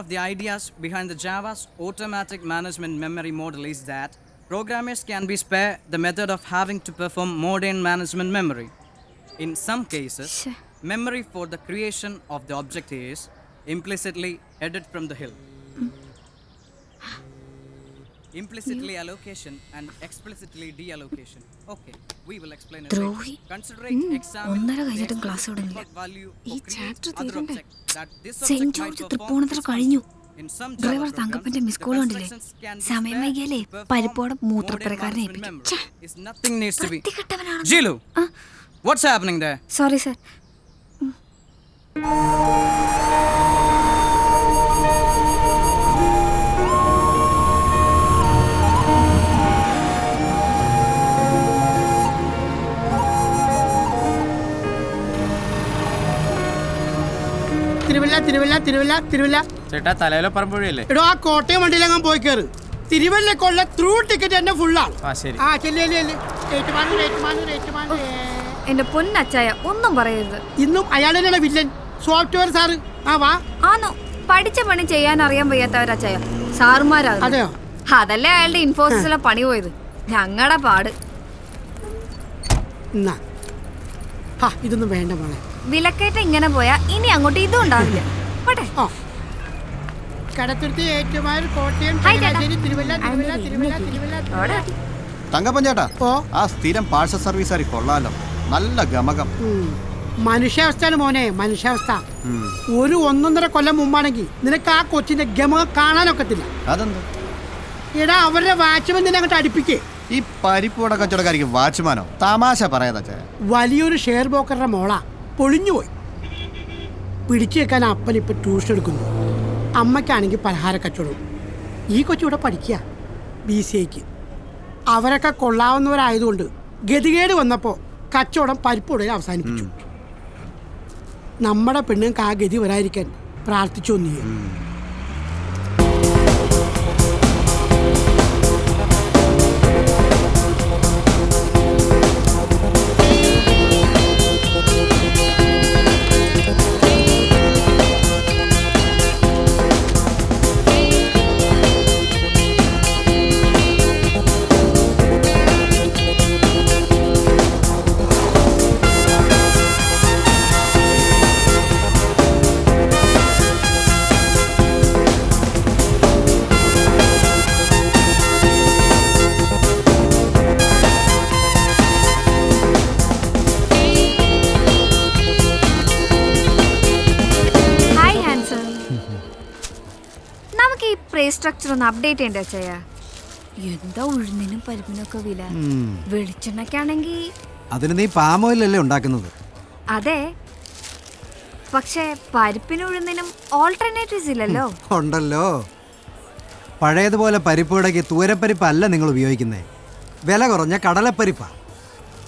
of the ideas behind the Java's automatic management memory model is that programmers can be spared the method of having to perform modern management memory. In some cases, memory for the creation of the object is implicitly added from the hill. Implicitly allocation and explicitly deallocation. Okay, we will explain it later. Considering examine the explicit value for create other object that this object might perform its function. In some Java programs, the constructions can be spared to perform modern management memory. Is nothing needs to be. Jilu, what's happening there? Sorry, sir. Thiruvalla ചേട്ടാ തലയിലെ പറമ്പുഴയല്ലേ? എടോ ആ കോട്ടയം വണ്ടിയിലെങ്ങാൻ പോയി കയറ്. തിരുവല്ലക്കുള്ള through ticket എന്നെ ഫുള്ളാണ്. ശരി. എന്റെ പൊന്നച്ചായ ഒന്നും പറയരുത്. ഇന്നും അയാളെന്നെ വില്ലൻ സോഫ്റ്റ്വെയർ സാറ്. വാ. ആണോ? പഠിച്ച പണി ചെയ്യാൻ അറിയാൻ വയ്യാത്തവരച്ചായ സാറുമാരാ. അതെയോ? അതല്ലേ അയാളുടെ ഇൻഫോസിസിലെ പണി പോയത്. ഞങ്ങളുടെ പാട്. ഇതൊന്നും വേണ്ട മോളെ. വിലക്കയറ്റം ഇങ്ങനെ പോയാ ഇനി അങ്ങോട്ട് ഇതും ഉണ്ടാവില്ല. പോട്ടെ. കടത്തുരുത്തി ഏറ്റുമാനൂർ കോട്ടയം തിരുവല്ല. തങ്കപ്പൻ ചേട്ടാ, ആ സ്ഥിരം പാഴ്സൽ സർവീസ് കൊള്ളാലോ, നല്ല ഗമകം. മനുഷ്യാവസ്ഥയാണ് മോനെ, മനുഷ്യാവസ്ഥ. ഒരു 1.5 കൊല്ലം മുമ്പാണെങ്കിൽ നിനക്ക് ആ കൊച്ചിന്റെ ഗമകം കാണാനൊക്കത്തില്ല. അതെന്താ? എടാ അവരുടെ വാച്ച്മാൻ നിന്നെ അങ്ങോട്ട് അടുപ്പിക്കേ. ഈ പരിപ്പൂട കച്ചവടക്കാരിക്ക് വാച്ച്മാനോ? തമാശ പറയാതെ. വലിയൊരു ഷെയർ ബ്രോക്കറുടെ മോളാ, പൊളിഞ്ഞുപോയി. പിടിച്ചു വെക്കാൻ അപ്പൻ ഇപ്പം ട്യൂഷൻ എടുക്കുന്നു. അമ്മയ്ക്കാണെങ്കിൽ പലഹാര കച്ചവടവും. ഈ കൊച്ചിവിടെ പഠിക്കുക BCAക്ക്. അവരൊക്കെ കൊള്ളാവുന്നവരായതുകൊണ്ട് ഗതികേട് വന്നപ്പോൾ കച്ചവടം പരിപ്പുടയിൽ അവസാനിപ്പിച്ചു. നമ്മുടെ പെണ്ണുങ്ങൾക്ക് ആ ഗതി വരാതിരിക്കാൻ പ്രാർത്ഥിച്ചു. നീ സ്ട്രക്ചർ ഒന്ന് അപ്ഡേറ്റ് ചെയ്യണ്ടേ ചെയ്യാ? എന്താ ഉഴുന്നിനും പരിപ്പിനൊക്കെ വില. വെളിച്ചെണ്ണക്കാണെങ്കിൽ അതിന് നീ പാം ഓയിലല്ലേ ഉണ്ടാക്കുന്നത്? അതെ, പക്ഷേ പരിപ്പിനും ഉഴുന്നിനും ഓൾട്ടർനേറ്റീവ്സ് ഇല്ലല്ലോ. ഉണ്ടല്ലോ. പഴയതുപോലെ പരിപ്പുവടയ്ക്ക് തൂരപ്പരിപ്പല്ല നിങ്ങൾ ഉപയോഗിക്കുന്നത്, വില കുറഞ്ഞ കടലപ്പരിപ്പാ.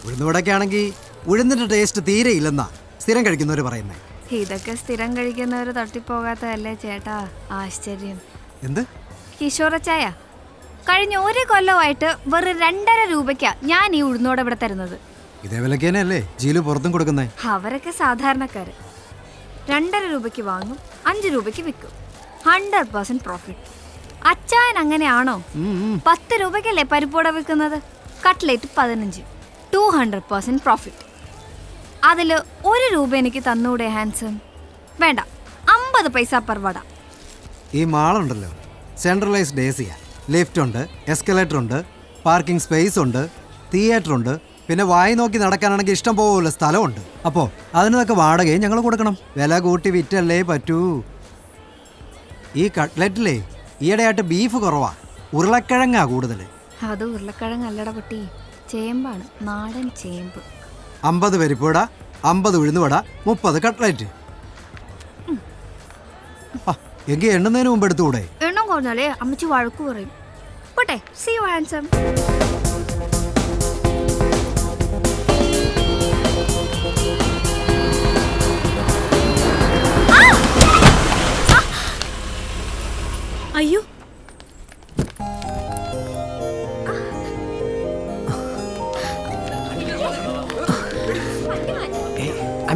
ഉഴുന്നുവടയ്ക്കാണെങ്കിൽ ഉഴുന്നിന്റെ ടേസ്റ്റ് തീരെ ഇല്ലെന്നാ സ്ഥിരം കഴിക്കുന്നവർ പറയുന്നത്. ഇതൊക്കെ സ്ഥിരം കഴിക്കുന്നവർ തട്ടിപ്പോകാത്തതല്ലേ ചേട്ടാ? ആശ്ചര്യം. എന്ത് കിഷോറച്ചായ, കഴിഞ്ഞ 1 കൊല്ലമായിട്ട് വെറും 2.5 രൂപയ്ക്കാ ഞാൻ ഈ ഉഴുന്നോടെ ഇവിടെ തരുന്നത്. ഇതേ വിലക്കേനല്ലേ ജീലു പുറത്തും കൊടുക്കുന്നേ? അവരൊക്കെ സാധാരണക്കാര്. 2.5 രൂപയ്ക്ക് വാങ്ങും, 5 രൂപയ്ക്ക് വിൽക്കും. 100% പ്രോഫിറ്റ്. അച്ചായൻ അങ്ങനെയാണോ? 10 രൂപയ്ക്കല്ലേ പരിപ്പോട വിൽക്കുന്നത്? Cutlet 15, 200% profit. അതിൽ 1 രൂപ എനിക്ക് തന്നൂടെ ഹാൻസം? വേണ്ട, 50 പൈസ പെർ വട. ഈ മാളുണ്ടല്ലോ, സെൻട്രലൈസ്ഡ് AC, ലിഫ്റ്റ് ഉണ്ട്, എസ്കലേറ്റർ ഉണ്ട്, പാർക്കിംഗ് സ്പേസ് ഉണ്ട്, തിയേറ്റർ ഉണ്ട്, പിന്നെ വായി നോക്കി നടക്കാനാണെങ്കിൽ ഇഷ്ടം പോലെ സ്ഥലമുണ്ട്. അപ്പോൾ അതിനൊക്കെ വാടകയും ഞങ്ങൾ കൊടുക്കണം. വില കൂട്ടി വിറ്റല്ലേ പറ്റൂ. ഈ കട്ട്ലറ്റിലേ ഈയിടെയായിട്ട് ബീഫ് കുറവാ, ഉരുളക്കിഴങ്ങാ കൂടുതൽ. അത് ഉരുളക്കിഴങ്ങല്ലട പൊട്ടി, ചേമ്പാണ്, നാടൻ ചേമ്പ്. 50 പരിപ്പുവട, 50 ഉഴുന്നുവട, 30 കട്ട്ലറ്റ്. എങ്കിൽ എണ്ണുന്നതിന് മുമ്പ് എടുത്തുകൂടെ? എണ്ണം കുറഞ്ഞാലേ അമ്മച്ചി വഴക്കു പറയും. പോട്ടെ. See you handsome. അയ്യോ,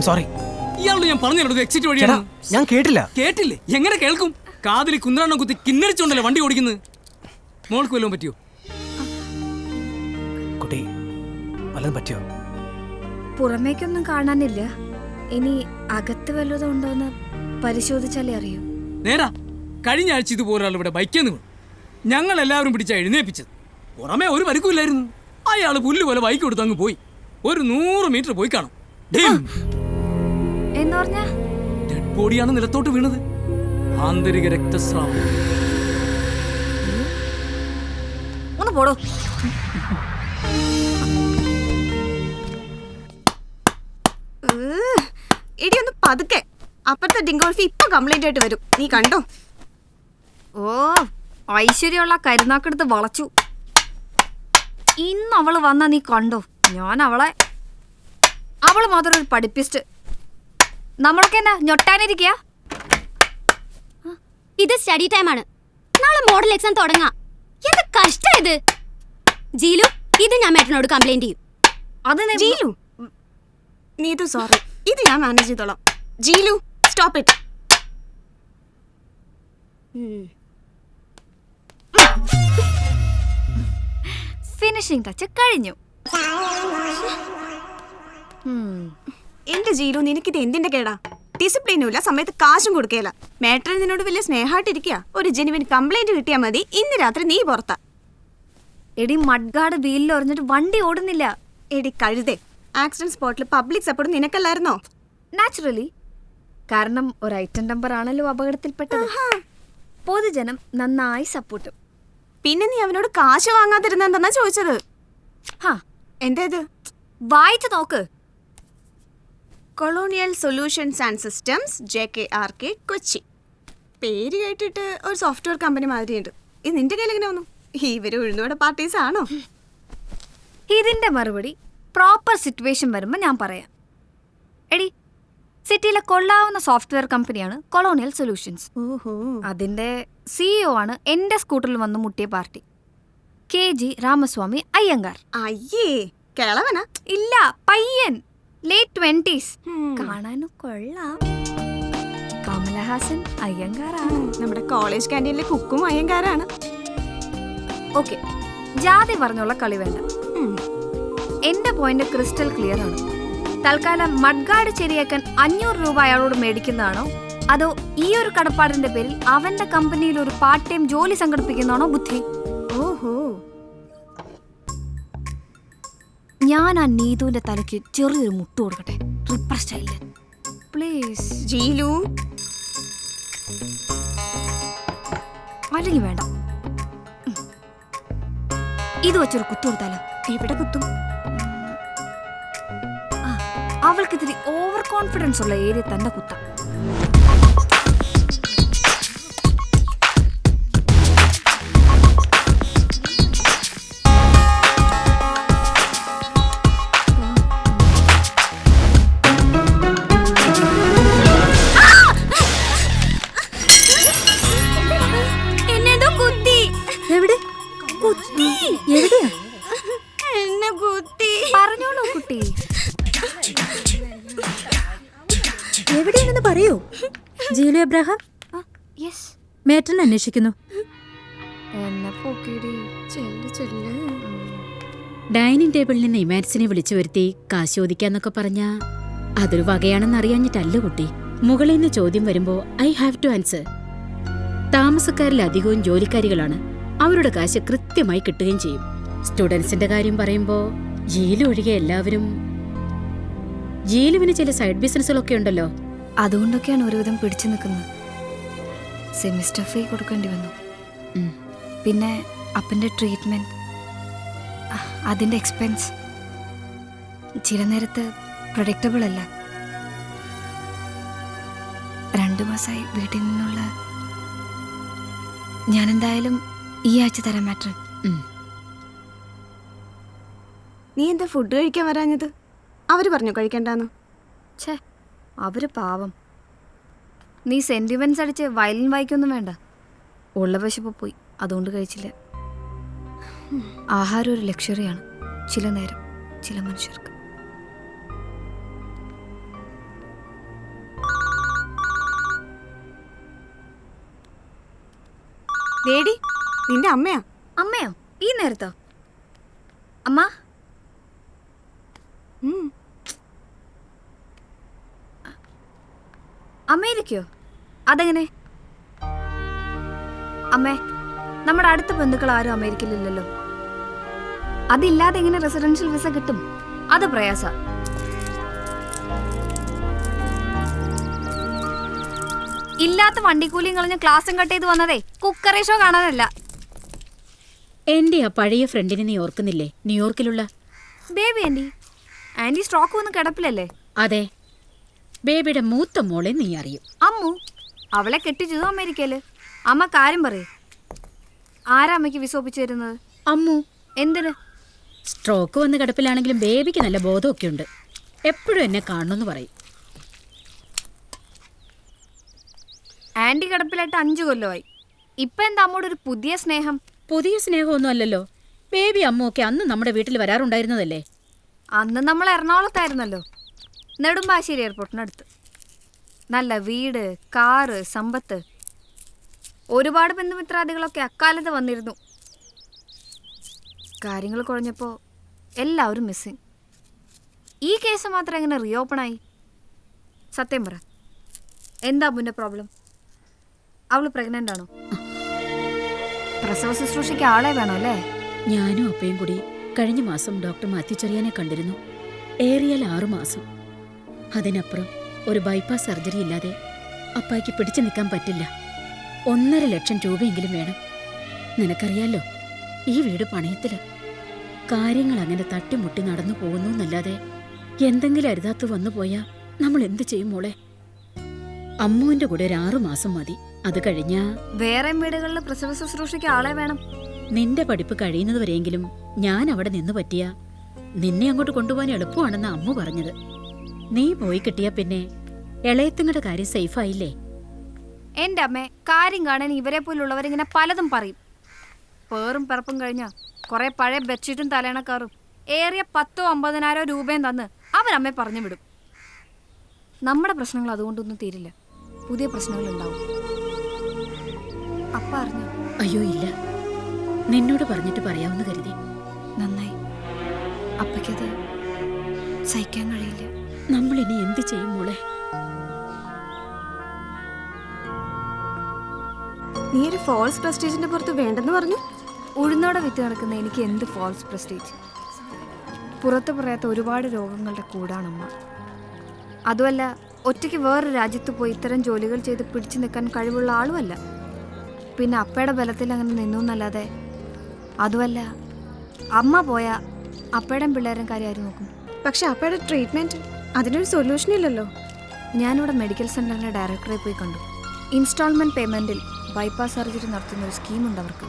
സോറി. ഇയാളോട് ഞാൻ പറഞ്ഞു എക്സിറ്റ് വഴിയാണ്. ഞാൻ കേട്ടില്ല. കേട്ടില്ലേ? എങ്ങനെ കേൾക്കും? കാതിൽ കുന്ത്രാണ്ണം കുത്തി കിന്നരിച്ചോണ്ടല്ലേ വണ്ടി ഓടിക്കുന്നത്. മോൾക്ക് വല്ലതും പറ്റിയോ? കുട്ടി വല്ലതും പറ്റിയോ? പുറമേക്കൊന്നും കാണാനില്ല. ഇനി അകത്ത് വല്ലതും ഉണ്ടോന്ന് പരിശോധിച്ചാലേ അറിയൂ. നേരാ, കഴിഞ്ഞ ആഴ്ച ഇതുപോലൊരാൾ ഇവിടെ ബൈക്കേന്ന് വീണു. ഞങ്ങൾ എല്ലാവരും പിടിച്ച എഴുന്നേപ്പിച്ചത്. പുറമേ ഒരു പരിക്കുമില്ലായിരുന്നു. അയാൾ പുല്ല് പോലെ ബൈക്ക് കൊടുത്ത് അങ്ങ് പോയി. ഒരു 100 മീറ്റർ പോയി കാണും. എന്ന് പറഞ്ഞാ ഡെഡ് ബോഡിയാണ് നിലത്തോട്ട് വീണത്. ആന്തരിക രക്തസ്രാവം. ഒന്ന് പോടോ. എടി ഒന്ന് പതുക്കെ, അപ്പുറത്തെ ഡിങ്കോൾഫി ഇപ്പൊ കംപ്ലൈന്റ് ആയിട്ട് വരും, നീ കണ്ടോ? ഓ, ഐശ്വര്യമുള്ള കരുനാക്കെടുത്ത് വളച്ചു. ഇന്ന് അവള് വന്നാ നീ കണ്ടോ? ഞാൻ അവള് മാത്രം ഒരു പഠിപ്പിസ്റ്റ്. നമ്മളൊക്കെ എന്നാ ഞൊട്ടാനിരിക്കുക? ഇത് സ്റ്റഡി ടൈമാണ്. നാളെ മോഡൽ എക്സാം തുടങ്ങാം. എന്ത് കഷ്ടം ഇത്. ജീലു, ഇത് ഞാൻ മേട്ടനോട് കംപ്ലൈന്റ് ചെയ്യും. അത് ജീലു, നീതു സോറി, ഇത് ഞാൻ മാനേജ് ചെയ്തോളാം. ജീലു, സ്റ്റോപ്പ് ഇറ്റ്. ഫിനിഷിംഗ് ടച്ച് കഴിഞ്ഞു. എന്റെ ജീലു, നിനക്കിത് എന്തിന്റെ കേടാ? ഡിസിപ്ലിനും ഇല്ല, സമയത്ത് കാശും കൊടുക്കേല. മേട്ടൻ നിന്നോട് വലിയ സ്നേഹമായിട്ടിരിക്കുക. ഒരു ജെനുവിൻ കംപ്ലൈന്റ് കിട്ടിയാൽ മതി. ഇന്ന് രാത്രി നീ പുറത്താ. എടി മഡ്ഗാർഡ് വീലിൽ ഒറിഞ്ഞിട്ട് വണ്ടി ഓടുന്നില്ല. എടി കഴുതേ, ആക്സിഡന്റ് സ്പോട്ടിൽ പബ്ലിക് സപ്പോർട്ട് നിനക്കല്ലായിരുന്നോ? നാച്ചുറലി. കാരണം ഒരു ഐറ്റം നമ്പർ ആണല്ലോ അപകടത്തിൽപ്പെട്ടത്. പൊതുജനം നന്നായി സപ്പോർട്ടും. പിന്നെ നീ അവനോട് കാശ് വാങ്ങാതിരുന്നെന്താ ചോദിച്ചത്? എന്തേത്? വായിച്ചു നോക്ക്. Colonial solutions and systems, JKRK, Kochi. പേര് കേട്ടിട്ട് ഒരു സോഫ്റ്റ്വെയർ കമ്പനി മാതിരിയുണ്ട്. ഇത് നിന്റെ കയ്യിൽ എങ്ങനെ വന്നു? ഇവര് ഉഴുന്നോടെ പാർട്ടീസ് ആണോ? ഇതിന്റെ മറുപടി പ്രോപ്പർ സിറ്റുവേഷൻ വരുമ്പോൾ ഞാൻ പറയാം. എടി, സിറ്റിയിലെ കൊള്ളാവുന്ന സോഫ്റ്റ്വെയർ കമ്പനിയാണ് കൊളോണിയൽ സൊല്യൂഷൻസ്. അതിന്റെ CEO ആണ് എന്റെ സ്കൂട്ടറിൽ വന്ന് മുട്ടിയ പാർട്ടി, KG രാമസ്വാമി അയ്യങ്കാർ. അയ്യേ, കിളവനാ? ഇല്ല, പയ്യൻ, late 20s. കാണാനും കൊള്ളാം. കമലഹാസൻ അയ്യങ്കാറാണ്. നമ്മുടെ കോളേജ് ക്യാൻറ്റീനിലെ കുക്കും അയ്യങ്കാരാണ്. ഓക്കെ, ജാതി പറഞ്ഞുള്ള കളി വേണ്ട. എന്റെ പോയിന്റ് ക്രിസ്റ്റൽ ക്ലിയർ ആണ്. തൽക്കാലം മഡ്ഗാർഡ് ശരിയാക്കാൻ 500 രൂപ അയാളോട് മേടിക്കുന്നതാണോ, അതോ ഈ ഒരു കടപ്പാടിന്റെ പേരിൽ അവന്റെ കമ്പനിയിൽ ഒരു പാർട്ട് ടൈം ജോലി സംഘടിപ്പിക്കുന്നതാണോ ബുദ്ധി? ഓഹോ, ഞാൻ ആ നീതുവിന്റെ തലയ്ക്ക് ചെറിയൊരു മുട്ട് കൊടുക്കട്ടെ, റിപ്പർ സ്റ്റൈലില് പ്ലീസ്. ജീലു, അല്ലെങ്കിൽ വേണ്ട, ഇത് വെച്ചൊരു കുത്തു കൊടുത്താലോ? എവിടെ കുത്തും? അവൾക്ക് ഇത്തിരി ഓവർ കോൺഫിഡൻസ് ഉള്ള ഏരിയ തന്നെ കുത്താം. എന്നെന്തോ കുത്തി. എവിടെ കുത്തി? എവിടെയാ? എന്നെ കുത്തി. പറഞ്ഞോളൂ കുട്ടി. എവിടെയാണെന്ന് പറയൂ. ജീലു എബ്രഹാം, യെസ്, മേട്ടൻ അന്വേഷിക്കുന്നു. എന്നെ പോക്കിടി. ഡൈനിങ് ടേബിളിൽ നിന്ന് ഇമാൻസിനെ വിളിച്ചു വരുത്തി കാശ് ചോദിക്കാന്നൊക്കെ പറഞ്ഞാ അതൊരു വകയാണെന്ന് അറിയാഞ്ഞിട്ടല്ല കുട്ടി. മുകളിൽ നിന്ന് ചോദ്യം വരുമ്പോ ഐ ഹാവ് ടു ആൻസർ. താമസക്കാരിൽ അധികവും ജോലിക്കാരികളാണ്. അവരുടെ കാശ് കൃത്യമായി കിട്ടുകയും ചെയ്യും. സ്റ്റുഡൻസിന്റെ കാര്യം പറയുമ്പോ ജീലു ഒഴികെ എല്ലാവരും. ജീലുവിന് ചില സൈഡ് ബിസിനസ്സുകളൊക്കെ ഉണ്ടല്ലോ. അതുകൊണ്ടൊക്കെയാണ് ഒരുവിധം പിടിച്ചു നിൽക്കുന്നത്. സെമിസ്റ്റർ ഫീ കൊടുക്കേണ്ടി വന്നു. പിന്നെ അപ്പൻ്റെ ട്രീറ്റ്മെൻറ്റ്, അതിൻ്റെ എക്സ്പെൻസ് ചില നേരത്ത് പ്രൊഡക്റ്റബിൾ അല്ല. 2 മാസമായി വീട്ടിൽ നിന്നുള്ള. ഞാനെന്തായാലും ഈ ആഴ്ച തരാം മാട്രൻ. നീ എന്താ ഫുഡ് കഴിക്കാൻ വരാഞ്ഞത്? അവര് പറഞ്ഞു കഴിക്കണ്ടെന്ന്. ഛേ, അവര് പാവം. നീ സെന്റിമെന്റ്സ് അടിച്ച് വയലിൻ വായിക്കൊന്നും വേണ്ട. ഉള്ള വിശപ്പ് പോയി, അതുകൊണ്ട് കഴിച്ചില്ല. ആഹാരം ഒരു ലക്ഷറിയാണ് ചില നേരം ചില മനുഷ്യർക്ക്. ലേഡി നിന്റെ അമ്മയാ. അമ്മയോ? ഈ നേരത്തോ? അമ്മ അമേരിക്കയോ? അതെങ്ങനെ? അമ്മേ, നമ്മുടെ അടുത്ത ബന്ധുക്കൾ ആരും അമേരിക്കയിലില്ലല്ലോ. അതില്ലാതെ എങ്ങനെ റെസിഡൻഷ്യൽ വിസ കിട്ടും? അത് പ്രയാസ. ഇല്ലാത്ത വണ്ടിക്കൂലിയും കളഞ്ഞ് ക്ലാസ്സും കട്ട് ചെയ്ത് വന്നതേ കുക്കറി ഷോ കാണാനല്ല. എന്റെ ആ പഴയ ഫ്രണ്ടിനെ നീ ഓർക്കുന്നില്ലേ, ന്യൂയോർക്കിലുള്ള? Baby aunty. ആൻറ്റി സ്ട്രോക്ക് വന്ന് കിടപ്പില്ലല്ലേ? അതെ, ബേബിയുടെ മൂത്ത മോളെ നീ അറിയും. അമ്മു അവളെ കെട്ടിച്ചതും അമേരിക്കയില്. അമ്മ കാര്യം പറയേ, ആരാ അമ്മയ്ക്ക് വിസ ഒപ്പിച്ചു തരുന്നത്? അമ്മു. എന്തിന്? സ്ട്രോക്ക് വന്ന് കിടപ്പിലാണെങ്കിലും ബേബിക്ക് നല്ല ബോധമൊക്കെ ഉണ്ട്. എപ്പോഴും എന്നെ കാണണമെന്ന് പറയും. ആൻറ്റി കിടപ്പിലായിട്ട് 5 കൊല്ലമായി. ഇപ്പൊ എന്താ അമ്മോട് ഒരു പുതിയ സ്നേഹം? പുതിയ സ്നേഹമൊന്നും അല്ലല്ലോ. ബേബി അമ്മുവൊക്കെ അന്ന് നമ്മുടെ വീട്ടിൽ വരാറുണ്ടായിരുന്നതല്ലേ. അന്ന് നമ്മൾ എറണാകുളത്തായിരുന്നല്ലോ, നെടുമ്പാശ്ശേരി എയർപോർട്ടിനടുത്ത്. നല്ല വീട്, കാറ്, സമ്പത്ത്. ഒരുപാട് ബന്ധുമിത്രാദികളൊക്കെ അക്കാലത്ത് വന്നിരുന്നു. കാര്യങ്ങൾ കുഴഞ്ഞപ്പോൾ എല്ലാവരും മിസ്സിങ്. ഈ കേസ് മാത്രം എങ്ങനെ റീഓപ്പൺ ആയി? സത്യം പറ, എന്താ അമ്മുവിൻ്റെ പ്രോബ്ലം? അവള് പ്രഗ്നൻ്റ് ആണോ? പ്രസവ ശുശ്രൂഷയ്ക്ക് ആളെ വേണോ അല്ലേ? ഞാനും അപ്പയും കൂടി കഴിഞ്ഞ മാസം ഡോക്ടർ മാത്യു ചെറിയാനെ കണ്ടിരുന്നു. ഏറിയാൽ 6 മാസം. അതിനപ്പുറം ഒരു ബൈപ്പാസ് സർജറി ഇല്ലാതെ അപ്പായ്ക്ക് പിടിച്ചു നിൽക്കാൻ പറ്റില്ല. 1.5 ലക്ഷം രൂപയെങ്കിലും വേണം. നിനക്കറിയാലോ, ഈ വീട് പണയത്തില്. കാര്യങ്ങൾ അങ്ങനെ തട്ടിമുട്ടി നടന്നു പോകുന്നു എന്നല്ലാതെ എന്തെങ്കിലും അരുതാത്ത് വന്നു പോയാ നമ്മൾ എന്ത് ചെയ്യും മോളെ? അമ്മുവിന്റെ കൂടെ ഒരു 6 മാസം മതി. അത് കഴിഞ്ഞാ വേറെ വീടുകളിൽ പ്രസവ ശുശ്രൂഷയ്ക്ക് ആളെ വേണം. നിന്റെ പഠിപ്പ് കഴിയുന്നതുവരെയെങ്കിലും ഞാൻ അവിടെ നിന്ന് പറ്റിയ നിന്നെ അങ്ങോട്ട് കൊണ്ടുപോകാൻ എളുപ്പമാണെന്ന് അമ്മു പറഞ്ഞത്. നീ പോയി കിട്ടിയാ പിന്നെ ഇളയത്തുങ്ങളുടെ കാര്യം സേഫായില്ലേ? എന്റെ അമ്മേ, കാര്യം കാണാൻ ഇവരെ പോലുള്ളവരിങ്ങനെ പലതും പറയും. പേറും പിറപ്പും കഴിഞ്ഞ കുറെ പഴയ ബെഡ്ഷീറ്റും തലേണക്കാറും ഏറിയ 10,000-50,000 രൂപയും തന്ന് അവരമ്മയെ പറഞ്ഞു വിടും. നമ്മുടെ പ്രശ്നങ്ങൾ അതുകൊണ്ടൊന്നും തീരില്ല. പുതിയ പ്രശ്നങ്ങൾ ഉണ്ടാവും. അപ്പ അറിഞ്ഞു? അയ്യോ ഇല്ല, നിന്നോട് പറഞ്ഞിട്ട് പറയാമെന്ന് കരുതി. നന്നായി. അപ്പയ്ക്കത് സഹിക്കാൻ കഴിയില്ല. നമ്മൾ ഇനി എന്ത് ചെയ്യും മോളെ? നീ ഒരു ഫോൾസ് പ്രസ്റ്റീജിന്റെ പുറത്ത് വേണ്ടെന്ന് പറഞ്ഞു. ഉഴുന്നോടെ വിറ്റ് നടക്കുന്ന എനിക്ക് എന്ത് ഫോൾസ് പ്രസ്റ്റീജ്? പുറത്തു പറയാത്ത ഒരുപാട് രോഗങ്ങളുടെ കൂടാണമ്മ. അതുമല്ല, ഒറ്റയ്ക്ക് വേറൊരു രാജ്യത്ത് പോയി ഇത്തരം ജോലികൾ ചെയ്ത് പിടിച്ചു നിൽക്കാൻ കഴിവുള്ള ആളുമല്ല. പിന്നെ അപ്പയുടെ ബലത്തിൽ അങ്ങനെ നിന്നു എന്നല്ലാതെ. അതുമല്ല, അമ്മ പോയാ അപ്പയുടെയും പിള്ളേരും കാര്യം ആര് നോക്കും? പക്ഷെ അപ്പയുടെ ട്രീറ്റ്മെന്റ് അതിനൊരു സൊല്യൂഷൻ ഇല്ലല്ലോ. ഞാനിവിടെ മെഡിക്കൽ സെന്ററിലെ ഡയറക്ടറെ പോയി കണ്ടു. ഇൻസ്റ്റാൾമെന്റ് പേയ്മെന്റിൽ ബൈപ്പാസ് സർജറി നടത്തുന്ന ഒരു സ്കീമുണ്ട് അവർക്ക്.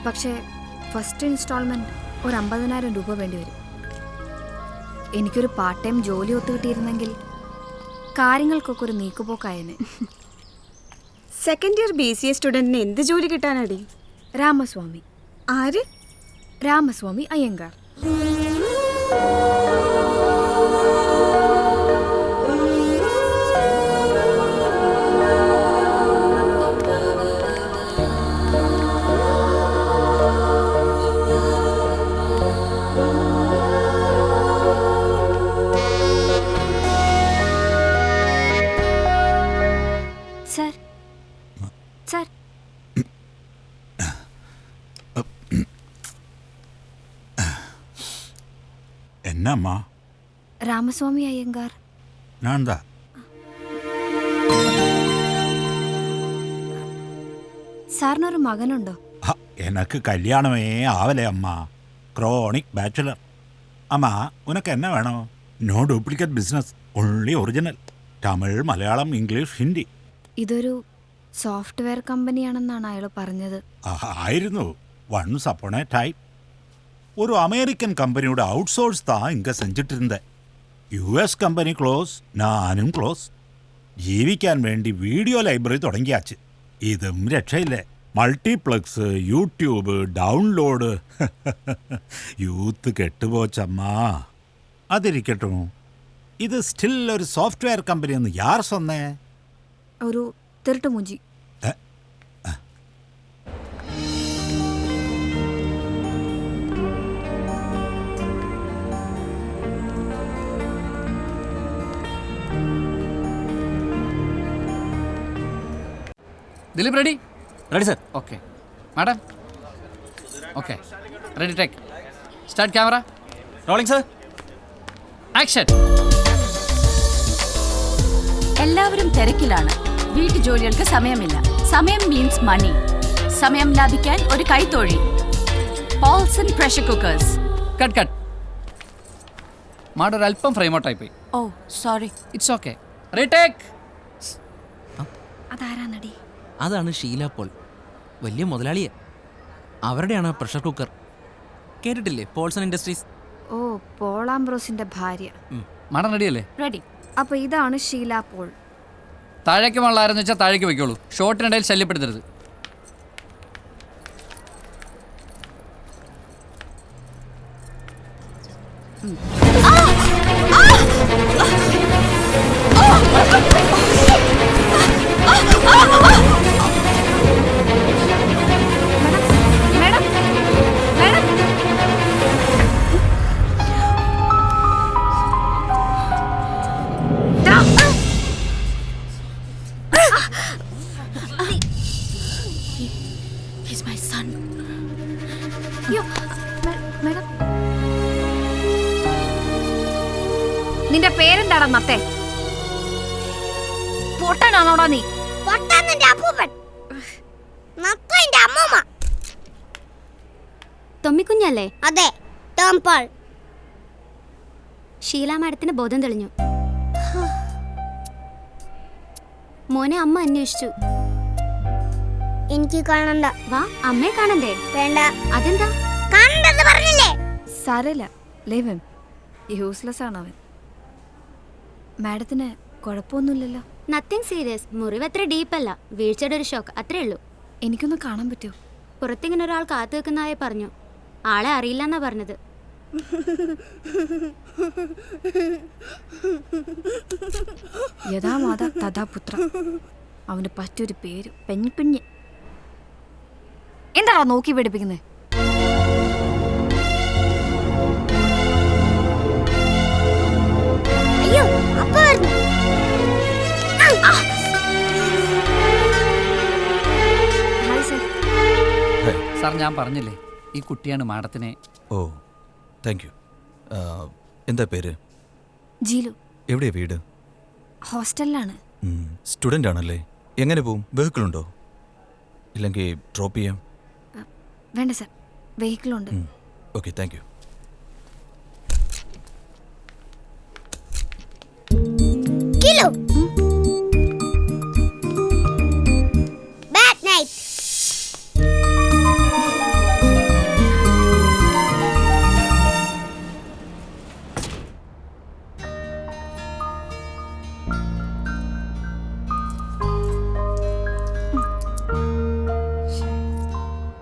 പക്ഷേ ഫസ്റ്റ് ഇൻസ്റ്റാൾമെന്റ് ഒരു 50,000 രൂപ വേണ്ടി വരും. എനിക്കൊരു പാർട്ട് ടൈം ജോലി ഒത്തുകിട്ടിയിരുന്നെങ്കിൽ കാര്യങ്ങൾക്കൊക്കെ ഒരു നീക്കുപോക്കായനെ. സെക്കൻഡ് ഇയർ BCA സ്റ്റുഡന്റിന് എന്ത് ജോലി കിട്ടാനടി? രാമസ്വാമി. ആര്? രാമസ്വാമി അയ്യങ്കാർ. Sir, sir. என்னம்மா? രാമസ്വാമി അയ്യങ്കാർ. நான் தான். സാറിനൊരു മകനുണ്ടോ? எனக்கு கல்யாணமே ஆவலே அம்மா. Chronic bachelor. അമ്മ ഉനക്ക് എന്നെ വേണോ? No duplicate business, only original. Tamil, Malayalam, English, Hindi. ഇതൊരു സോഫ്റ്റ്വെയർ കമ്പനിയാണെന്നാണ് അയാൾ പറഞ്ഞത്. ആയിരുന്നു വൺസ് അപ്പോൺ എ ടൈം. ഒരു അമേരിക്കൻ കമ്പനിയുടെ ഔട്ട്സോഴ്സ് താ ഇങ്ക സെഞ്ചിട്ട് ഇരുന്നത്. US കമ്പനി ക്ലോസ്, ഞാനും ക്ലോസ്. ജീവിക്കാൻ വേണ്ടി വീഡിയോ ലൈബ്രറി തുടങ്ങിയാച്ച്. ഇതും രക്ഷയില്ലേ. Multiplex, YouTube, download. യൂത്ത് കെട്ടുപോച്ചമ്മാ. അതിരിക്കട്ടോ, ഇത് സ്റ്റിൽ ഒരു സോഫ്റ്റ്വെയർ കമ്പനി എന്ന് യാർ സൊന്നേ? ഒരു തിരുട്ടുമൂഞ്ചി. Dileep ready? Ready sir. Okay madam. Okay ready take. Start camera. Rolling sir. Action. എല്ലാവരും തിരക്കിലാണ്. വീട്ടുജോലികൾക്ക് സമയമില്ല. സമയം മീൻസ് മണി. സമയം ലാഭിക്കാൻ ഒരു കൈത്തൊഴിൽ. Paulson pressure cookers. Cut cut. Madam ഒരു അല്പം ഫ്രെയിം ഔട്ടായി പോയി. Oh sorry. It's okay. Retake. അതാരാ നടി? അതാണ് ഷീല പോൾ. വലിയ മുതലാളിയെ. അവരുടെയാണ് പ്രഷർ കുക്കർ. കേട്ടിട്ടില്ലേ പോൾസൺ ഇൻഡസ്ട്രീസ്? ഓ, പോളാംബ്രോസിന്റെ ഭാര്യ. മാഡം റെഡിയല്ലേ? റെഡി. അപ്പൊ ഇതാണ് ഷീല പോൾ. താഴേക്ക് വെള്ളമാരെന്ന് വെച്ചാൽ താഴേക്ക് വെക്കോളൂ. ഷോട്ടിനിടയിൽ ശല്യപ്പെടുത്തരുത്. Madam, madam. He's my son. അയ്യോ, മേഡം. നിന്റെ പേരെന്താടാ നത്തെ? പൊട്ടനാണോടാ നീ? തൊമ്മിക്കുഞ്ഞല്ലേ? അതെ, ടോം പോൾ. ഷീല മാഡത്തിന് ബോധം തെളിഞ്ഞു. മോനെ അമ്മ അന്വേഷിച്ചു. എനിക്ക് കാണണ്ട. വാ, അമ്മയെ കാണണ്ടേ? വേണ്ട. അതെന്താ? കാണണ്ടെന്ന് പറഞ്ഞില്ലേ? സാരമില്ല, ലേവൻ. യൂസ്ലെസ് ആണ് അവൻ. മാഡത്തിന് കുഴപ്പമൊന്നുമില്ലല്ലോ? Nothing serious. മുറിവ് അത്ര ഡീപ്പല്ല. വീഴ്ചയുടെ ഒരു ഷോക്ക്, അത്രേ ഉള്ളൂ. എനിക്കൊന്ന് കാണാൻ പറ്റുമോ? പുറത്തിങ്ങനെ ഒരാൾ കാത്തു വെക്കുന്നതായി പറഞ്ഞു. ആളെ അറിയില്ലെന്നാ പറഞ്ഞത്. യഥാ മാതാ തഥാ പുത്ര. അവന് പറ്റൊരു പേര് പെൺകുഞ്ഞ്. എന്താണോ നോക്കി പഠിപ്പിക്കുന്നത്? അയ്യോ, അപ്പ വരുന്നു. Hi sir. സാർ ഞാൻ പറഞ്ഞില്ലേ ഈ കുട്ടിയാണ് മാഡത്തിനെ. ഓ, താങ്ക് യു. എന്താ പേര്? ജീലു. എവിടെയാ വീട്? ഹോസ്റ്റലിലാണ്. സ്റ്റുഡൻ്റ് ആണല്ലേ? എങ്ങനെ പോവും? വെഹിക്കിൾ ഉണ്ടോ? ഇല്ലെങ്കിൽ ഡ്രോപ്പ് ചെയ്യാം? വേണ്ട സർ, വെഹിക്കിളുണ്ട്. Okay, thank you. Kilo. Bad night.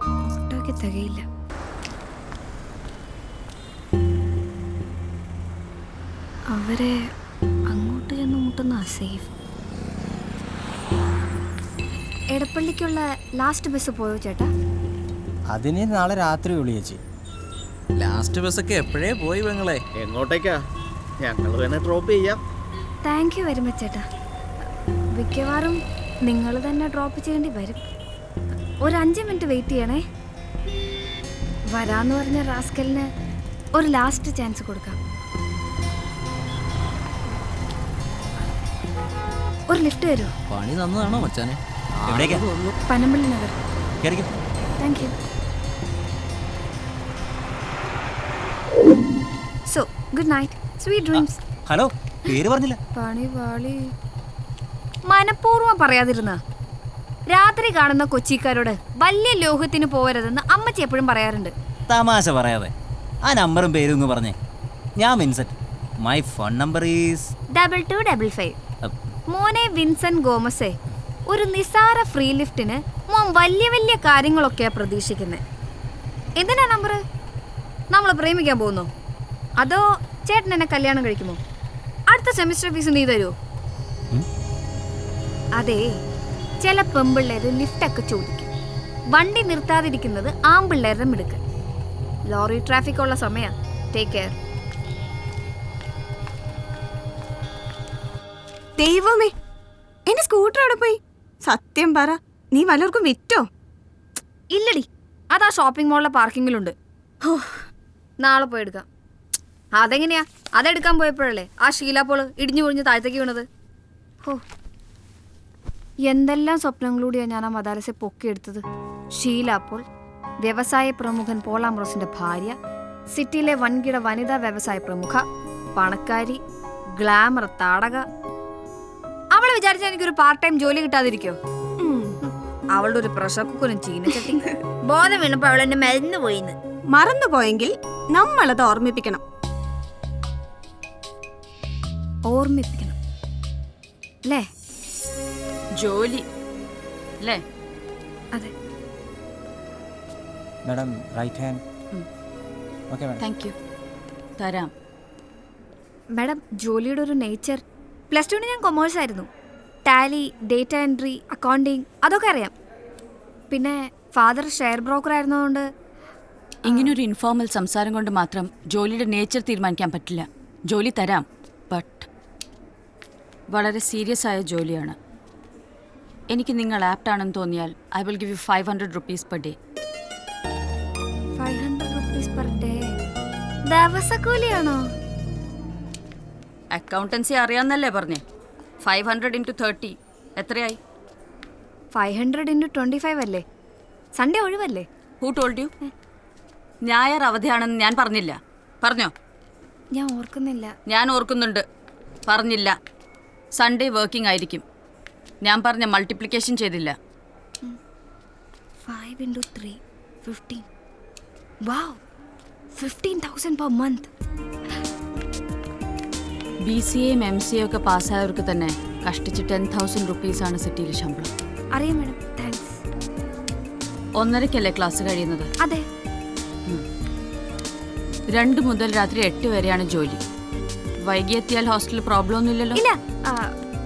ഫോട്ടോയ്ക്ക് തികയില്ല. അവരെ അങ്ങോട്ട് ചെന്ന് മുട്ടുന്ന സേഫ്. എടപ്പള്ളിക്കുള്ള ലാസ്റ്റ് ബസ് പോയോ ചേട്ടാ? അതിന് നാളെ രാത്രി വിളിയേച്ചി. ലാസ്റ്റ് ബസ്സൊക്കെ എപ്പോഴേ പോയി പെങ്ങളെ. എങ്ങോട്ടേക്കാ? ഞങ്ങൾ തന്നെ ഡ്രോപ്പ് ചെയ്യാം. താങ്ക് യു വെരി മച്ച് ചേട്ടാ. മിക്കവാറും നിങ്ങൾ തന്നെ ഡ്രോപ്പ് ചെയ്യേണ്ടി വരും. ഒരു 5 മിനിറ്റ് വെയിറ്റ് ചെയ്യണേ. വരാന്ന് പറഞ്ഞ റാസ്കലിന് ഒരു ലാസ്റ്റ് ചാൻസ് കൊടുക്കാം. ഒരു ലിഫ്റ്റ് തരുമോ? പണി തന്നതാണോ മച്ചാനെ? Panampilly Nagar. Thank you. So good night, sweet dreams. Hello, പേര് പറഞ്ഞില്ല. പണി വാളി. മനഃപൂർവ്വം പറയാതിരുന്ന രാത്രി കാണുന്ന കൊച്ചിക്കാരോട് വലിയ ലോഹത്തിന് പോകരുതെന്ന് അമ്മച്ചി എപ്പോഴും പറയാറുണ്ട്. തമാശ പറയാതെ ആ നമ്പറും പേരും ഒന്ന് പറഞ്ഞേ. ഞാൻ Vincent. My phone number is 2255. മോനെ വിൻസെന്റ് ഗോമസേ, ഒരു നിസാര ഫ്രീ ലിഫ്റ്റിന് മോൻ വലിയ വലിയ കാര്യങ്ങളൊക്കെയാ പ്രതീക്ഷിക്കുന്നത്. എന്തിനാ നമ്പർ? നമ്മൾ പ്രേമിക്കാൻ പോകുന്നോ? അതോ ചേട്ടൻ എന്നെ കല്യാണം കഴിക്കുമോ? അടുത്ത സെമിസ്റ്റർ ഫീസ് നീ തരുമോ? അതെ, ചില പെമ്പിള്ളേര് ലിഫ്റ്റൊക്കെ ചോദിക്കും. വണ്ടി നിർത്താതിരിക്കുന്നത് ആമ്പിള്ളേരുടെ മിടുക്ക്. ലോറി ട്രാഫിക് ഉള്ള സമയം. Take care. ദൈവമേ, എന്റെ സ്കൂട്ടർ അവിടെ പോയി. സത്യം പറ, നീ വല്ലവർക്കും വിറ്റോ? ഇല്ലടി, അതാ ഷോപ്പിംഗ് മോളിലെ പാർക്കിങ്ങിലുണ്ട്. നാളെ പോയി എടുക്കാം. അതെങ്ങനെയാ? അതെടുക്കാൻ പോയപ്പോഴല്ലേ ആ ഷീലാപ്പോൾ ഇടിഞ്ഞു പൊളിഞ്ഞ് താഴത്തേക്ക് വീണത്. ഹോ, എന്തെല്ലാം സ്വപ്നങ്ങളൂടെയാണ് ഞാൻ ആ മദാരസെ പൊക്കിയെടുത്തത്. ഷീലാപ്പോൾ, വ്യവസായ പ്രമുഖൻ പോൾ ആംബ്രോസിന്റെ ഭാര്യ, സിറ്റിയിലെ വൻകിട വനിതാ വ്യവസായ പ്രമുഖ, പണക്കാരി, ഗ്ലാമർ താടക. അവളെ വിചാരിച്ചാൽ എനിക്കൊരു പാർട്ട് ടൈം ജോലി കിട്ടാതിരിക്കോ? അവളുടെ ഒരു പ്രഷർ കുക്കറും ചീനച്ചട്ടി. ബോധം വീണപ്പോ അവൾ എന്നെ മരുന്ന് പോയിന്ന്. മറന്നുപോയെങ്കിൽ നമ്മളത് ഓർമ്മിപ്പിക്കണം. ഓർമ്മിപ്പിക്കണം അല്ലേ? ജോലി അല്ലേ? അതെ. Madam right hand. Okay madam. Thank you. തരാം. മാഡം, ജോലിയുടെ ഒരു നേച്ചർ. പ്ലസ് ടുവിന് ഞാൻ കൊമേഴ്സ് ആയിരുന്നു. ടാലി, ഡേറ്റ എൻട്രി, അക്കൗണ്ടിങ് അതൊക്കെ അറിയാം. പിന്നെ ഫാദർ ഷെയർ ബ്രോക്കർ ആയിരുന്നതുകൊണ്ട്. ഇങ്ങനൊരു ഇൻഫോർമൽ സംസാരം കൊണ്ട് മാത്രം ജോലിയുടെ നേച്ചർ തീരുമാനിക്കാൻ പറ്റില്ല. ജോലി തരാം, ബട്ട് വളരെ സീരിയസ് ആയ ജോലിയാണ്. എനിക്ക് നിങ്ങൾ ആപ്റ്റ് ആണെന്ന് തോന്നിയാൽ I will give you 500 rupees per day. 500 rupees per day? ദിവസക്കൂലിയാണോ? അക്കൗണ്ടൻസി അറിയാമെന്നല്ലേ പറഞ്ഞേ? 500 into 30 എത്രയായി? 500 into 25 അല്ലേ? സൺഡേ ഒഴിവല്ലേ? Who told you? ഞായർ അവധിയാണെന്ന് ഞാൻ പറഞ്ഞില്ല. പറഞ്ഞോ? ഞാൻ ഓർക്കുന്നില്ല. ഞാൻ ഓർക്കുന്നുണ്ട്. പറഞ്ഞില്ല. സൺഡേ വർക്കിംഗ് ആയിരിക്കും. ഞാൻ പറഞ്ഞ മൾട്ടിപ്ലിക്കേഷൻ ചെയ്തില്ല. 5 into 3 15. Wow, 15,000 per month. BCA-യും MCA ഒക്കെ പാസ്സായവർക്ക് തന്നെ കഷ്ടിച്ച് 10,000 rupees ആണ് സിറ്റിയിലെ ശമ്പളം. അറിയാം മാഡം, താങ്ക്സ്. 1:30-ക്കല്ലേ ക്ലാസ് കഴിയുന്നത്? അതെ. 2 മുതൽ രാത്രി 8 വരെയാണ് ജോലി. വൈകിയെത്തിയാൽ ഹോസ്റ്റലിൽ പ്രോബ്ലം ഒന്നുമില്ലല്ലോ? ഇല്ല,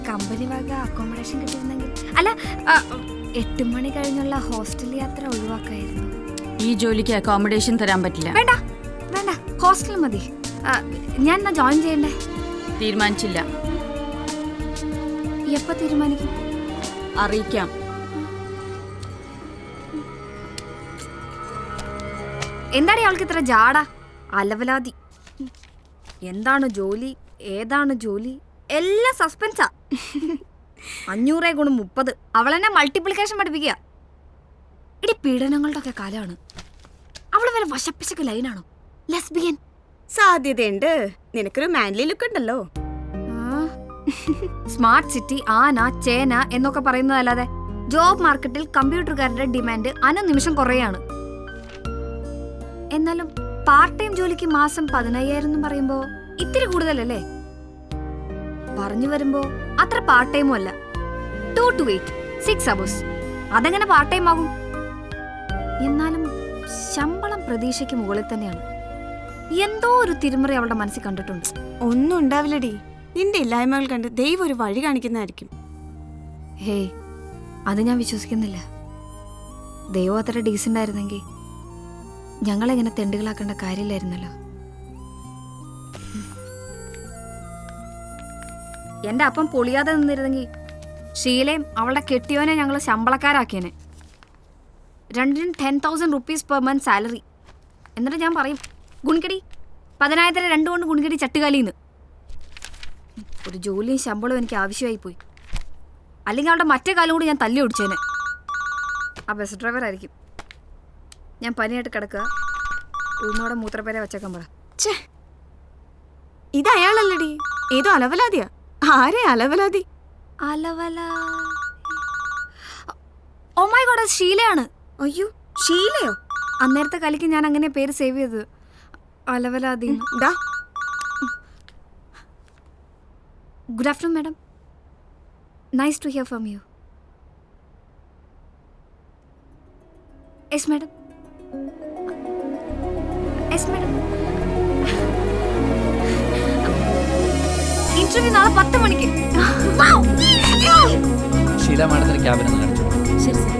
കമ്പനി വക അക്കോമഡേഷൻ കിട്ടിയിരുന്നെങ്കിൽ. അല്ല, 8 മണി കഴിഞ്ഞുള്ള ഹോസ്റ്റൽ യാത്ര ഒഴിവാക്കായിരുന്നു. ഈ ജോലിക്ക് അക്കോമഡേഷൻ തരാൻ പറ്റില്ല. വേണ്ട വേണ്ട, ഹോസ്റ്റൽ മതി. ഞാൻ എന്നാ ജോയിൻ ചെയ്യണ്ടേ? തീരുമാനിച്ചില്ല. എപ്പോ തീരുമാനിക്കും? അറിയിക്കാം. എന്താണ് ഇയാൾക്ക് ഇത്ര ജാട? അലവലാതി. എന്താണ് ജോലി, ഏതാണ് ജോലി, എല്ലാം സസ്പെൻസാ. 500 × 30. അവളെന്നെ മൾട്ടിപ്ലിക്കേഷൻ പഠിപ്പിക്കുക. ഇടി പീഡനങ്ങളുടെ ഒക്കെ കാലമാണ്. അവള് വല്ല വശപ്പിശക്ക് ലൈനാണോ? ലെസ്ബിയൻ? സാധ്യതയുണ്ട്. നിനക്കൊരു മാൻലി ലുക്ക് ഉണ്ടല്ലോ. സ്മാർട്ട് സിറ്റി, ആന, ചേന എന്നൊക്കെ പറയുന്നതല്ലാതെ ജോബ് മാർക്കറ്റിൽ കമ്പ്യൂട്ടറുകാരുടെ ഡിമാൻഡ് അനുനിമിഷം കുറയാണ്. എന്നാലും പാർട്ട് ടൈം ജോലിക്ക് മാസം 15,000 എന്ന് പറയുമ്പോ ഇത്തിരി കൂടുതലല്ലേ? പറഞ്ഞു വരുമ്പോ അത്ര പാർട്ട് ടൈമും അല്ല. 2 to 8, 6 hours. അതെങ്ങനെ പാർട്ട് ടൈം ആകും? എന്നാലും ശമ്പളം പ്രതീക്ഷയ്ക്ക് മുകളിൽ തന്നെയാണ്. എന്തോ ഒരു തിരുമറി അവളുടെ മനസ്സിൽ കണ്ടിട്ടുണ്ട്. ഒന്നും ഉണ്ടാവില്ലടി. നിന്റെ ഇല്ലായ്മകൾ കണ്ട് ദൈവം ഒരു വഴി കാണിക്കുന്നതായിരിക്കും. ഹേയ്, അത് ഞാൻ വിശ്വസിക്കുന്നില്ല. ദൈവം അത്ര ഡീസൻ്റ് ആയിരുന്നെങ്കിൽ ഞങ്ങളെങ്ങനെ തെണ്ടുകളാക്കേണ്ട കാര്യമില്ലായിരുന്നല്ലോ. എന്റെ അപ്പം പൊളിയാതെ നിന്നിരുന്നെങ്കിൽ ഷീലയും അവളുടെ കെട്ടിയോനെ ഞങ്ങൾ ശമ്പളക്കാരാക്കിയേനെ. 2 10,000 rupees per month സാലറി. എന്നിട്ട് ഞാൻ പറയും, ഗുണിക്കടി 10,000 2 കൊണ്ട് ഗുണിക്കടി ചട്ടുകാലിന്ന്. ഒരു ജോലിയും ശമ്പളവും എനിക്ക് ആവശ്യമായി പോയി. അല്ലെങ്കിൽ അവളുടെ മറ്റേ കാലം കൂടി ഞാൻ തല്ലി ഓടിച്ചേനെ. ആ ബസ് ഡ്രൈവർ ആയിരിക്കും. ഞാൻ പനിയായിട്ട് കിടക്കുക. ഉന്നോടെ മൂത്രപ്പേരെ വെച്ചേക്കാൻ പറ. ഇത് അയാളല്ലടി, ഏതോ അലവലാതിയാ. ആരെ അലവലാതി? ഓ മൈ ഗോഡ്, അത് ഷീലയാണ്. അയ്യോ, ഷീലയോ? അന്നേരത്തെ കളിക്ക് ഞാൻ അങ്ങനെ പേര് സേവ് ചെയ്തത്. അലവലാതി. Good afternoon madam. Nice to hear from you. Yes madam. Yes madam. Interview നാളെ 10 മണിക്ക്. ഷീല മാഡത്തിന് ക്യാബിനെന്ന് കാണിച്ചു. ശരി സർ.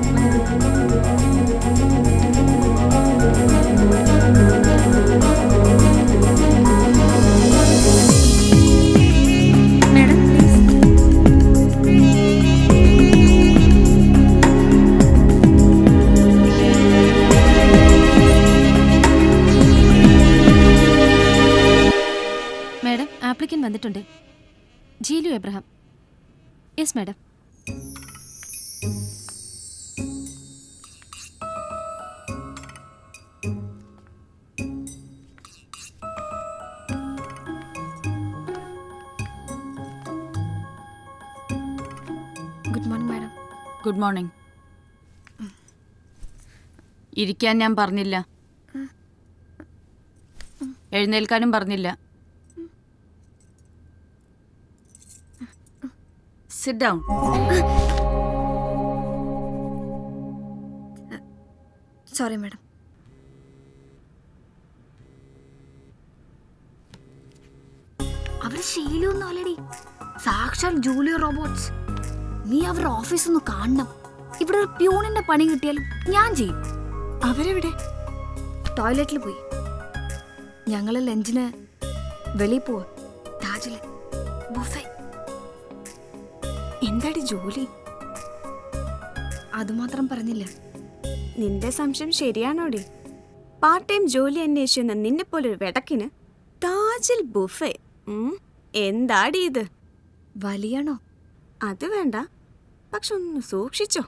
Madam please. ആപ്ലിക്കൻ വന്നിട്ടുണ്ട്. Jeelu Abraham. Yes madam. Good morning madam. Good morning. ഇരിക്കാൻ ഞാൻ പറഞ്ഞില്ല, എഴുന്നേൽക്കാനും പറഞ്ഞില്ല. Sit down. Sorry madam. അവർ ശീലമൊന്നും അല്ലടി, സാക്ഷാൽ ജൂലിയ റോബോട്ട്സ്. നീ അവരുടെ ഓഫീസ് ഒന്ന് കാണണം. ഇവിടെ ഒരു പ്യൂണിന്റെ പണി കിട്ടിയാലും ഞാൻ ചെയ്യും. അവരെവിടെ? ടോയ്ലറ്റിൽ പോയി. ഞങ്ങള് ലഞ്ചിന് വെളിയിൽ പോവാ. താജില് ബുഫേ. എന്താടി ജോലി? അതുമാത്രം പറഞ്ഞില്ല. നിന്റെ സംശയം ശരിയാണോടി? പാർട്ട് ടൈം ജോലി അന്വേഷിക്കുന്ന നിന്നെ പോലൊരു വെടക്കിന് താജിൽ ബുഫേ. എന്താടി ഇത്? വലിയാണോ? അത് വേണ്ട, പക്ഷെ ഒന്ന് സൂക്ഷിച്ചോ.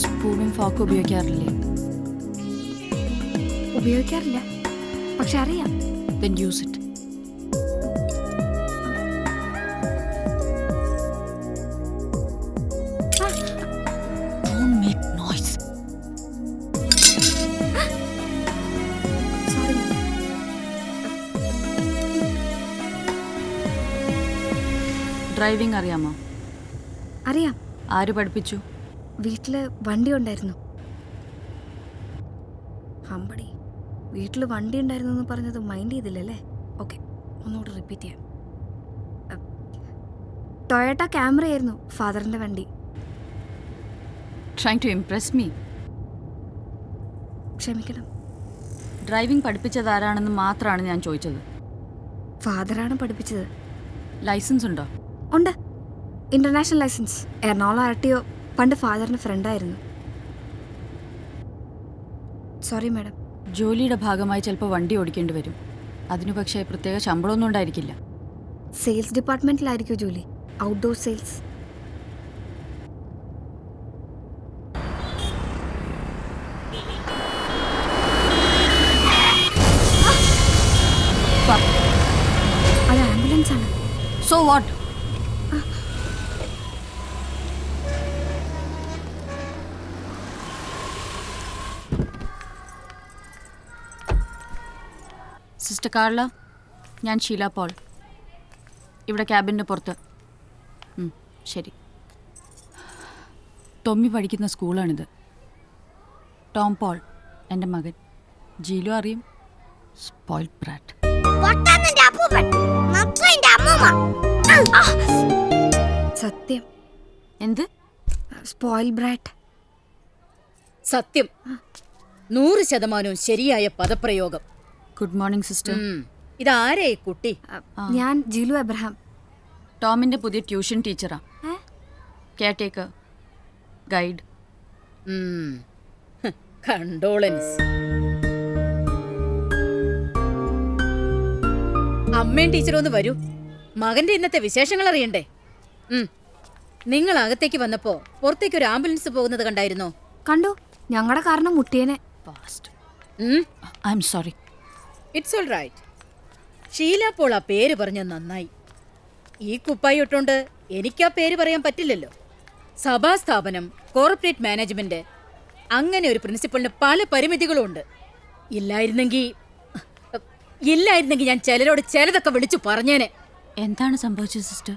സ്പൂണും ഫോക്കും ഉപയോഗിക്കാറില്ലേ? ഉപയോഗിക്കാറില്ല, പക്ഷെ അറിയാം. Then use it. Don't make noise. Sorry. Driving അറിയാമോ? അറിയാം. ആര് പഠിപ്പിച്ചു? വീട്ടില് വണ്ടി ഉണ്ടായിരുന്നു. ഹമ്പടി, വീട്ടിൽ വണ്ടി ഉണ്ടായിരുന്നു എന്ന് പറഞ്ഞത് മൈൻഡ് ചെയ്തില്ലല്ലേ? ഓക്കെ, ഒന്നുകൂടെ റിപ്പീറ്റ് ചെയ്യാം. ടൊയോട്ട ക്യാമറ ആയിരുന്നു ഫാദറിന്റെ വണ്ടി. Trying to impress me. ക്ഷമിക്കണം. ഡ്രൈവിംഗ് പഠിപ്പിച്ചത് ആരാണെന്ന് മാത്രമാണ് ഞാൻ ചോദിച്ചത്. ഫാദറാണ് പഠിപ്പിച്ചത്. ലൈസൻസ് ഉണ്ടോ? ഉണ്ട്, ഇന്റർനാഷണൽ ലൈസൻസ്. എറണാകുളം RTO പണ്ട് ഫാദറിന്റെ ഫ്രണ്ടായിരുന്നു. Sorry madam. ജോലിയുടെ ഭാഗമായി ചിലപ്പോൾ വണ്ടി ഓടിക്കേണ്ടി വരും. അതിനു പക്ഷേ പ്രത്യേക ശമ്പളമൊന്നും ഉണ്ടായിരിക്കില്ല. സെയിൽസ് ഡിപ്പാർട്ട്മെന്റിലായിരിക്കും ജോലി, ഔട്ട്ഡോർ സെയിൽസ്. അത് ആംബുലൻസ് ആണ്. So what? സിസ്റ്റർ കാർല, ഞാൻ ഷീല പോൾ. ഇവിടെ ക്യാബിന് പുറത്ത്. ശരി. ടോമി പഠിക്കുന്ന സ്കൂളാണിത്. ടോം പോൾ എൻ്റെ മകൻ. ജീലു അറിയും. Spoiled Bratt. സത്യം. എന്ത്? Spoiled Bratt. സത്യം. 100% ശരിയായ പദപ്രയോഗം. Good morning sister. ഇതാരേ കുട്ടി? ഞാൻ ജീലു എബ്രഹാം. ടോമിൻ്റെ പുതിയ tuition teacher. Care taker, guide. Condolence. അമ്മയും ടീച്ചറും ഒന്ന് വരൂ. മകന്റെ ഇന്നത്തെ വിശേഷങ്ങൾ അറിയണ്ടേ? നിങ്ങൾ അകത്തേക്ക് വന്നപ്പോ പുറത്തേക്ക് ഒരു ആംബുലൻസ് പോകുന്നത് കണ്ടായിരുന്നോ? കണ്ടു. ഞങ്ങളുടെ കാരണം മുട്ടിയനെ. I am sorry. It's all right. Sheela Paul ആ പേര് പറഞ്ഞ നന്നായി. ഈ കുപ്പായി ഇട്ടുകൊണ്ട് എനിക്ക് ആ പേര് പറയാൻ പറ്റില്ലല്ലോ. സഭാസ്ഥാപനം, കോർപ്പറേറ്റ് മാനേജ്മെന്റ്, അങ്ങനെ ഒരു പ്രിൻസിപ്പളിന് പല പരിമിതികളും ഉണ്ട്. ഇല്ലായിരുന്നെങ്കിൽ ഞാൻ ചിലരോട് ചിലതൊക്കെ വിളിച്ചു പറഞ്ഞേനെ. എന്താണ് സംഭവിച്ചത് സിസ്റ്റർ?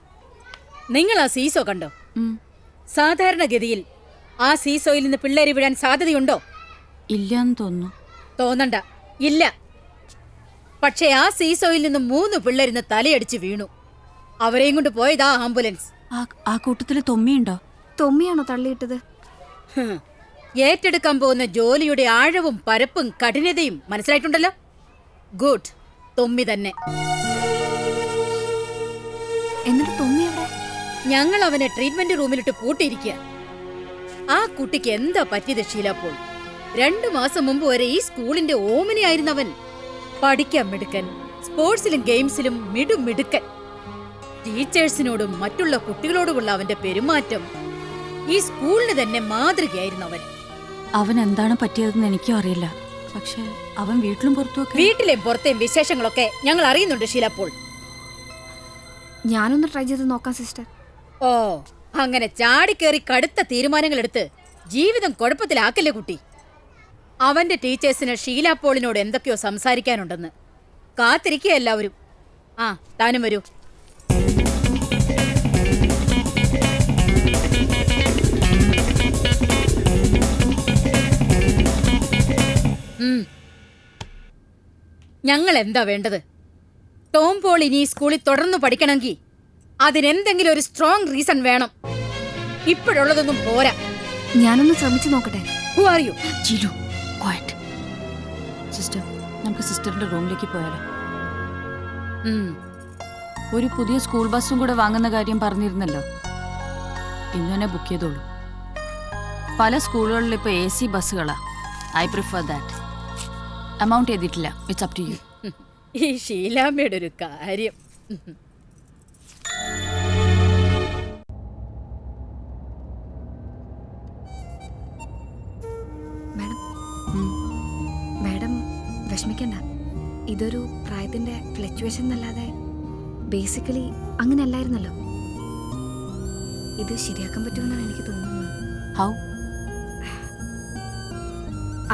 നിങ്ങൾ ആ സീസോ കണ്ടോ? സാധാരണഗതിയിൽ ആ സീസോയിൽ നിന്ന് പിള്ളേര് വീഴാൻ സാധ്യതയുണ്ടോ? ഇല്ലെന്ന് തോന്നുന്നു. തോന്നണ്ട, ഇല്ല. പക്ഷേ ആ സീസോയിൽ നിന്ന് 3 പിള്ളേരിന്ന് തലയടിച്ച് വീണു. അവരെയും കൊണ്ട് പോയതാ ആംബുലൻസ്. ആ കൂട്ടത്തിൽ തൊമ്മിയുണ്ടോ? തൊമ്മിയാണോ തള്ളിയിട്ടത്? ഏറ്റെടുക്കാൻ പോകുന്ന ജോലിയുടെ ആഴവും പരപ്പും കഠിനതയും മനസ്സിലായിട്ടുണ്ടല്ലോ. ഗുഡ്. തൊമ്മി തന്നെ. എന്നിട്ട് തൊമ്മി എവിടെ? ഞങ്ങൾ അവനെ ട്രീറ്റ്മെന്റ് റൂമിലിട്ട് പൂട്ടിയിരിക്കുക. ആ കുട്ടിക്ക് എന്താ പറ്റിയത് ഷീലാപ്പോൾ? 2 മാസം മുമ്പ് വരെ ഈ സ്കൂളിന്റെ ഓമനയായിരുന്നവൻ. പഠിക്കാൻ മിടുക്കൻ, സ്പോർട്സിലും ഗെയിംസിലും മിടുക്കൻ. ടീച്ചേഴ്സിനോടും മറ്റുള്ള കുട്ടികളോടുമുള്ള അവന്റെ പെരുമാറ്റം ഈ സ്കൂളിന് തന്നെ മാതൃകയായിരുന്നു. അവൻ എന്താണ് പറ്റിയതെന്ന് എനിക്കും അറിയില്ല. പക്ഷെ അവൻ വീട്ടിലും പുറത്തുമൊക്കെ. വീട്ടിലെയും പുറത്തെയും വിശേഷങ്ങളൊക്കെ ഞങ്ങൾ അറിയുന്നുണ്ട് ഷീലാപ്പോൾ. ഞാനൊന്ന് ട്രൈ ചെയ്ത് നോക്കാം സിസ്റ്റർ. ഓ, അങ്ങനെ ചാടിക്കേറി കടുത്ത തീരുമാനങ്ങൾ എടുത്ത് ജീവിതം കുഴപ്പത്തിലാക്കല്ലേ കുട്ടി. അവന്റെ ടീച്ചേഴ്സിന് ഷീലാപ്പോളിനോട് എന്തൊക്കെയോ സംസാരിക്കാനുണ്ടെന്ന്. കാത്തിരിക്കുക എല്ലാവരും. ആ, താനും വരൂ. ഞങ്ങൾ എന്താ വേണ്ടത്? ടോം പോൾ ഇനി ഈ സ്കൂളിൽ തുടർന്ന് പഠിക്കണമെങ്കിൽ അതിനെന്തെങ്കിലും ഒരു സ്ട്രോങ് റീസൺ വേണം. ഇപ്പോഴുള്ളതൊന്നും പോരാ. ഞാനൊന്ന് ശ്രമിച്ചു നോക്കട്ടെ. Who are you? Jilu, quiet. Sister, നമുക്ക് സിസ്റ്ററിന്റെ റൂമിലേക്ക് പോയാലോ? ഒരു പുതിയ സ്കൂൾ ബസ്സും കൂടെ വാങ്ങുന്ന കാര്യം പറഞ്ഞിരുന്നല്ലോ. ഇന്ന് തന്നെ ബുക്ക് ചെയ്തോളൂ. പല സ്കൂളുകളിൽ ഇപ്പോൾ AC ബസ്സുകളാ. I prefer that. അമൗണ്ട് ചെയ്തിട്ടില്ല. It's up to you. ഈ ഷീലാമ്മയുടെ ഒരു കാര്യം. മാഡം വിഷമിക്കണ്ട. ഇതൊരു പ്രായത്തിന്റെ ഫ്ലക്ച്വേഷൻ എന്നല്ലാതെ ബേസിക്കലി അങ്ങനെ അല്ലായിരുന്നല്ലോ. ഇത് ശരിയാക്കാൻ പറ്റുമെന്നാണ് എനിക്ക് തോന്നുന്നത്. ഹൗ?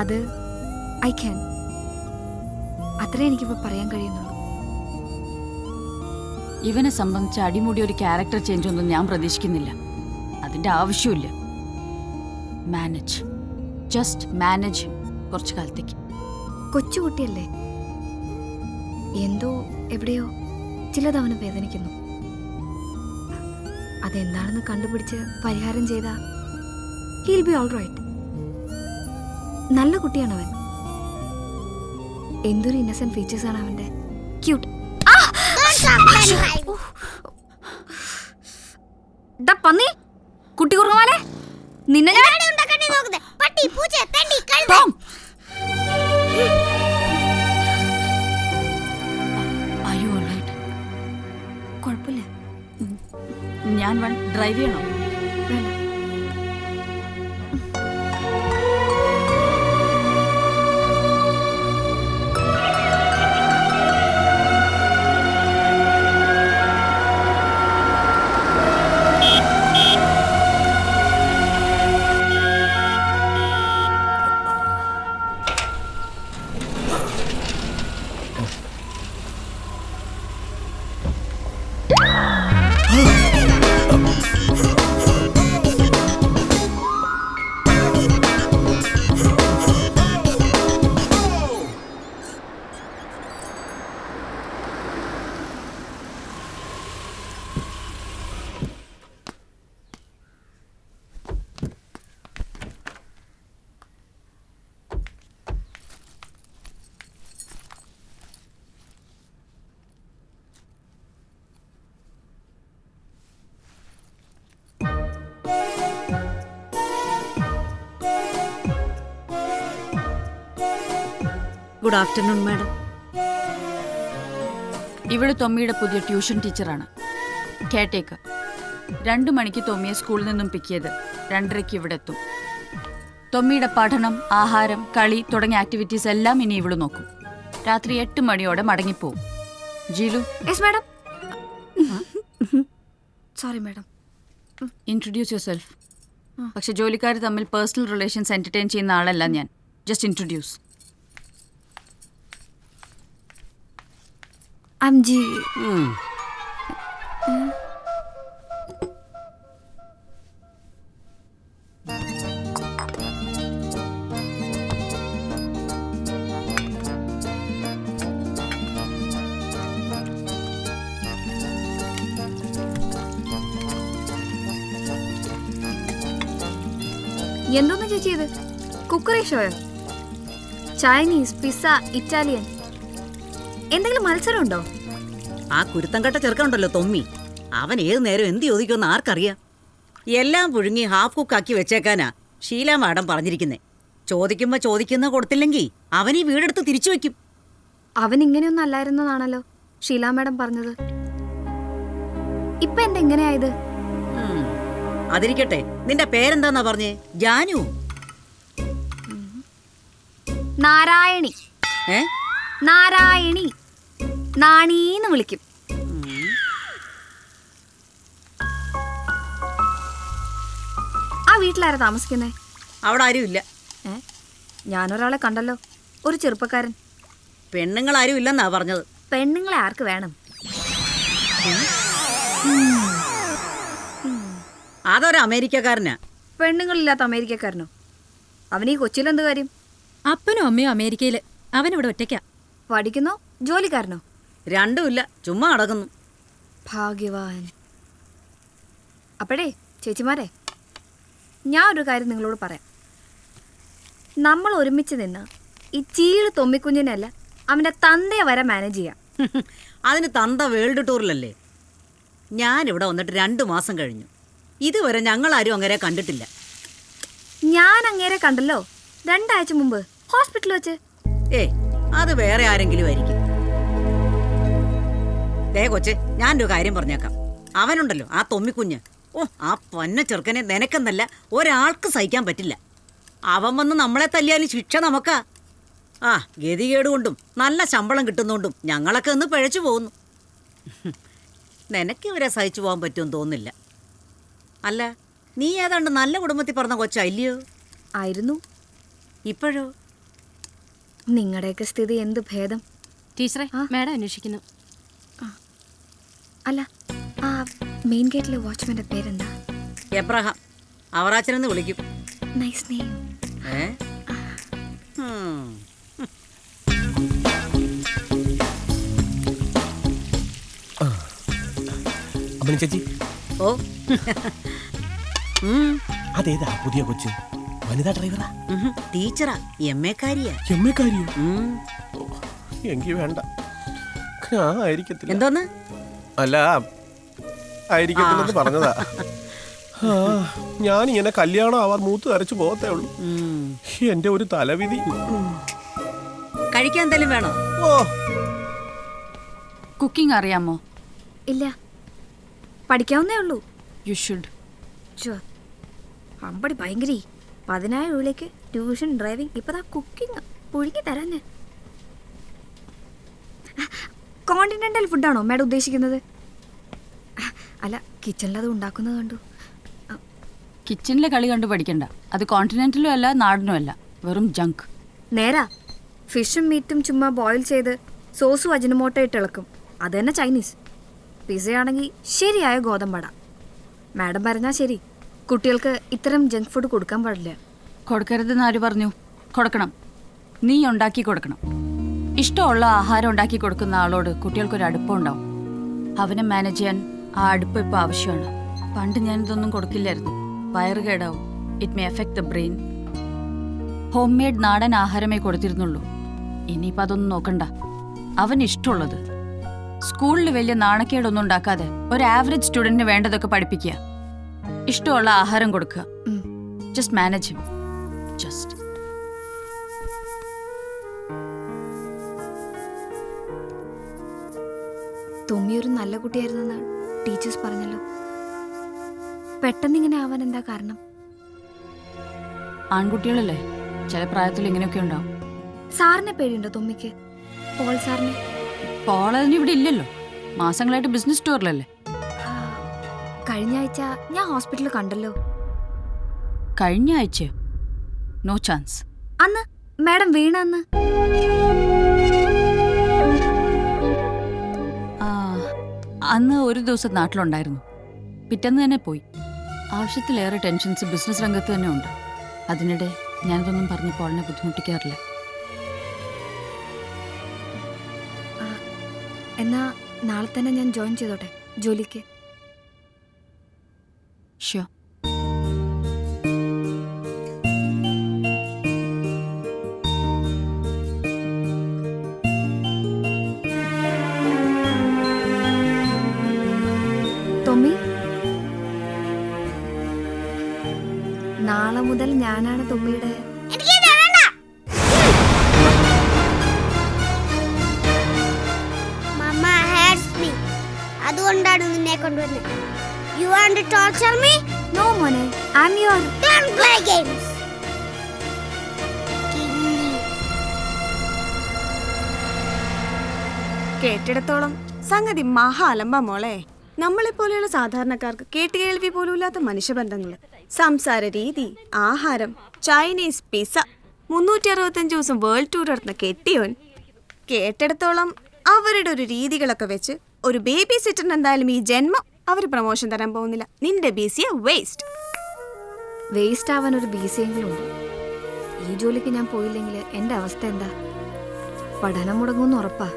അത് ഐ ക്യാൻ. അത്രേ എനിക്കിപ്പോൾ പറയാൻ കഴിയുന്നുള്ളൂ. ഇവനെ സംബന്ധിച്ച് അടിമുടി ഒരു ക്യാരക്ടർ ചേഞ്ച് ഒന്നും ഞാൻ പ്രതീക്ഷിക്കുന്നില്ല. അതിന്റെ ആവശ്യമില്ല. മാനേജ്, ജസ്റ്റ് മാനേജ് കുറച്ചു കാലത്തേക്ക്. കൊച്ചുകുട്ടിയല്ലേ, എന്തോ എവിടെയോ ചിലത് അവന് വേദനിക്കുന്നു. അതെന്താണെന്ന് കണ്ടുപിടിച്ച് പരിഹാരം ചെയ്താ ഹീൽ ബി ഓൾ റൈറ്റ്. നല്ല കുട്ടിയാണവൻ. എന്തൊരു ഇന്നസെന്റ് ഫീച്ചേഴ്സ് ആണ് അവന്റെ. ക്യൂട്ട്. പന്നി കുട്ടി കുറുങ്ങാലെ നിന്നെ കുഴപ്പമില്ല. ഞാൻ ഡ്രൈവ് ചെയ്യണോ? വേണ്ട. Good afternoon madam. ഇവിടെ തൊമ്മിയുടെ പുതിയ ട്യൂഷൻ ടീച്ചറാണ്. കെയർടേക്കർ. 2 മണിക്ക് തൊമ്മിയെ സ്കൂളിൽ നിന്നും പിക്ക് ചെയ്ത് 2:30 ഇവിടെ എത്തും. തൊമ്മിയുടെ പഠനം, ആഹാരം, കളി തുടങ്ങിയ ആക്ടിവിറ്റീസ് എല്ലാം ഇനി ഇവിടെ നോക്കും. രാത്രി 8 മണിയോടെ മടങ്ങിപ്പോവും. Jeelu. Yes madam. Sorry madam. Introduce yourself. പക്ഷെ ജോലിക്കാർ തമ്മിൽ പേഴ്സണൽ റിലേഷൻസ് എന്റർടൈൻ ചെയ്യുന്ന ആളല്ല ഞാൻ. Just introduce. I'm G. എന്തോന്ന് ചേച്ചി ഇത്? കുക്കറി ഷോയോ? ചൈനീസ്, പിസ്സ, ഇറ്റാലിയൻ, എന്തെങ്കിലും മത്സരം ഉണ്ടോ? ആ കുരുത്തം കെട്ട ചെറുക്കനുണ്ടല്ലോ തൊമ്മി, അവൻ ഏത് നേരം എന്ത് ചോദിക്കുമെന്ന് ആർക്കറിയാം. എല്ലാം പുഴുങ്ങി ഹാഫ് കുക്കാക്കി വെച്ചേക്കാനാ ഷീല മാഡം പറഞ്ഞിരിക്കുന്നേ. ചോദിക്കുമ്പോ ചോദിക്കുന്ന കൊടുത്തില്ലെങ്കിൽ അവൻ ഈ വീടെടുത്ത് തിരിച്ചു വെക്കും. അവൻ ഇങ്ങനെയൊന്നും അല്ലായിരുന്നതാണല്ലോ ഷീല മാഡം പറഞ്ഞത്. ഇപ്പൊ എന്താ ഇങ്ങനെയായത്? അതിരിക്കട്ടെ, നിന്റെ പേരെന്താന്നാ പറഞ്ഞേ? ജാനു? നാരായണി. നാരായണി, നാണീന്ന് വിളിക്കും. ആ വീട്ടിലാരാ താമസിക്കുന്നേ? അവിടെ ആരും ഇല്ല. ഞാനൊരാളെ കണ്ടല്ലോ, ഒരു ചെറുപ്പക്കാരൻ. പെണ്ണുങ്ങൾ ആരും ഇല്ലെന്നാ പറഞ്ഞത്. പെണ്ണുങ്ങളെ ആർക്ക് വേണം? അതൊരു അമേരിക്കക്കാരനാ. പെണ്ണുങ്ങളില്ലാത്ത അമേരിക്കക്കാരനോ? അവനീ കൊച്ചിയിലെന്ത് കാര്യം? അപ്പനും അമ്മയും അമേരിക്കയില്, അവനിവിടെ ഒറ്റയ്ക്കാ. പഠിക്കുന്നോ ജോലിക്കാരനോ? രണ്ടുമില്ല, ചുമ്മാ നടക്കുന്നു. ഭാഗ്യവാൻ. അപ്പോഴേ ചേച്ചിമാരെ, ഞാൻ ഒരു കാര്യം നിങ്ങളോട് പറയാം. നമ്മൾ ഒരുമിച്ച് നിന്ന് ഈ ചീള് തൊമ്മിക്കുഞ്ഞിനല്ല അവൻ്റെ തന്തയെ വരെ മാനേജ് ചെയ്യാം. അതിന് തന്ത വേൾഡ് ടൂറിലല്ലേ. ഞാനിവിടെ വന്നിട്ട് 2 മാസം കഴിഞ്ഞു. ഇതുവരെ ഞങ്ങളാരും അങ്ങനെ കണ്ടിട്ടില്ല. ഞാൻ അങ്ങേരെ കണ്ടല്ലോ 2 ആഴ്ച മുമ്പ് ഹോസ്പിറ്റലിൽ വെച്ച്. അത് വേറെ ആരെങ്കിലും ആയിരിക്കും. ദേ കൊച്ചെ, ഞാനൊരു കാര്യം പറഞ്ഞേക്കാം. അവനുണ്ടല്ലോ ആ തൊമ്മിക്കുഞ്ഞ്, ആ പൊന്ന ചെറുക്കനെ നിനക്കെന്നല്ല ഒരാൾക്ക് സഹിക്കാൻ പറ്റില്ല. അവൻ വന്ന് നമ്മളെ തല്ലിയാലും ശിക്ഷ നമുക്കാ. ഗതികേടുകൊണ്ടും നല്ല ശമ്പളം കിട്ടുന്നോണ്ടും ഞങ്ങളൊക്കെ ഒന്ന് പിഴച്ചു പോകുന്നു. നിനക്ക് ഇവരെ സഹിച്ചു പോകാൻ പറ്റുമെന്ന് തോന്നുന്നില്ല. അല്ല, നീ ഏതാണ്ട് നല്ല കുടുംബത്തിൽ പറഞ്ഞ കൊച്ചല്ലയോ? ആയിരുന്നു. ഇപ്പോഴോ? നിങ്ങളുടെയൊക്കെ സ്ഥിതി എന്ത് ഭേദം. ടീച്ചറെ, മാഡം അന്വേഷിക്കുന്നു. അല്ല, ആ മെയിൻ ഗേറ്റിലെ വാച്ച്മാന്റെ പേരെന്താ? എബ്രഹാം. അവറാച്ചനെന്ന് വിളിക്കും. Nice name. ചേച്ചി, അതേതാ പുതിയ കൊച്ച്? വനിതാ ഡ്രൈവറാ? ടീച്ചറാ, MA കാരിയാ. എങ്കിൽ വേണ്ട, ഞാൻ ആയിരിക്കത്തില്ല. എന്തോന്ന്? അല്ല, ആയിരിക്കത്തില്ലെന്ന് പറഞ്ഞതാ. ഞാനിങ്ങനെ കല്യാണം ആവാൻ മൂത്ത് തരച്ചു പോകത്തേ ഉള്ളൂ. എന്റെ ഒരു തലവിധി. കഴിക്കാൻ എന്തെങ്കിലും വേണോ? കുക്കിംഗ് അറിയാമോ? ഇല്ല, പഠിക്കാവുന്നേ ഉള്ളൂ. You should. അമ്പടി ഭയങ്കര 10,000 രൂപയിലേക്ക് ട്യൂഷൻ, ഡ്രൈവിംഗ്, ഇപ്പതാ കുക്കിംഗ് പുഴുങ്ങി തരാൻ. കോണ്ടിനെന്റൽ ഫുഡാണോ മാഡം ഉദ്ദേശിക്കുന്നത്? അല്ല, കിച്ചണിലത് ഉണ്ടാക്കുന്നത് കണ്ടു. കിച്ചണിലെ കളി കണ്ടു പഠിക്കണ്ട. അത് കോണ്ടിനെന്റലും അല്ല നാടിനും അല്ല, വെറും ജങ്ക്. നേരാ, ഫിഷും മീറ്റും ചുമ്മാ ബോയിൽ ചെയ്ത് സോസും അജിനമോട്ടോ ഇട്ട് ഇളക്കും. അത് തന്നെ ചൈനീസ്. പിസയാണെങ്കിൽ ശരിയായ ഗോതമ്പട. മാഡം പറഞ്ഞാൽ ശരി, കുട്ടികൾക്ക് ഇത്തരം ജങ്ക് ഫുഡ് കൊടുക്കാൻ പാടില്ല. കൊടുക്കരുതെന്ന് ആര് പറഞ്ഞു? കൊടുക്കണം. നീ ഉണ്ടാക്കി കൊടുക്കണം. ഇഷ്ടമുള്ള ആഹാരം ഉണ്ടാക്കി കൊടുക്കുന്ന ആളോട് കുട്ടികൾക്കൊരു അടുപ്പം ഉണ്ടാവും. അവനെ മാനേജ് ചെയ്യാൻ ആ അടുപ്പം ഇപ്പോൾ ആവശ്യമാണ്. പണ്ട് ഞാനിതൊന്നും കൊടുക്കില്ലായിരുന്നു. വയറ് കേടാവും. It may effect the brain. Homemade നാടൻ ആഹാരമേ കൊടുത്തിരുന്നുള്ളൂ. ഇനിയിപ്പോൾ അതൊന്നും നോക്കണ്ട. അവന് ഇഷ്ടമുള്ളത്. സ്കൂളിൽ വലിയ നാണക്കേടൊന്നും ഉണ്ടാക്കാതെ ഒരു ആവറേജ് സ്റ്റുഡന്റിന് വേണ്ടതൊക്കെ പഠിപ്പിക്കുക. ഇഷ്ടമുള്ള ആഹാരം കൊടുക്കുക. Just manage him. ജസ്റ്റ്. തുമ്മി ഒരു നല്ല കുട്ടിയായിരുന്നെന്ന് ടീച്ചേഴ്സ് പറഞ്ഞല്ലോ. പെട്ടെന്ന് ഇങ്ങനെ ആവാൻ എന്താ കാരണം? ആൺകുട്ടികളല്ലേ, ചില പ്രായത്തിൽ ഇങ്ങനെയൊക്കെ ഉണ്ടാവും. സാറിനെ പേടിയുണ്ടോ തുമ്മിക്ക്? പോൾ സാറിനെ? പോൾ അതിന് ഇവിടെ ഇല്ലല്ലോ. മാസങ്ങളായിട്ട് ബിസിനസ് ടൂറിലല്ലേ. കഴിഞ്ഞ ആഴ്ച ഞാൻ ഹോസ്പിറ്റലിൽ കണ്ടല്ലോ. കഴിഞ്ഞ ആഴ്ച? No chance. അന്ന് മാഡം വീണ അന്ന്. അന്ന് ഒരു ദിവസം നാട്ടിലുണ്ടായിരുന്നു. പിറ്റേന്ന് തന്നെ പോയി. ആവശ്യത്തിലേറെ ടെൻഷൻസ് ബിസിനസ് രംഗത്ത് തന്നെ ഉണ്ട്. അതിനിടെ ഞാനിതൊന്നും പറഞ്ഞ് പോളിനെ ബുദ്ധിമുട്ടിക്കാറില്ല. എന്നാ നാളെ തന്നെ ഞാൻ ജോയിൻ ചെയ്തോട്ടെ ജോലിക്ക്? ഷ്യൂർ. നാളെ മുതൽ ഞാനാണ് തുമ്മിയുടെ. അതുകൊണ്ടാണ് നിന്നെ കൊണ്ടുവന്നത്. You want to torture me? No, മോനെ. I'm your. Don't play games. കേട്ടിടത്തോളം സംഗതി മഹാ അലമ്പ മോളെ. നമ്മളെ പോലെയുള്ള സാധാരണക്കാർക്ക് കേട്ടുകേൾവി പോലും ഇല്ലാത്ത മനുഷ്യബന്ധങ്ങൾ, സംസാര രീതി, ആഹാരം, ചൈനീസ് പിസ്സ, 365 ദിവസം വേൾഡ് ടൂർ നടത്തുന്ന കെട്ടിയോൻ. കേട്ടിടത്തോളം അവരുടെ ഒരു രീതികളൊക്കെ വെച്ച് ഒരു ബേബി സിറ്ററിന് എന്തായാലും ഈ ജന്മം അവർ പ്രൊമോഷൻ തരാൻ പോകുന്നില്ല. നിന്റെ BCA വേസ്റ്റ്. വേസ്റ്റ് ആവാൻ ഒരു BCA എങ്കിലും ഉണ്ട്. ഈ ജോലിക്ക് ഞാൻ പോയില്ലെങ്കിൽ എൻ്റെ അവസ്ഥ എന്താ? പഠനം മുടങ്ങുമെന്ന് ഉറപ്പാ.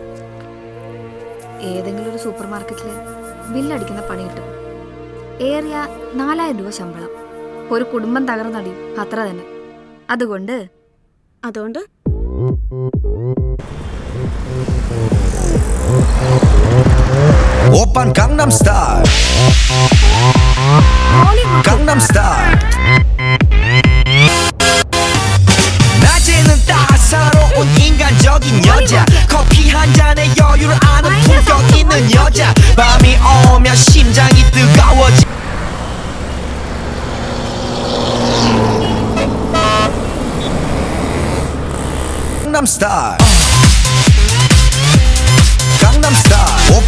ഏതെങ്കിലും ഒരു സൂപ്പർ മാർക്കറ്റിൽ ബില്ലടിക്കുന്ന പണി കിട്ടും. ഏറിയ 4000 രൂപ ശമ്പളം. ഒരു കുടുംബം തകർന്നടിയും, അത്ര തന്നെ. അതുകൊണ്ട് Open Gangnam Style. Gangnam Style. 낮에는 따사로운 인간적인 여자, 커피 한 잔에 여유를 아는 품격 있는 여자, 밤이 오면 심장이 뜨거워지. Gangnam Style. Gangnam Style.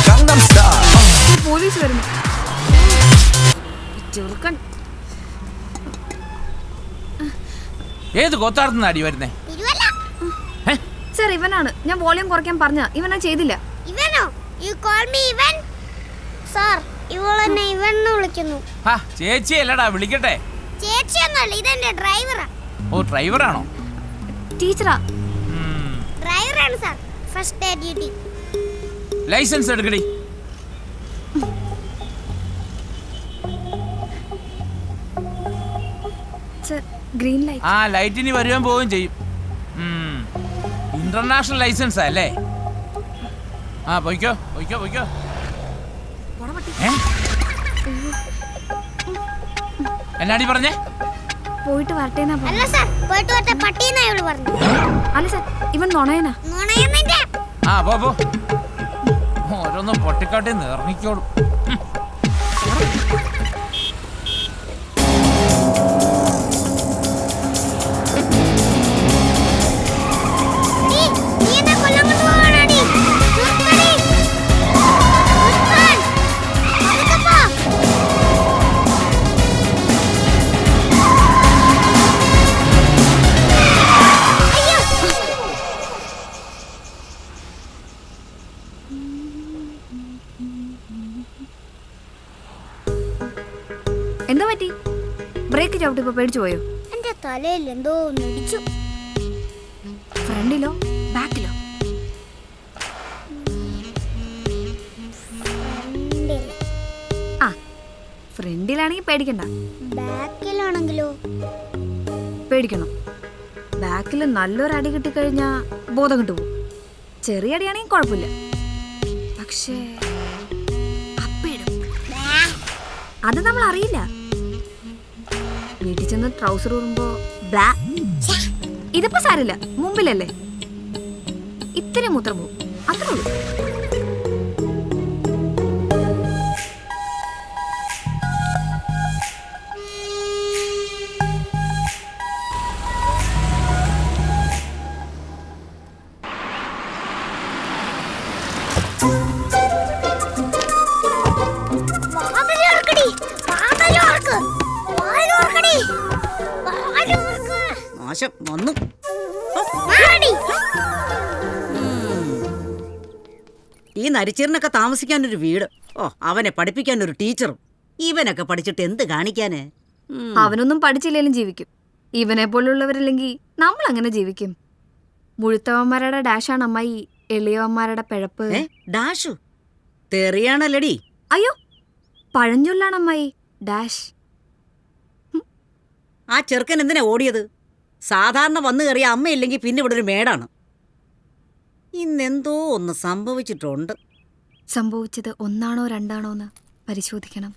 Gangnam Style. Police വരുന്നു. ചെറുക്കൻ. ഏത് കൊത്താർത്തുന്ന അടി വരുന്നേ? സർ, ഇവനാണ്. ഞാൻ വോളിയം കുറയ്ക്കാൻ പറഞ്ഞ ഇവനാ ചെയ്തില്ല. ഇവനോ? You call me Ivan? Sir, ഇവളെന്നെ ഇവൻ എന്ന് വിളിക്കുന്നു. ചേച്ചി അല്ലടാ, വിളിക്കട്ടെ. ചേച്ചിയൊന്നുമല്ല, ഇതെന്റെ ഡ്രൈവറാ. ഓ, ഡ്രൈവറാണോ? ടീച്ചറാ. ഡ്രൈവറാണ് sir. First day duty. License എടുക്കടി. Sir, green light. ആ ലൈറ്റിന് വരുവാൻ പോവുകയും ചെയ്യും. ഇന്റർനാഷണൽ ലൈസൻസാ അല്ലേ? ആ പോയിക്കോ പോയിക്കോ പോയിക്കോ. എന്നാടി പറഞ്ഞേ? പോയിട്ട് വരട്ടെ. അല്ല സാർ, പോയിട്ട് വരട്ടെ പട്ടിയെന്നാ ഇവള് പറഞ്ഞു. അല്ല സാർ, ഇവൻ നുണയനാ. ആ പോ. ഓരോന്നും പൊട്ടിക്കാട്ടി ഇറങ്ങിക്കോളും. എന്താ പറ്റി? ബ്രേക്ക് ചവിട്ടിപ്പോ പേടിച്ചു പോയോ? എന്റെ തലയിൽ എന്തോ ഇടിച്ചു. ഫ്രണ്ടിലോ ബാക്കിലോ? ആ, ഫ്രണ്ടിലാണെങ്കിൽ പേടിക്കണ്ട. ബാക്കിലാണെങ്കിലോ? പേടിക്കണം. ബാക്കിൽ നല്ലൊരു അടി കിട്ടിക്കഴിഞ്ഞാ ബോധം കിട്ടുപോകും. ചെറിയ അടിയാണെങ്കിൽ കുഴപ്പമില്ല. പക്ഷേ അത് നമ്മൾ അറിയില്ല. വീട്ടിൽ ചെന്ന് ട്രൗസർ ഊറുമ്പോ ഇതിപ്പോ സാരില്ല, മുമ്പിലല്ലേ, ഇത്തിരി മൂത്രം പോവും, അത്രേ ഉള്ളൂ. വന്നു. ഈ നരിച്ചീറിനൊക്കെ താമസിക്കാൻ ഒരു വീട്, അവനെ പഠിപ്പിക്കാൻ ഒരു ടീച്ചറും. ഇവനൊക്കെ പഠിച്ചിട്ട് എന്ത് കാണിക്കാന്? അവനൊന്നും പഠിച്ചില്ലേലും ജീവിക്കും. ഇവനെ പോലുള്ളവരില്ലെങ്കിൽ നമ്മൾ അങ്ങനെ ജീവിക്കും. മുഴുത്തവന്മാരുടെ ഡാഷാണ് അമ്മായി, എളിയവന്മാരുടെ പിഴപ്പ്. ഡാഷു തെറിയാണല്ലടി. അയ്യോ, പഴഞ്ചൊല്ലാണ് അമ്മായി, ഡാഷ്. ആ ചെറുക്കൻ എന്തിനാ ഓടിയത്? സാധാരണ വന്നു കയറിയ അമ്മയില്ലെങ്കിൽ പിന്നെ ഇവിടെ ഒരു മേടാണ്. ഇന്നെന്തോ ഒന്ന് സംഭവിച്ചിട്ടുണ്ട്. സംഭവിച്ചത് ഒന്നാണോ രണ്ടാണോ എന്ന് പരിശോധിക്കണം.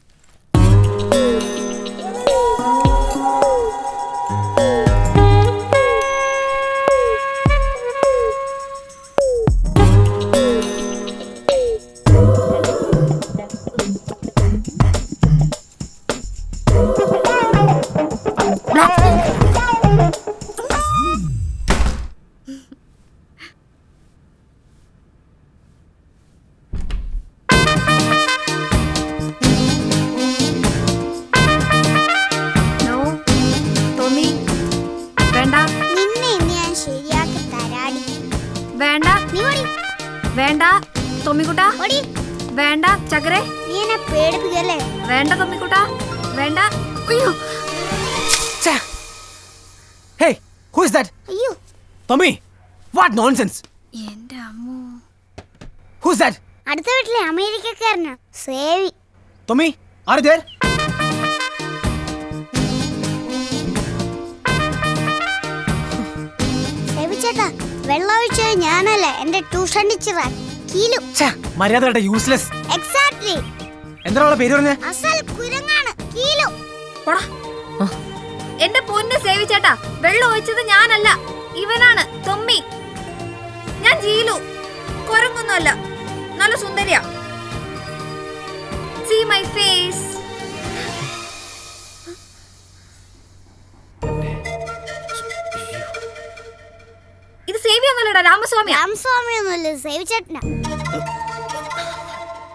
വേണ്ട തൊമ്മിക്കുട്ടാ, വേണ്ട ചക്കരെ, നീ എന്നെ പേടിപ്പിക്കല്ലേ. വേണ്ട തൊമ്മിക്കുട്ടാ, വേണ്ട. അയ്യോ, Hey, who is that? അയ്യോ Tommy, what nonsense? എന്റെ അമ്മോ. Who's that? അടുത്ത വീട്ടിലെ അമേരിക്കക്കാരനാ, സേവി. Tommy, are you there? സേവി ചേട്ടാ, വെള്ളം ഒഴിച്ചത് ഞാനല്ല, എന്റെ ട്യൂഷൻ ടീച്ചറാ കീലു. മര്യാദ യൂസ്ലെസ്. എക്സാക്ട്ലി. എന്താ അവളുടെ പേര് പറഞ്ഞേ? അസൽ കുരങ്ങാണ് കീലു. എന്റെ പൊന്ന് സേവി ചേട്ടാ, വെള്ളം ഒഴിച്ചത് ഞാനല്ല, ഇവനാണ് തൊമ്മി. ഞാൻ ജീലു, കുരങ്ങൊന്നുമല്ല, നല്ല സുന്ദരിയാ. See my face. ഇത് സേവി ഒന്നുമല്ലടാ, രാമസ്വാമി. രാമസ്വാമി ഒന്നുമല്ല, സേവി ചേട്ടനാ.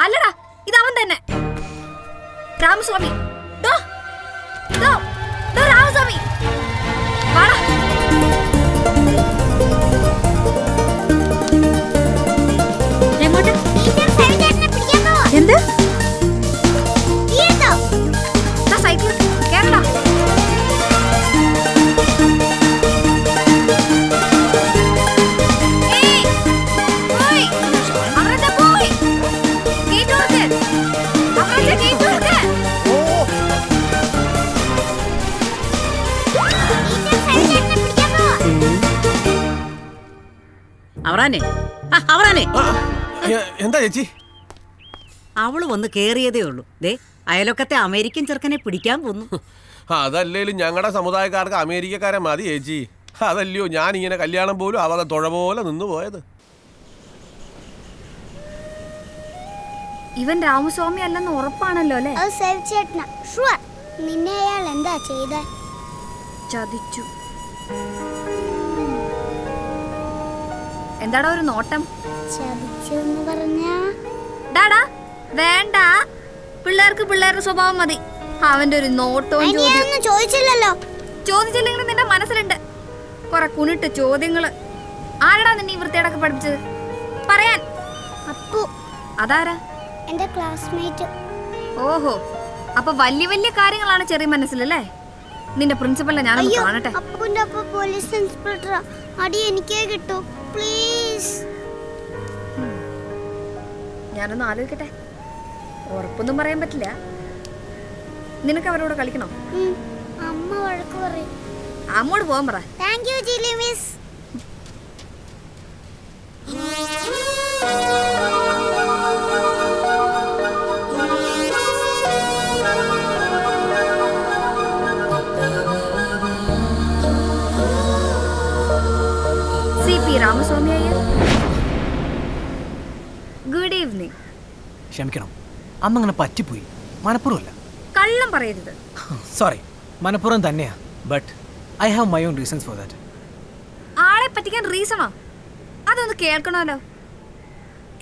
അല്ലടാ, ഇത് അവൻ തന്നെ, രാമസ്വാമി. ദോ ദോ ദോ രാമസ്വാമി, വാടാ. എങ്ങോട്ട്? എന്ത്? സൈക്കിൾ കേറടാ. അവറാനെ, അവറാനെ, എന്താ ചേച്ചി? അവള് വന്ന് കേറിയതേ ഉള്ളൂ. ദേ അയലൊക്കത്തെ അമേരിക്കൻ ചെറുക്കനെ പിടിക്കാൻ പോന്നു. അതല്ലേലും ഞങ്ങളുടെ സമുദായക്കാർക്ക് അമേരിക്കക്കാരെ മതി ചേച്ചി. അതല്ലയോ ഞാൻ ഇങ്ങനെ കല്യാണം പോലും അവരെ തുഴ പോലെ നിന്ന് പോയത്. ഇവൻ രാമസ്വാമി അല്ലെന്ന് ഉറപ്പാണല്ലോ അല്ലേ? അത് സേവി ചേട്ടനാ, ഷുവർ. നിന്നെ അയാൾ എന്താ ചെയ്തേ? ചതിച്ചു. എന്താടാ ഒരു നോട്ടം? ചതിച്ചെന്ന് പറഞ്ഞാ? ഡാടാ വേണ്ട, പിള്ളേർക്ക് പിള്ളേരുടെ സ്വഭാവം മതി. അവന്റെ ഒരു നോട്ടവും ചോദിച്ചില്ലല്ലോ. ചോദിച്ചില്ലെങ്കിലും നിന്റെ മനസ്സിലുണ്ട് കൊറേ കുണിട്ട് ചോദ്യങ്ങള്. ആരടാ നിന്നെ ഈ വൃത്തിയോടൊക്കെ പഠിപ്പിച്ചത്? പറയാൻ. അപ്പു. അതാരാ? എന്റെ ക്ലാസ്മേറ്റ്. ഓഹോ, അപ്പൊ വലിയ വലിയ കാര്യങ്ങളാണ് ചെറിയ മനസ്സിലല്ലേ? നിന്റെ പ്രിൻസിപ്പലിനെ ഞാനൊന്ന് കാണട്ടെ. അപ്പുന്റെ അപ്പ പോലീസ് ഇൻസ്പെക്ടറാ. അടി എനിക്കേ കിട്ടൂ പ്ലീസ്. ഞാനൊന്ന് ആലോചിക്കട്ടെ, ഉറപ്പൊന്നും പറയാൻ പറ്റില്ല. നിനക്ക് അവരോട് കളിക്കണോ? അമ്മ വഴക്ക് പറയും. അമ്മോട് പോകാൻ പറ. Thank you Jili miss. CP Ramaswamy Iyer, good evening. ക്ഷമിക്കണം, അമ്മ അങ്ങനെ പറ്റിപ്പോയി, മനഃപൂർവ്വമല്ല. കള്ളം പറയരുത്. സോറി, മനഃപൂർവ്വം തന്നെയാ. But I have my own reasons for that. ആളെ പറ്റിക്കാൻ റീസണോ? അതൊന്ന് കേൾക്കണമല്ലോ.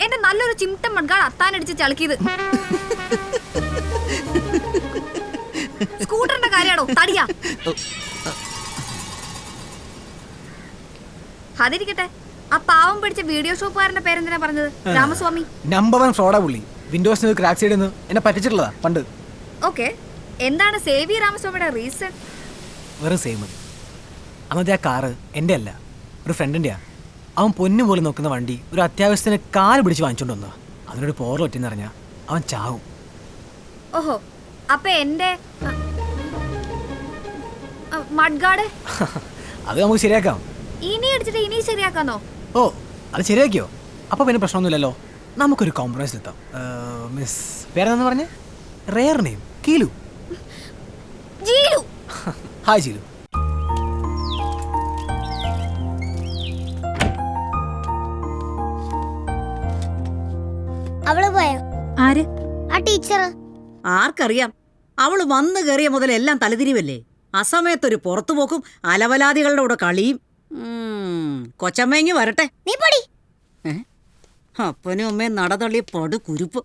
എന്റെ നല്ലൊരു ചിമിട്ടൻ മൺകാട് അത്താനടിച്ച് ചളുക്കിയത് സ്കൂട്ടറിന്റെ കാര്യമാണോ? തടിയാ. അതിരിക്കട്ടെ, ആ പാവം പിടിച്ച വീഡിയോ ഷോപ്പുകാരന്റെ പേരെന്തിനാ പറഞ്ഞത്? രാമസ്വാമി. നമ്പർ 1 ഫ്രോഡാ പുള്ളി. വിൻഡോസിന് ക്രാക്ക് സൈഡിൽ നിന്ന് എന്നെ പറ്റിച്ചിട്ടുള്ളതാ പണ്ട്. ഓക്കെ, എന്താണ് സേവി രാമസ്വാമിയുടെ റീസൺ? വെറും സെയിം മതി. അന്നത്തെ ആ കാറ് എൻ്റെ അല്ല, ഒരു ഫ്രണ്ടിൻ്റെയാ. അവൻ പൊന്നു പോലെ നോക്കുന്ന വണ്ടി ഒരു അത്യാവശ്യത്തിന് കാല് പിടിച്ച് വാങ്ങിച്ചോണ്ട് വന്നതാ. അതിനൊരു പോറൽ ഒറ്റെന്ന് പറഞ്ഞാൽ അവൻ ചാവും. ഓഹോ, അപ്പൊ എന്റെ മഡ്ഗാർഡ് അത് നമുക്ക് ശരിയാക്കാം. ഇനി അടിച്ചിട്ട് ഇനി ശരിയാക്കാന്നോ? ഓ, അത് ശരിയാക്കിയോ? അപ്പോൾ പിന്നെ പ്രശ്നമൊന്നുമില്ലല്ലോ. നമുക്കൊരു കോംപ്രമൈസിലെത്താം. മിസ് പേരെന്ന് പറഞ്ഞേ? Rare name Keelu. Hi Jeelu. അവള് പോയോ? ആര്? ആ ടീച്ചർ. ആർക്കറിയാം, അവള് വന്നു കയറിയ മുതൽ എല്ലാം തലതിരിവല്ലേ. അസമയത്തൊരു പുറത്തുപോക്കും അലവലാദികളുടെ കൂടെ കളിയും. കൊച്ചമ്മയെങ്കി വരട്ടെ. നീ പൊടി. അപ്പനും അമ്മയും നടതള്ളിയ പടു കുരുപ്പ്.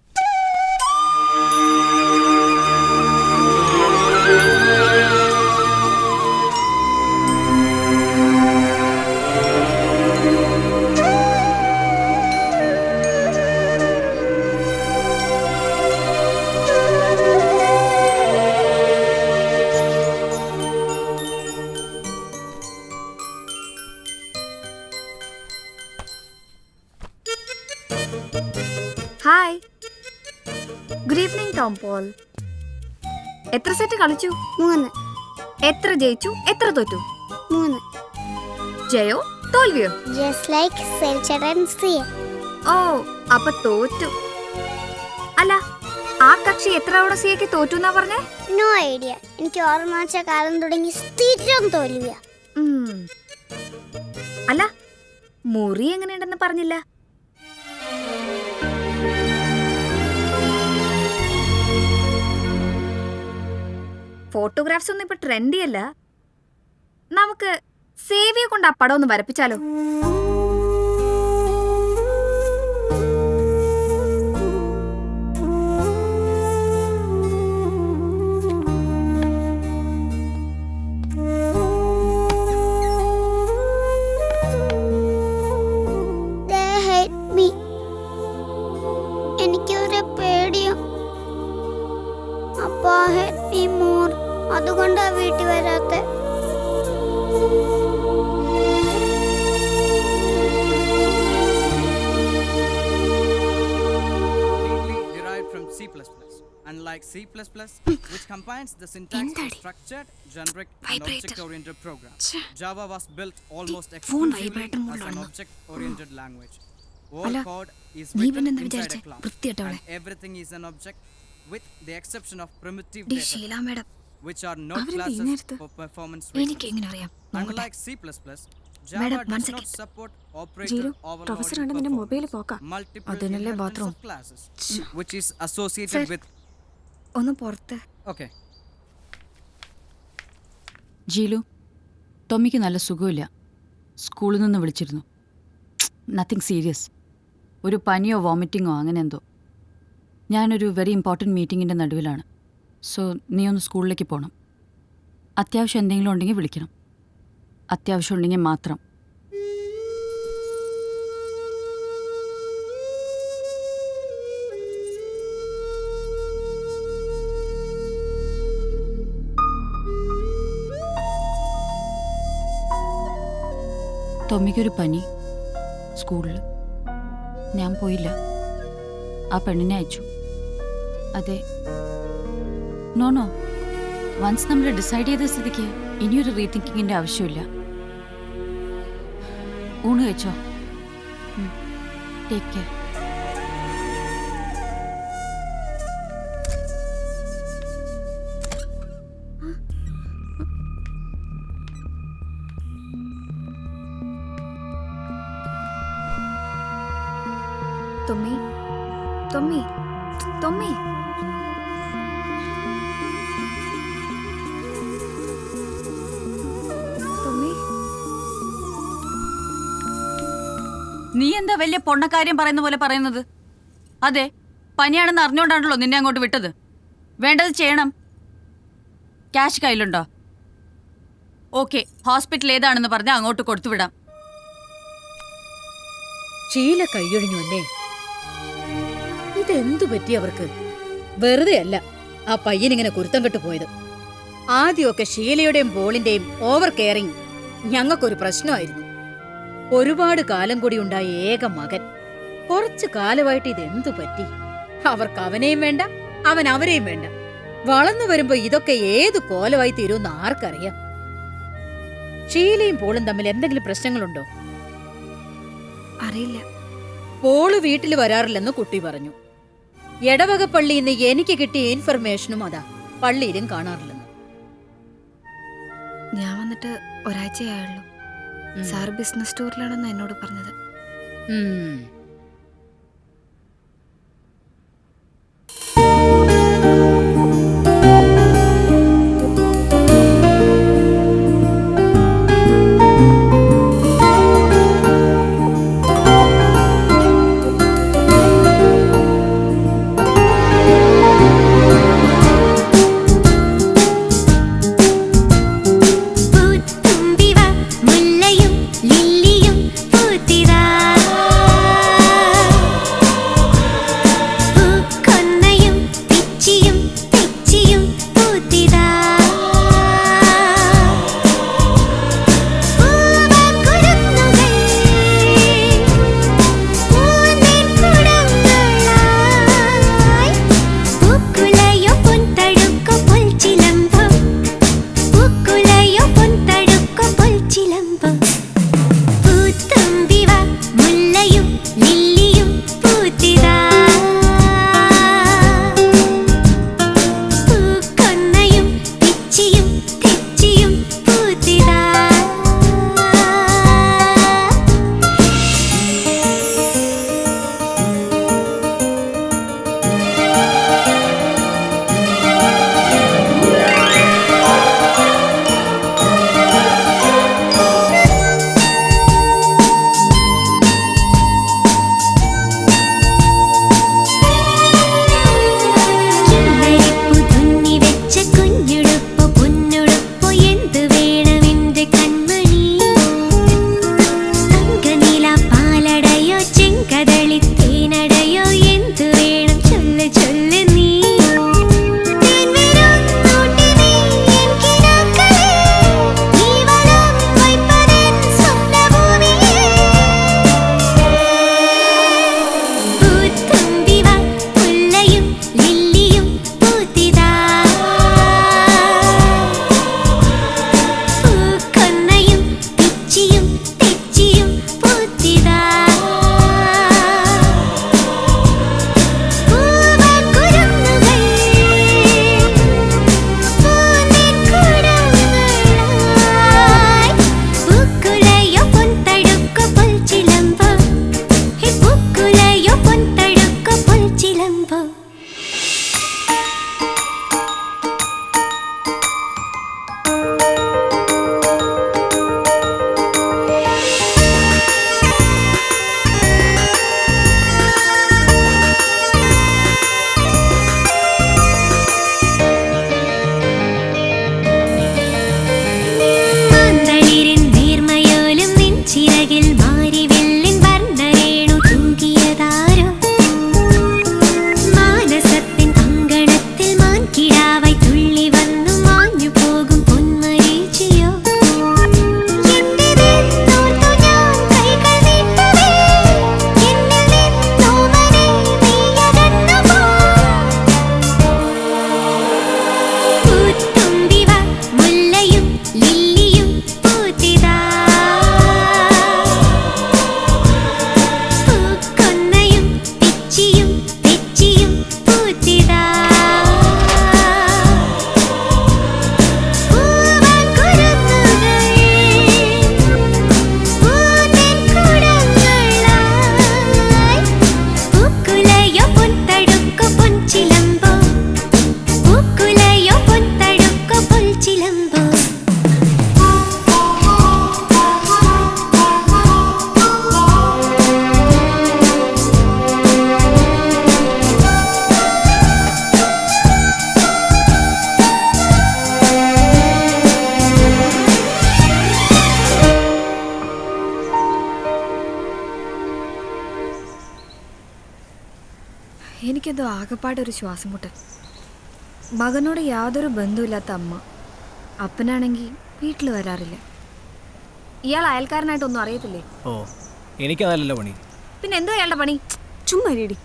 Hi, good evening Tom Paul. എത്ര സെറ്റ് കളിച്ചു? 3. എത്ര ജയിച്ചു, എത്ര തോറ്റു? 3. ജയോ തോൽവിയോ? Just like സെൽച്ചറൻസി. ഓ, അപ്പൊ തോറ്റു. അല്ല, ആ കക്ഷി എത്ര തവണ സിയക്ക് തോറ്റു എന്നാ പറഞ്ഞേ? No idea. എനിക്ക് ഓർമ്മ വെച്ച കാലം തുടങ്ങി സ്ഥിരം തോൽവിയ. അല്ല, മുറി എങ്ങനെയുണ്ടെന്ന് പറഞ്ഞില്ല. ഫോട്ടോഗ്രാഫ്സ് ഒന്നും ഇപ്പൊ ട്രെൻഡി അല്ല. നമുക്ക് സേവിയെ കൊണ്ട് ആ പടം ഒന്ന് വരപ്പിച്ചാലോ? എനിക്കൊരു പേടിയോ. അപ്പാ ഹെൽപ്പ് മീ മോർ. അതുകൊണ്ടാ വീട്ടിൽ വരാത്തെ. Derived from C++. Unlike C++, which combines the syntax of structured, generic, and object-oriented programs, Java was built almost exclusively as an object-oriented language. All code is written inside a class, and everything is an object, with the exception of primitive data, which are not classes for performance reasons. Unlike C++, Java does not support operator overloading multiple classes, which is associated with. ഒന്ന് പുറത്ത്. Okay. ജീലു, ടോമിക്ക് നല്ല സുഖമില്ല. സ്കൂളിൽ നിന്ന് വിളിച്ചിരുന്നു. Nothing serious. ഒരു പനിയോ വോമിറ്റിങ്ങോ അങ്ങനെ എന്തോ. ഞാനൊരു വെരി ഇമ്പോർട്ടൻറ്റ് മീറ്റിങ്ങിൻ്റെ നടുവിലാണ്. സോ നീ ഒന്ന് സ്കൂളിലേക്ക് പോകണം. അത്യാവശ്യം എന്തെങ്കിലും ഉണ്ടെങ്കിൽ വിളിക്കണം. അത്യാവശ്യം ഉണ്ടെങ്കിൽ മാത്രം. ടോമിക്കൊരു പനി സ്കൂളിൽ. ഞാൻ പോയില്ല. ആ പെണ്ണിനെ അയച്ചു. അതെ, നോ വൺസ് നമ്മൾ ഡിസൈഡ് ചെയ്ത സ്ഥിതിക്ക് ഇനിയൊരു റീതിങ്കിങ്ങിൻ്റെ ആവശ്യമില്ല. ഊണ് കഴിച്ചോ? Take care. തൊമ്മി, തൊമ്മി, തൊമ്മി. നീ എന്താ വലിയ പൊണ്ണക്കാര്യം പറയുന്ന പോലെ പറയുന്നത്? അതെ, പനിയാണെന്ന് അറിഞ്ഞുകൊണ്ടാണല്ലോ നിന്നെ അങ്ങോട്ട് വിട്ടത്. വേണ്ടത് ചെയ്യണം. ക്യാഷ് കയ്യിലുണ്ടോ? ഓക്കെ, ഹോസ്പിറ്റൽ ഏതാണെന്ന് പറഞ്ഞാൽ അങ്ങോട്ട് കൊടുത്തുവിടാം. ഷീല കൈയൊഴിഞ്ഞു അല്ലേ? ഇതെന്തു പറ്റി അവർക്ക്? വെറുതെ അല്ല ആ പയ്യനിങ്ങനെ കുരുത്തം കെട്ടു പോയത്. ആദ്യമൊക്കെ ഷീലയുടെയും പോളിന്റെയും ഓവർ കെയറിങ് ഞങ്ങൾക്കൊരു പ്രശ്നമായിരുന്നു. ഒരുപാട് കാലം കൂടി ഉണ്ടായ ഏക മകൻ. കുറച്ചു കാലമായിട്ട് ഇതെന്തു പറ്റി? അവർക്ക് അവനെയും വേണ്ട, അവൻ അവരെയും വേണ്ട. വളർന്നു വരുമ്പോ ഇതൊക്കെ ഏതു കോലമായി തീരുമെന്ന് ആർക്കറിയാം? ഷീലയും പോളും തമ്മിൽ എന്തെങ്കിലും പ്രശ്നങ്ങളുണ്ടോ? അറിയില്ല. പോള് വീട്ടിൽ വരാറില്ലെന്ന് കുട്ടി പറഞ്ഞു. എടവക പള്ളിയിൽ നിന്ന് എനിക്ക് കിട്ടിയ ഇൻഫർമേഷനും അതാ, പള്ളിയിലും കാണാറില്ലെന്ന്. ഞാൻ വന്നിട്ട് ഒരാഴ്ചയായുള്ളൂ. സാർ ബിസിനസ് ടൂറിലാണെന്ന് എന്നോട് പറഞ്ഞത്. എനിക്കെന്തോ ആകെപ്പാടൊരു ശ്വാസം മുട്ടൽ. മകനോട് യാതൊരു ബന്ധമില്ലാത്ത അമ്മ, അപ്പനാണെങ്കിൽ വീട്ടിൽ വരാറില്ല. ഇയാൾ അയൽക്കാരനായിട്ടൊന്നും അറിയത്തില്ലേ? ഓ, എനിക്കതല്ലല്ലോ പണി. പിന്നെ എന്തോ അയാളുടെ പണി? ചുമ്മാ റെഡി.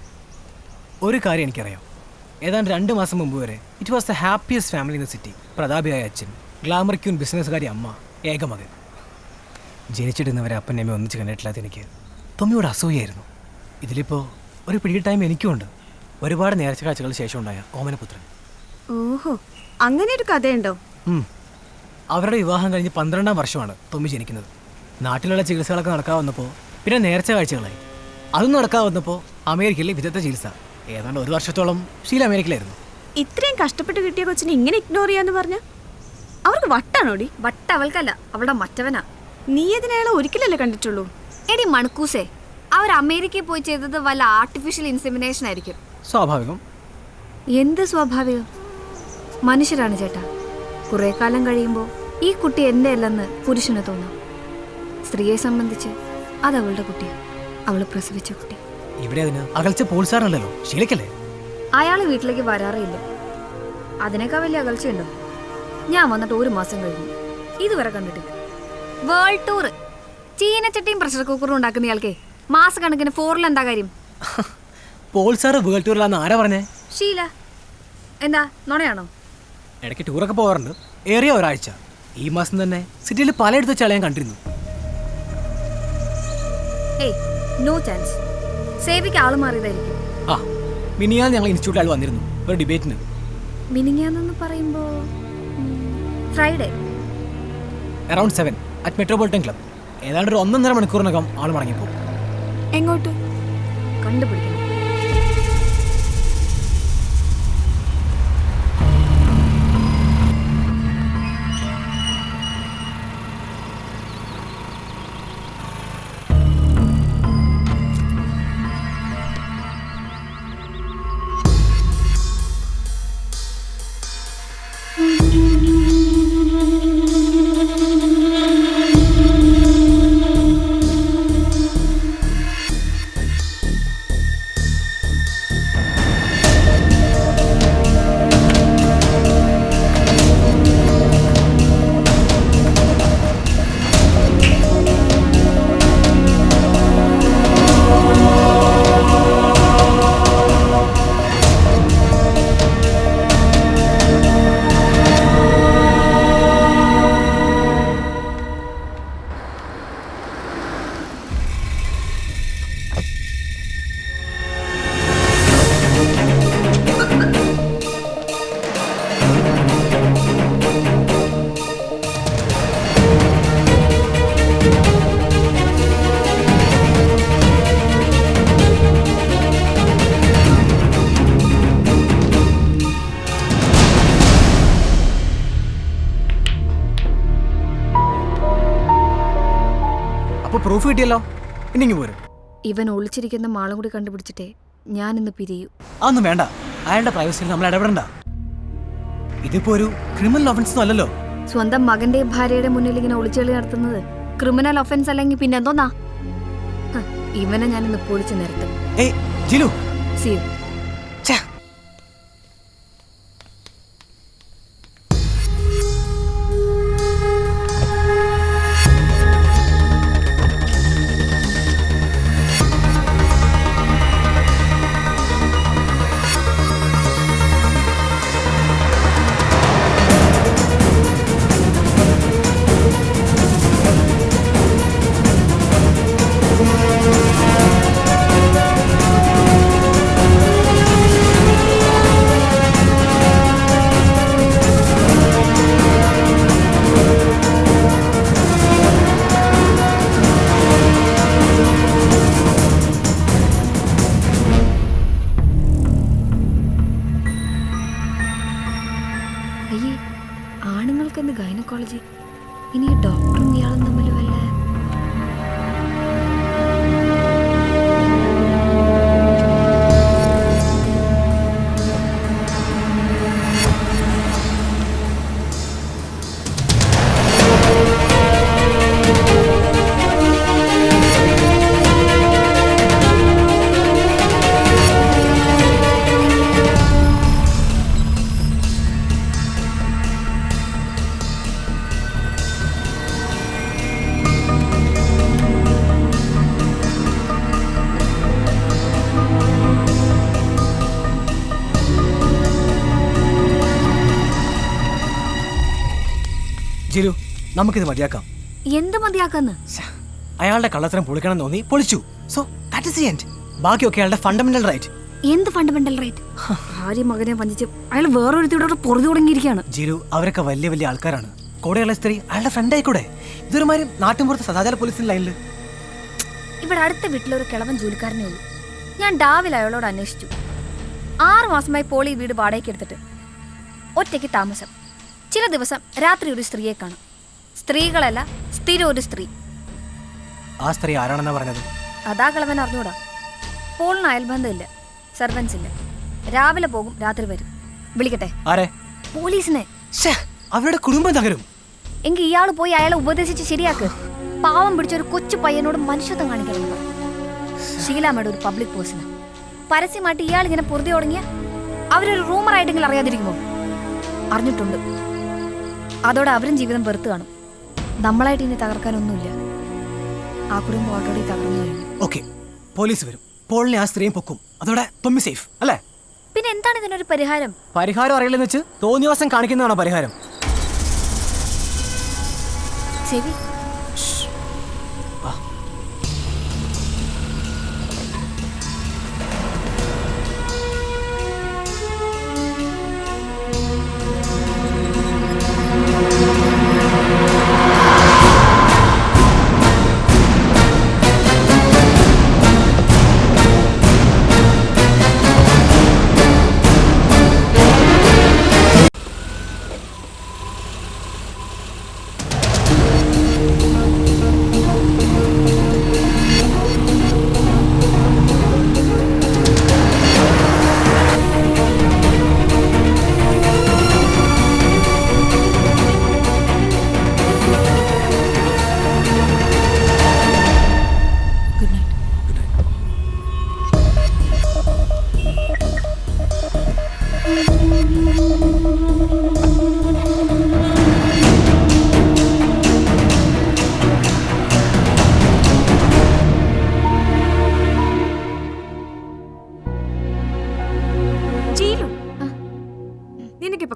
ഒരു കാര്യം എനിക്കറിയാം. ഏതാണ്ട് 2 മാസം മുമ്പ് വരെ it was the happiest family in the city. പ്രതാപിയായ അച്ഛൻ, ഗ്ലാമർ ക്യൂൻ ബിസിനസ്സുകാരി അമ്മ, ഏക മകൻ. ജനിച്ചിടുന്നവരെ അപ്പൻ്റെ അമ്മ ഒന്നിച്ച് കണ്ടിട്ടില്ലാത്ത എനിക്ക് തൊമ്മിയോട് അസൂയായിരുന്നു. ഇതിലിപ്പോൾ ഒരു പിടി ടൈം എനിക്കുമുണ്ട്. ഒരുപാട് നേർച്ച കാഴ്ചകൾക്ക് ശേഷം ഉണ്ടായ ഓമനപുത്രൻ. ഓഹോ, അങ്ങനെ ഒരു കഥയുണ്ടോ? അവരുടെ വിവാഹം കഴിഞ്ഞ് 12-ാം വർഷമാണ് തൊമ്മി ജനിക്കുന്നത്. നാട്ടിലുള്ള ചികിത്സകളൊക്കെ നടക്കാവുന്നപ്പോൾ പിന്നെ നേർച്ച കാഴ്ചകളായി. അതും നടക്കാവുന്നപ്പോൾ അമേരിക്കയിലെ വിദഗ്ധ ചികിത്സ. ഏതാണ്ട് 1 വർഷത്തോളം ഷീല അമേരിക്കയിലായിരുന്നു. ഇത്രയും കഷ്ടപ്പെട്ട് കിട്ടിയ കൊച്ചിനെ ഇങ്ങനെ ഇഗ്നോർ ചെയ്യാന്ന് പറഞ്ഞ അവർക്ക് വട്ടാണോടി? വട്ട അവൾക്കല്ല, അവളുടെ മറ്റവനാ. നീ അതിനയാളെ ഒരിക്കലല്ലേ കണ്ടിട്ടുള്ളൂ? എടി മണക്കൂസേ, അവർ അമേരിക്കയിൽ പോയി ചെയ്തത് വല്ല ആർട്ടിഫിഷ്യൽ ഇൻസെമിനേഷൻ ആയിരിക്കും. സ്വാഭാവികം. എന്ത് സ്വാഭാവികം? മനുഷ്യരാണ് ചേട്ടാ. കുറെ കാലം കഴിയുമ്പോൾ ഈ കുട്ടി എൻ്റെ അല്ലെന്ന് പുരുഷന് തോന്നും. സ്ത്രീയെ സംബന്ധിച്ച് അത് അവളുടെ കുട്ടിയാണ്, അവൾ പ്രസവിച്ച കുട്ടി. ഇവിടെ അതിന് അകൽച്ച പോൾസാറുണ്ടല്ലോ, ശീലക്കല്ലേ? അയാൾ വീട്ടിലേക്ക് വരാറില്ല. അതിനേക്കാൾ വലിയ അകൽച്ചയുണ്ടോ? ഞാൻ വന്നിട്ട് 1 മാസം കഴിഞ്ഞു, ഇതുവരെ കണ്ടിട്ടില്ല. വേൾഡ് ടൂർ, ചീനച്ചട്ടിയും പ്രഷർ കുക്കറും ഉണ്ടാക്കുന്ന ഇയാൾക്കേ മാസക്കണക്കിന് ഫോറിൽ എന്താ കാര്യം? പോൾസാറ് വേൾഡ് ടൂറിലാന്ന് ആരാ പറഞ്ഞേ? ഷീല. എന്താ നുണയാണോ? ഇടയ്ക്ക് ടൂറൊക്കെ പോകാറുണ്ട്, ഏറിയ ഒരാഴ്ച. ഈ മാസം തന്നെ സിറ്റിയിൽ പലയിടത്ത് വെച്ചാൽ ഞാൻ കണ്ടിരുന്നു. ഏയ് നോ ചാൻസ്. സേവിക്ക് ആള് മാറിയതായിരിക്കും. ആ, മിനിയാൻ ഞങ്ങൾ ഇൻസ്റ്റിറ്റ്യൂട്ടിൽ ആൾ വന്നിരുന്നു ഒരു ഡിബേറ്റിന്. മിനിങ്ങാന്നെന്ന് പറയുമ്പോ Friday around 7 at metropolitan club. ഏതാണ്ട് ഒരു 1.5 മണിക്കൂറിനകം ആൾ മടങ്ങിപ്പോ. എങ്ങോട്ട്? കണ്ടുപിടിക്കണം. പ്രൂഫ് കിട്ടിയല്ലോ, ഇനിങ്ങി പോരും. ഇവൻ ഒളിച്ചിരിക്കുന്ന മാളും കൂടി കണ്ടുപിടിച്ചിട്ടേ ഞാൻ ഇന്ന് പിരിയൂ. അതൊന്നും വേണ്ട, അയാളുടെ പ്രൈവസിയിൽ നമ്മൾ ഇടപെടണ്ട. ഇതിപ്പോ ഒരു ക്രിമിനൽ ഒഫൻസ് അല്ലല്ലോ. സ്വന്തം മകന്റെയും ഭാര്യയുടെ മുന്നിൽ ഇങ്ങനെ ഒളിച്ചുകളി നടത്തുന്നത് ക്രിമിനൽ ഒഫൻസ് അല്ലെങ്കിൽ പിന്നെ എന്തോന്നാ? ഇവനെ ഞാൻ ഇന്ന് പൊളിച്ചു നിർത്തും. See you. ആണുങ്ങൾക്കെന്ത് ഗൈനക്കോളജി, ഇനി ഡോക്ടറും ഇയാളും തമ്മിൽ വല്ല. ജിലു, നമുക്കിത് മതിയാക്കാം. എന്ത് മതിയാക്കാന്ന്? അയാളുടെ കള്ളത്തരം പൊളിക്കണം തോന്നി പൊളിച്ചു. So that is the end. ബാക്കിയൊക്കെ അയാളുടെ ഫണ്ടമെന്റൽ റൈറ്റ്. എന്ത് ഫണ്ടമെന്റൽ റൈറ്റ്? ഭാര്യ മകനെ വഞ്ചിച്ച് അയാൾ വേറൊരുത്തിയോടെ പൊറുതി തുടങ്ങിയിരിക്കുകയാണ്. ജിലു, അവരൊക്കെ വലിയ വലിയ ആൾക്കാരാണ്. കൂടെയുള്ള സ്ത്രീ അയാളുടെ ഫ്രണ്ട് ആയിക്കൂടെ? ഇതൊരുമാതിരി നാട്ടിൻപുറത്ത് സദാചാര പോലീസിന്റെ ലൈനിൽ. ഇവിടെ അടുത്ത വീട്ടിലൊരു കിളവൻ ജോലിക്കാരനേ ഉള്ളൂ. ഞാൻ രാവിലെ അയാളോട് അന്വേഷിച്ചു. 6 മാസമായി പോളി വീട് വാടകയ്ക്ക് എടുത്തിട്ട് ഒറ്റയ്ക്ക് താമസം. ചില ദിവസം രാത്രി ഒരു സ്ത്രീയെ കാണും. സ്ത്രീകളല്ല, സ്ഥിരം ഒരു സ്ത്രീ. ആ സ്ത്രീ ആരാണെന്നാ പറഞ്ഞത്? അതാ കിളവൻ അറിഞ്ഞൂടാ. പോളിന് അയൽബന്ധമില്ല, സർവൻസ് ഇല്ല. രാവിലെ പോകും, രാത്രി വരും. വിളിക്കട്ടെ? ആരെ? പോലീസിനെ. അവരുടെ കുടുംബം തകരും. എങ്കിൽ ഇയാൾ പോയി അയാളെ ഉപദേശിച്ച് ശരിയാക്ക്. പാവം പിടിച്ചൊരു കൊച്ചു പയ്യനോട് മനുഷ്യത്വം കാണിക്കണം. ഷീലാമ്മയുടെ ഒരു പബ്ലിക് പേഴ്സണാണ്. പരസ്യമായിട്ട് ഇയാൾ ഇങ്ങനെ പൊറുതി തുടങ്ങിയ അവരൊരു റൂമറായിട്ടെങ്കിലും അറിയാതിരിക്കുമോ? അറിഞ്ഞിട്ടുണ്ട്. അതോടെ അവരും ജീവിതം വെറുത്ത് കാണും. നമ്മളായിട്ട് ഇനി തകർക്കാനൊന്നുമില്ല. ആ കുടുംബം ഓൾറെഡി തകർന്നു കഴിഞ്ഞു. ഓക്കെ, പോലീസ് വരും. പോളിനെ ആ സ്ത്രീയും പൊക്കും. അതോടെ തൊമ്മി സേഫ് അല്ലേ? പിന്നെ എന്താണ് ഇതിനൊരു പരിഹാരം? പരിഹാരം അറിയില്ലെന്ന് വെച്ച് തോന്നിയവാസം കാണിക്കുന്നതാണോ പരിഹാരം? ശരി.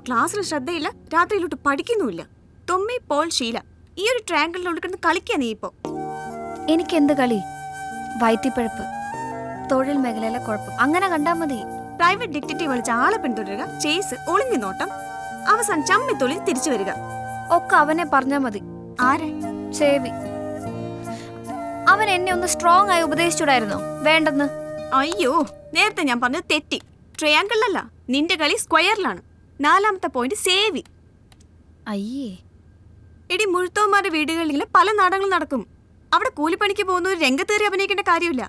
ക്ലാസ്സിൽ ശ്രദ്ധയില്ല, രാത്രിയിലോട്ട് പഠിക്കുന്നുമില്ല. തൊമ്മി, പോൾ, ഷീല, ഈ ഒരു ട്രയാങ്കിളിനുള്ളിൽ കിടന്ന് കളിക്കാ നീ ഇപ്പോ. എനിക്ക് എന്ത് കളി? വയറ്റിപ്പഴപ്പ്, തൊഴിൽ മേഖലയിലെ കുഴപ്പം, അങ്ങനെ കണ്ടാ മതി. പ്രൈവറ്റ് ഡിറ്റക്റ്റീവ് വിളിച്ച് ആളെ പിന്തുടരുക, ചേസ്, ഒളിഞ്ഞു നോട്ടം, അവസാനം ചമ്മിത്തൊളി തിരിച്ചു വരിക. ഒക്കെ അവനെ പറഞ്ഞാ മതി. ആരെ? സേവി. അവൻ എന്നെ ഒന്ന് സ്ട്രോങ് ആയി ഉപദേശിച്ചൂടായിരുന്നോ? വേണ്ടെന്ന്. അയ്യോ, നേരത്തെ ഞാൻ പറഞ്ഞത് തെറ്റി. ട്രയാങ്കിളിലല്ല, നിന്റെ കളി സ്ക്വയറിലാണ്. 4ാമത്തെ പോയിന്റ് സേവി. അയ്യേ. എടി, മുഴുത്തോന്മാരുടെ വീടുകളിൽ ഇങ്ങനെ പല നാടകങ്ങളും നടക്കും. അവിടെ കൂലിപ്പണിക്ക് പോകുന്ന ഒരു രംഗത്തേറി അഭിനയിക്കേണ്ട കാര്യമില്ല.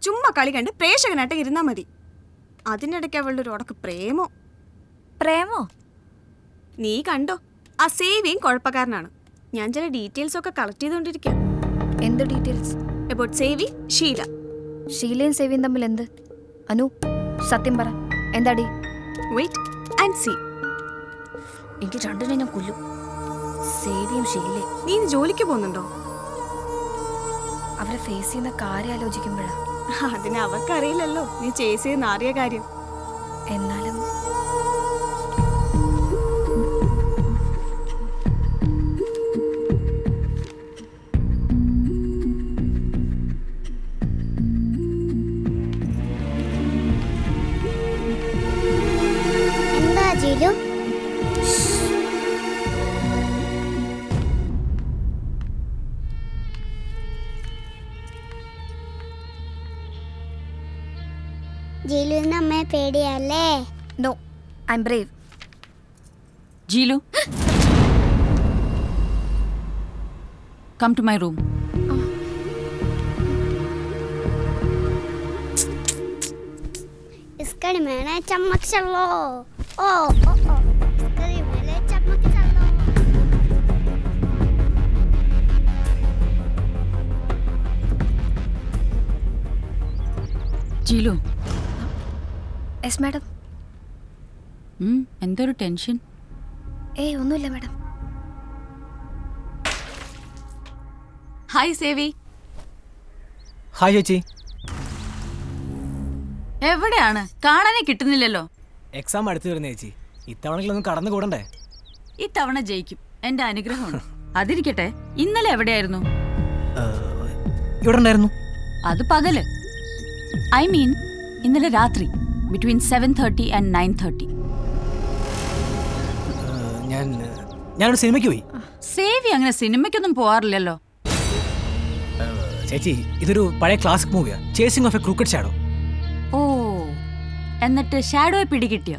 ചുമ്മാ കളി കണ്ട് പ്രേക്ഷകനായിട്ട് ഇരുന്നാ മതി. അതിനിടയ്ക്ക് അവളുടെ ഒരു ഉടക്ക് പ്രേമോ. പ്രേമോ? നീ കണ്ടോ, ആ സേവിയും കുഴപ്പക്കാരനാണ്. ഞാൻ ചില ഡീറ്റെയിൽസ് ഒക്കെ കളക്ട് ചെയ്തുകൊണ്ടിരിക്കുക. എന്ത് ഡീറ്റെയിൽസ്? അബൌട്ട് സേവി, ഷീല. ഷീലയും സേവിയും തമ്മിൽ എന്ത്? അനു, സത്യം പറ, എന്താടി? Wait and see. എനിക്ക് രണ്ടിനെ ഞാൻ കൊല്ലും. സേവിയും ഷീലയും. നീ ജോലിക്ക് പോകുന്നുണ്ടോ? അവരെ ഫേസ് ചെയ്യുന്ന കാര്യം ആലോചിക്കുമ്പോഴാ. അതിന് അവർക്കറിയില്ലല്ലോ നീ ചേസ് ചെയ്യുന്ന അറിയ കാര്യം. എന്നാലും എന്താ ജിലു? ജിലുവിന് അമ്മയെ പേടിയല്ലേ? No, I'm brave. Jeelu, come to my room. इसकड़ी मैंने चम्मच चलो. ओ ओ ओ इसकड़ी मैंने चम्मच चलो. ജീലു. Yes madam. എന്തൊരു ടെൻഷൻ? ഏയ് ഒന്നുമില്ല മാഡം. ഹായ് സേവി. ഹായ് ചേച്ചി. എവിടെയാണ്? കാണാനേ കിട്ടുന്നില്ലല്ലോ. എക്സാം അടുത്ത് വരുന്ന ചേച്ചി, ഇത്തവണകളൊന്നും കടന്നു കൂടണ്ടേ? ഇത്തവണ ജയിക്കും, എന്റെ അനുഗ്രഹമാണ്. അതിരിക്കട്ടെ, ഇന്നലെ എവിടെയായിരുന്നു? ഇവിടെ ഉണ്ടായിരുന്നു. അത് പകല്. ഐ മീൻ ഇന്നലെ രാത്രി, ബിറ്റ്വീൻ 7:30 and 9:30. ഞാൻ ഞാനൊരു സിനിമയ്ക്ക് പോയി. സേവി അങ്ങനെ സിനിമയ്ക്കൊന്നും പോവാറില്ലല്ലോ. ചേച്ചി, ഇതൊരു പഴയ ക്ലാസിക് മൂവിയാ, chasing of a crooked shadow. ഓ, എന്നിട്ട് ഷാഡോയെ പിടികിട്ടിയോ?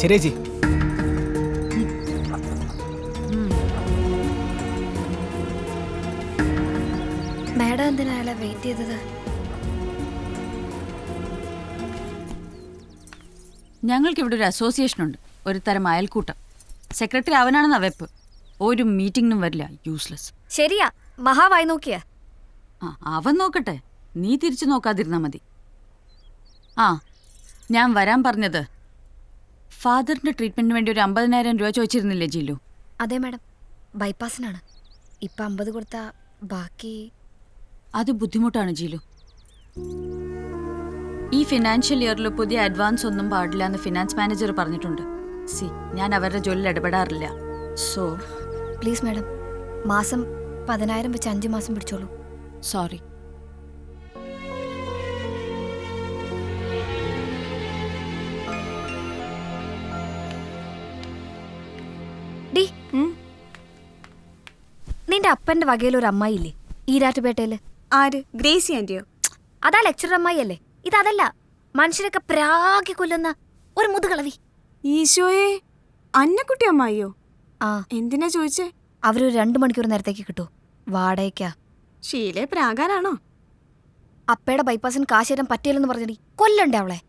ശരി ചേച്ചി. മാഡം എന്തിനാ അയാളെ വെയിറ്റ് ചെയ്തത്? ഞങ്ങൾക്ക് ഇവിടെ ഒരു അസോസിയേഷൻ ഉണ്ട്, ഒരു തരം അയൽക്കൂട്ടം. സെക്രട്ടറി അവനാണെന്നാ വെപ്പ്. ഒരു മീറ്റിംഗിനും വരില്ല, യൂസ്ലെസ്. ശരിയാ, മഹാവായി നോക്കിയാ. അവൻ നോക്കട്ടെ, നീ തിരിച്ചു നോക്കാതിരുന്നാ മതി. ഞാൻ വരാൻ പറഞ്ഞത് ഫാദറിന്റെ ട്രീറ്റ്മെന്റിന് വേണ്ടി ഒരു 50,000 രൂപ ചോദിച്ചിരുന്നില്ലേ ജില്ലു? അതെ മാഡം, ബൈപ്പാസിനാണ്. ഇപ്പം 50 കൊടുത്താ ബാക്കി. അത് ബുദ്ധിമുട്ടാണ് ജില്ലു. ഈ ഫിനാൻഷ്യൽ ഇയറിൽ പുതിയ അഡ്വാൻസ് ഒന്നും പാടില്ല എന്ന് ഫിനാൻസ് മാനേജർ പറഞ്ഞിട്ടുണ്ട്. ഞാൻ അവരുടെ ജോലിയിൽ ഇടപെടാറില്ല. സോ പ്ലീസ് മാഡം, മാസം 10,000 വെച്ച് 5 മാസം പിടിച്ചോളൂ. സോറി. ഡി, നിന്റെ അപ്പന്റെ വകയിൽ ഒരു അമ്മായില്ലേ ഈരാറ്റുപേട്ടയില്? ആര്? ഗ്രേസി ആന്റിയോ? അതാ ലെക്ചറർ അമ്മായി അല്ലേ? ഇതല്ല, മനുഷ്യരൊക്കെ പ്രാഗി കൊല്ലുന്ന ഒരു മുതുകളവി. ഈശോയെ, അന്നക്കുട്ടി അമ്മായിയോ? ആ. എന്തിനാ ചോദിച്ചേ? അവരൊരു 2 മണിക്കൂർ നേരത്തേക്ക് കിട്ടൂ, വാടകയ്ക്കാ. ഷീലെ പ്രാകാരാണോ? അപ്പയുടെ ബൈപ്പാസിന് കാശ് തരാൻ പറ്റിയില്ലെന്ന് പറഞ്ഞടി, കൊല്ലണ്ടേ അവളെ?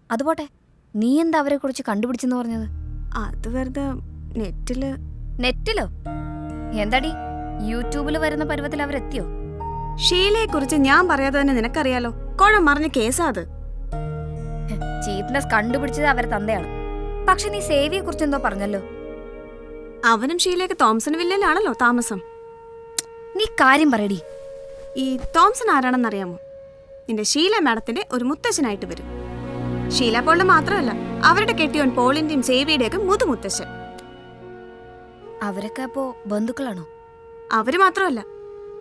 അതുപോട്ടെ, നീ എന്താ അവരെ കുറിച്ച് കണ്ടുപിടിച്ചെന്ന് പറഞ്ഞത്? അത് വെറുതെ നെറ്റിലോ? എന്താടി, യൂട്യൂബിൽ വരുന്ന പരുവത്തിൽ അവരെത്തിയോ? ഷീലയെ കുറിച്ച് ഞാൻ പറയാതെ തന്നെ നിനക്കറിയാലോ. കുഴം മറിഞ്ഞ കേസാ അത്. ചീപ്നെസ് കണ്ടുപിടിച്ചത് അവരെ തന്തയാണ്. പക്ഷെ നീ സേവിയെ കുറിച്ച് എന്തോ പറഞ്ഞല്ലോ. അവനും ഷീലയൊക്കെ തോംസൺ വില്ലയിലാണല്ലോ താമസം. നീ കാര്യം പറയടി. ഈ തോംസൺ ആരാണെന്നറിയാമോ? നിന്റെ ഷീല മാഡത്തിന്റെ ഒരു മുത്തശ്ശനായിട്ട് വരും. ഷീല പോളിന്റെ മാത്രമല്ല, അവരുടെ കെട്ടിയോൻ പോളിന്റെയും സേവിയുടെയൊക്കെ മുതുമുത്തശ്ശൻ. അവരൊക്കെ അപ്പോ ബന്ധുക്കളാണോ? അവര് മാത്രമല്ല,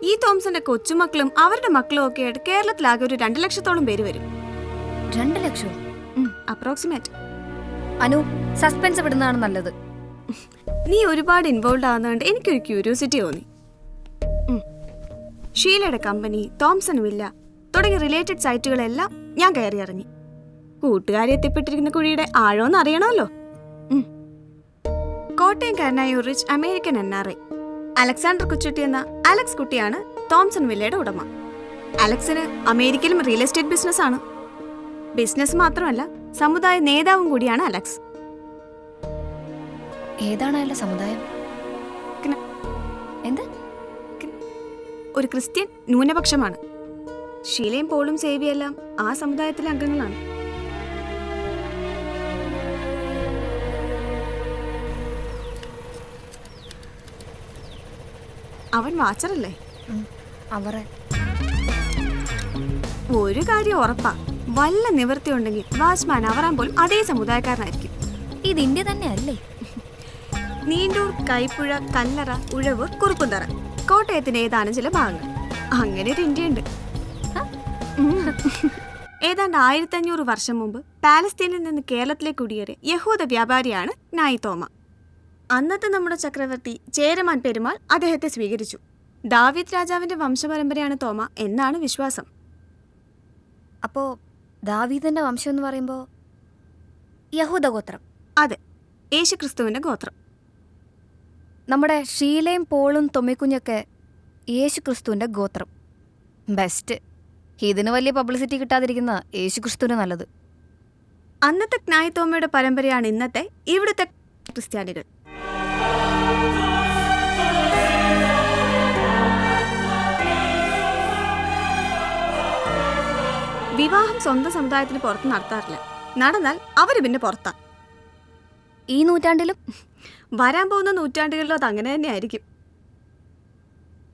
ഈ തോംസന്റെ കൊച്ചുമക്കളും അവരുടെ മക്കളും ഒക്കെ ആയിട്ട് കേരളത്തിലാകെ ഒരു 2 ലക്ഷത്തോളം പേര് വരും. 2 ലക്ഷം? അപ്രോക്സിമേറ്റ്. അനു, സസ്പെൻസ് വിടുന്നതാണ് നല്ലത്. നീ ഒരുപാട് ഇൻവോൾവ് ആവുന്നതുകൊണ്ട് എനിക്കൊരു ക്യൂരിയോസിറ്റി തോന്നി. ഷീലയുടെ കമ്പനി, തോംസൺ വില്ല തുടങ്ങിയ റിലേറ്റഡ് സൈറ്റുകളെല്ലാം ഞാൻ കയറി ഇറങ്ങി. കൂട്ടുകാരെ എത്തിപ്പെട്ടിരിക്കുന്ന കുഴിയുടെ ആഴോന്ന് അറിയണമല്ലോ. കോട്ടയംകാരനായ ഒരു rich American NRI Alexander Kuchutty എന്ന അലക്സ് കുട്ടിയാണ് തോംസൺ വില്ലയുടെ ഉടമ. അലക്സിന് അമേരിക്കയിലും റിയൽ എസ്റ്റേറ്റ് ബിസിനസ് ആണ്. ബിസിനസ് മാത്രമല്ല, സമുദായ നേതാവും കൂടിയാണ് അലക്സ്. ഏതാണ് അയാളുടെ സമുദായം? എന്ത്? ഒരു ക്രിസ്ത്യൻ ന്യൂനപക്ഷമാണ്. ഷീലയും പോളും സേവിയെല്ലാം ആ സമുദായത്തിലെ അംഗങ്ങളാണ്. അവൻ വാച്ചറല്ലേ? ഒരു കാര്യം ഉറപ്പാ, വല്ല നിവൃത്തി ഉണ്ടെങ്കിൽ വാച്ച്മാൻ അവറാൻ പോലും അതേ സമുദായക്കാരനായിരിക്കും. ഇത് ഇന്ത്യ തന്നെ അല്ലേ? നീണ്ടൂർ, കൈപ്പുഴ, കല്ലറ, ഉഴവൂർ, കുറുപ്പുന്തറ, കോട്ടയത്തിന്റെ ഏതാനും ചില ഭാഗങ്ങൾ. അങ്ങനെ ഒരു ഇന്ത്യയുണ്ട്. ഏതാണ്ട് 1500 വർഷം മുമ്പ് പാലസ്തീനിൽ നിന്ന് കേരളത്തിലേക്ക് കുടിയേറിയ യഹൂദ വ്യാപാരിയാണ് നായി തോമ. അന്നത്തെ നമ്മുടെ ചക്രവർത്തി ചേരമാൻ പെരുമാൾ അദ്ദേഹത്തെ സ്വീകരിച്ചു. ദാവീദ് രാജാവിന്റെ വംശപരമ്പരയാണ് തോമ എന്നാണ് വിശ്വാസം. അപ്പോ ദാവീദിന്റെ വംശം എന്ന് പറയുമ്പോ യഹൂദ ഗോത്രം? അതെ, യേശുക്രിസ്തുവിന്റെ ഗോത്രം. നമ്മുടെ ഷീലയും പോളും തൊമ്മിക്കുഞ്ഞൊക്കെ യേശുക്രിസ്തുവിന്റെ ഗോത്രം. ബെസ്റ്റ്. ഇതിന് വലിയ പബ്ലിസിറ്റി കിട്ടാതിരിക്കുന്ന യേശുക്രിസ്തുവിന് നല്ലത്. അന്നത്തെ ക്നായ് തോമയുടെ പരമ്പരയാണ് ഇന്നത്തെ ഇവിടുത്തെ ക്രിസ്ത്യാനികൾ. വിവാഹം സ്വന്തം സമുദായത്തിന് പുറത്ത് നടത്താറില്ല. നടന്നാൽ അവര് പിന്നെ പുറത്താ. ഈ നൂറ്റാണ്ടിലും വരാൻ പോകുന്ന നൂറ്റാണ്ടുകളിലും അത് അങ്ങനെ തന്നെ ആയിരിക്കും.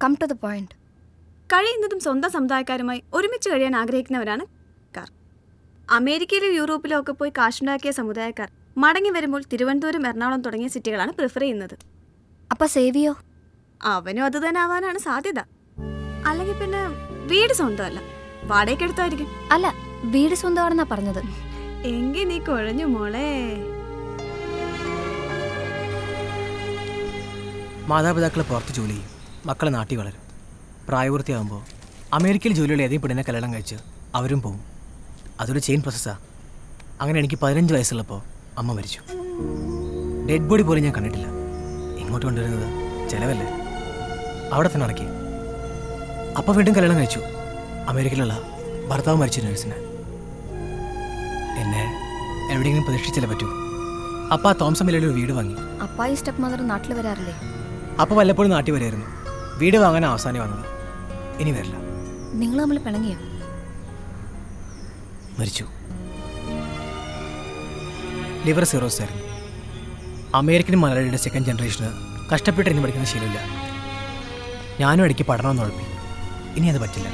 Come to the point. കഴിയുന്നതും സ്വന്തം സമുദായക്കാരുമായി ഒരുമിച്ച് കഴിയാൻ ആഗ്രഹിക്കുന്നവരാണ് കാർ. അമേരിക്കയിലും യൂറോപ്പിലും ഒക്കെ പോയി കാശുണ്ടാക്കിയ സമുദായക്കാർ മടങ്ങി വരുമ്പോൾ തിരുവനന്തപുരം, എറണാകുളം തുടങ്ങിയ സിറ്റികളാണ് പ്രിഫർ ചെയ്യുന്നത്. അപ്പൊ സേവിയോ? അവനും അത് തന്നെ ആവാനാണ് സാധ്യത. അല്ലെങ്കിൽ പിന്നെ വീട് സ്വന്തമല്ല, വാടകയ്ക്ക് എടുത്തായിരിക്കും. അല്ല, വീട് സ്വന്തമാണെന്നാ പറഞ്ഞത്. എങ്കി നീ കുഴഞ്ഞു മോളെ. മാതാപിതാക്കൾ പുറത്ത് ജോലി ചെയ്യും, മക്കളെ നാട്ടിൽ വളരും. പ്രായപൂർത്തിയാകുമ്പോൾ അമേരിക്കയിൽ ജോലിയുള്ള ഏതെങ്കിലും പെണ്ണിനെ കല്യാണം കഴിച്ച് അവരും പോവും. അതൊരു ചെയിൻ പ്രോസസ്സാണ്. അങ്ങനെ എനിക്ക് 15 വയസ്സുള്ളപ്പോൾ അമ്മ മരിച്ചു. ഡെഡ് ബോഡി പോലും ഞാൻ കണ്ടിട്ടില്ല. ഇങ്ങോട്ട് കൊണ്ടുവരുന്നത് ചിലവല്ലേ, അവിടെ തന്നെ അടക്കി. അപ്പോൾ വീണ്ടും കല്യാണം കഴിച്ചു. അമേരിക്കയിലുള്ള ഭർത്താവ് മരിച്ച നേഴ്സിനെ. എന്നെ എവിടെയെങ്കിലും പ്രതീക്ഷിച്ചാലേ പറ്റൂ. അപ്പം ആ തോംസൺ വില്ലയിൽ ഒരു വീട് വാങ്ങി. അപ്പായി സ്റ്റെപ്പ് മദർ നാട്ടിൽ വരാറില്ലേ? അപ്പോൾ വല്ലപ്പോഴും നാട്ടിൽ വരായിരുന്നു. വീട് വാങ്ങാൻ അവസാനം വന്നത്. ഇനി വരില്ല. നിങ്ങൾ തമ്മിൽ പിണങ്ങിയോ? മരിച്ചു. ലിവർ സിറോസ് ആയിരുന്നു. അമേരിക്കൻ മലയാളിയുടെ സെക്കൻഡ് ജനറേഷന് കഷ്ടപ്പെട്ട് ഇനി പഠിക്കുന്ന ശീലമില്ല. ഞാനും ഇടയ്ക്ക് പഠനമെന്ന് ഉഴപ്പി. ഇനി അത് പറ്റില്ല.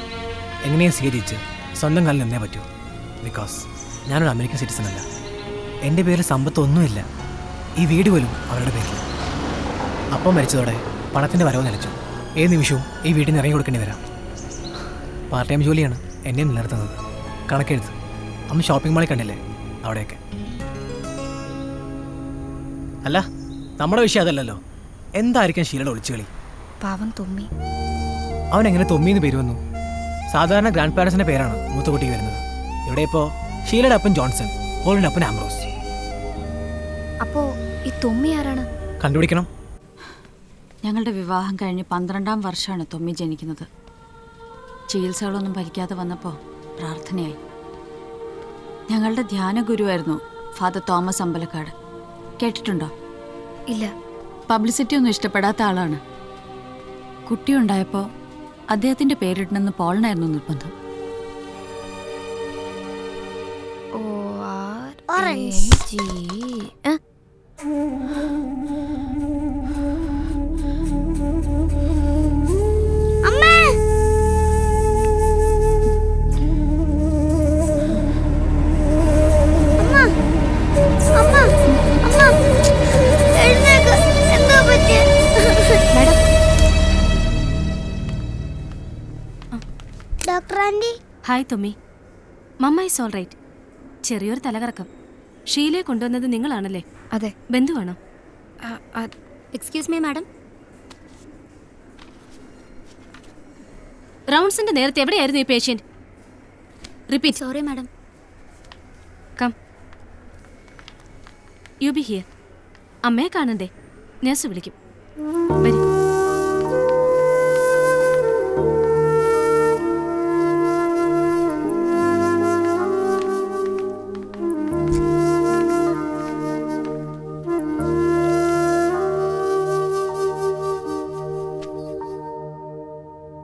എങ്ങനെയും സ്വീകരിച്ച് സ്വന്തം കാലിൽ നിന്നേ പറ്റൂ. ബിക്കോസ് ഞാനൊരു അമേരിക്കൻ സിറ്റിസൺ അല്ല. എൻ്റെ പേരിൽ സമ്പത്തൊന്നുമില്ല. ഈ വീട് പോലും അവരുടെ പേരിൽ. അപ്പം മരിച്ചതോടെ പണത്തിൻ്റെ വരവ് നിലച്ചു. ഏത് നിമിഷവും ഈ വീട്ടിൽ നിന്ന് ഇറങ്ങി കൊടുക്കേണ്ടി വരാം. പാർട്ട് ടൈം ജോലിയാണ് എന്നെ നിലനിർത്തുന്നത്. കണക്കെഴുത്ത്. അമ്മ ഷോപ്പിംഗ് മാളിൽ കണ്ടില്ലേ, അവിടെയൊക്കെ. അല്ല, നമ്മുടെ വിഷയം അതല്ലല്ലോ. എന്തായിരിക്കും ഷീലയുടെ ഒളിച്ചുകളി? പാവം തൊമ്മി. അവൻ എങ്ങനെ തൊമ്മിന്ന് പേര് വന്നു? സാധാരണ ഗ്രാൻഡ് പാരൻസിൻ്റെ പേരാണ് മൂത്ത കുട്ടിക്ക് വരുന്നത്. ഇവിടെ ഇപ്പോൾ ഷീലയുടെ അപ്പൻ ജോൺസൺ, പോളിൻ്റെ അപ്പൻ ആംബ്രോസ്. അപ്പോ ഈ തൊമ്മി ആരാണ്? കണ്ടുപിടിക്കണം. ഞങ്ങളുടെ വിവാഹം കഴിഞ്ഞ് 12-ാം വർഷമാണ് തൊമ്മി ജനിക്കുന്നത്. ചികിത്സകളൊന്നും ഫലിക്കാതെ വന്നപ്പോൾ പ്രാർത്ഥനയായി. ഞങ്ങളുടെ ധ്യാന ഗുരുവായിരുന്നു ഫാദർ തോമസ് അമ്പലക്കാട്. കേട്ടിട്ടുണ്ടോ? ഇല്ല. പബ്ലിസിറ്റി ഒന്നും ഇഷ്ടപ്പെടാത്ത ആളാണ്. കുട്ടിയുണ്ടായപ്പോൾ അദ്ദേഹത്തിൻ്റെ പേരിടണമെന്ന് പോളിനായിരുന്നു നിർബന്ധം. Doctor aunty. Hi Thommi. Mama is all right. ചെറിയൊരു തലകറക്കം. ഷീലയെ കൊണ്ടുവന്നത് നിങ്ങളാണല്ലേ? അതെ. ബന്ധുവാണോ? Excuse me madam. റൗണ്ട്സിന്റെ നേരത്തെ എവിടെയായിരുന്നു ഈ patient? Repeat. Sorry madam. Come. You be here. അമ്മയെ കാണണ്ടേ? നഴ്സ് വിളിക്കും. വരൂ.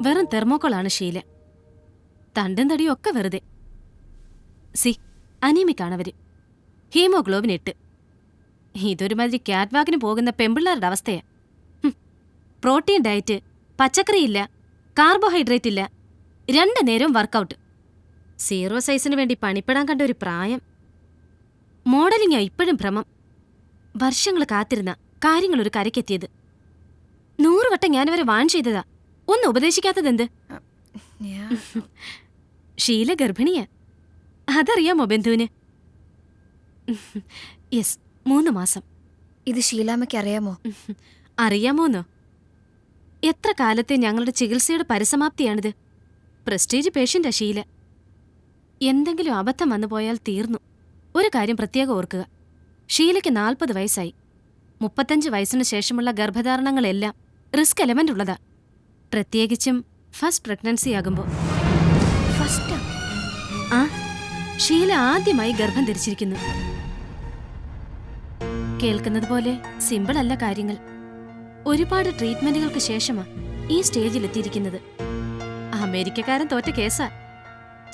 വെറും തെർമോക്കോളാണ് ഷീല. തണ്ടും തടിയും ഒക്കെ വെറുതെ. സി, അനീമിക്കാണവര്. ഹീമോഗ്ലോബിൻ 8. ഇതൊരുമാതിരി ക്യാറ്റ് വാക്കിന് പോകുന്ന പെമ്പിള്ളാരുടെ അവസ്ഥയാ. പ്രോട്ടീൻ ഡയറ്റ്, പച്ചക്കറിയില്ല, കാർബോഹൈഡ്രേറ്റ് ഇല്ല, 2 നേരവും വർക്കൗട്ട്. 0 സൈസിന് വേണ്ടി പണിപ്പെടാൻ കണ്ട ഒരു പ്രായം. മോഡലിംഗാ ഇപ്പോഴും ഭ്രമം. വർഷങ്ങൾ കാത്തിരുന്ന കാര്യങ്ങളൊരു കരക്കെത്തിയത്. 100 വട്ടം ഞാനവരെ വാൺ ചെയ്തതാ. ഒന്ന് ഉപദേശിക്കാത്തതെന്ത്? ഷീല ഗർഭിണിയാ. അതറിയാമോ ബന്ധുവിന്? യെസ്, 3 മാസം. ഇത് ഷീലാമ്മയ്ക്ക് അറിയാമോ? അറിയാമോന്നോ? എത്ര കാലത്തെ ഞങ്ങളുടെ ചികിത്സയുടെ പരിസമാപ്തിയാണിത്. പ്രസ്റ്റീജ് പേഷ്യന്റാ ഷീല. എന്തെങ്കിലും അബദ്ധം വന്നു പോയാൽ തീർന്നു. ഒരു കാര്യം പ്രത്യേകം ഓർക്കുക. ഷീലയ്ക്ക് 40 വയസ്സായി. 35 വയസ്സിനു ശേഷമുള്ള ഗർഭധാരണങ്ങളെല്ലാം റിസ്ക് എലമെന്റ് ഉള്ളതാ. പ്രത്യേകിച്ചും ഫസ്റ്റ് പ്രഗ്നൻസി ആകുമ്പോൾ. ഫസ്റ്റ്? ആ, ഷീല ആദ്യമായി ഗർഭം ധരിച്ചിരിക്കുന്നു. കേൾക്കുന്നത് പോലെ സിമ്പിൾ അല്ല കാര്യങ്ങൾ. ഒരുപാട് ട്രീറ്റ്മെന്റുകൾക്ക് ശേഷമാ ഈ സ്റ്റേജിലെത്തിയിരിക്കുന്നത്. അമേരിക്കക്കാരൻ തോറ്റ കേസാ.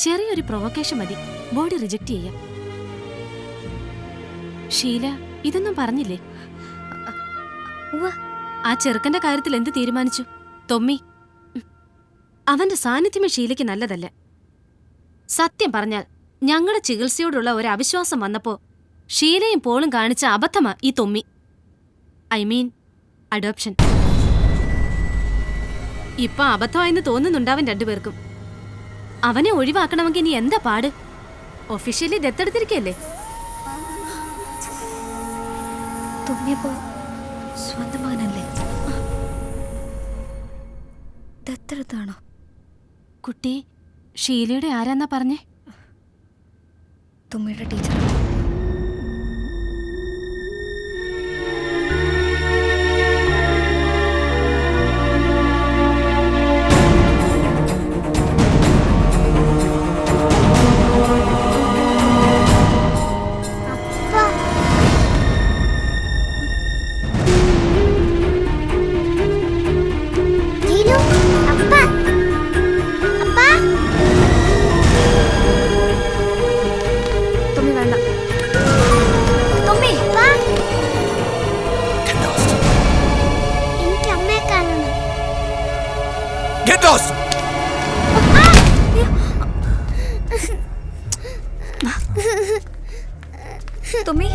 ചെറിയൊരു പ്രൊവക്കേഷൻ മതി ബോഡി റിജക്റ്റ് ചെയ്യാം. ഷീല ഇതൊന്നും പറഞ്ഞില്ലേ? ആ ചെറുക്കന്റെ കാര്യത്തിൽ എന്ത് തീരുമാനിച്ചു? തൊമ്മി. അവന്റെ സാന്നിധ്യമേ ഷീലയ്ക്ക് നല്ലതല്ല. സത്യം പറഞ്ഞാൽ ഞങ്ങളുടെ ചികിത്സയോടുള്ള ഒരു അവിശ്വാസം വന്നപ്പോ ഷീലയും പോളും കാണിച്ച അബദ്ധമാ ഈ തൊമ്മി. I mean adoption. ഇപ്പൊ അബദ്ധമായെന്ന് തോന്നുന്നുണ്ടാവൻ 2 പേർക്കും. അവനെ ഒഴിവാക്കണമെങ്കിൽ ഇനി എന്താ പാട്? ഒഫീഷ്യലി ദത്തെടുത്തിരിക്കല്ലേ? തുമ്മിയപ്പോ സ്വന്തം മകനല്ലേ? ദത്തെടുത്താണോ? കുട്ടി ഷീലയുടെ ആരാന്നാ പറഞ്ഞേ? തുമ്മിയുടെ teacher. Thummi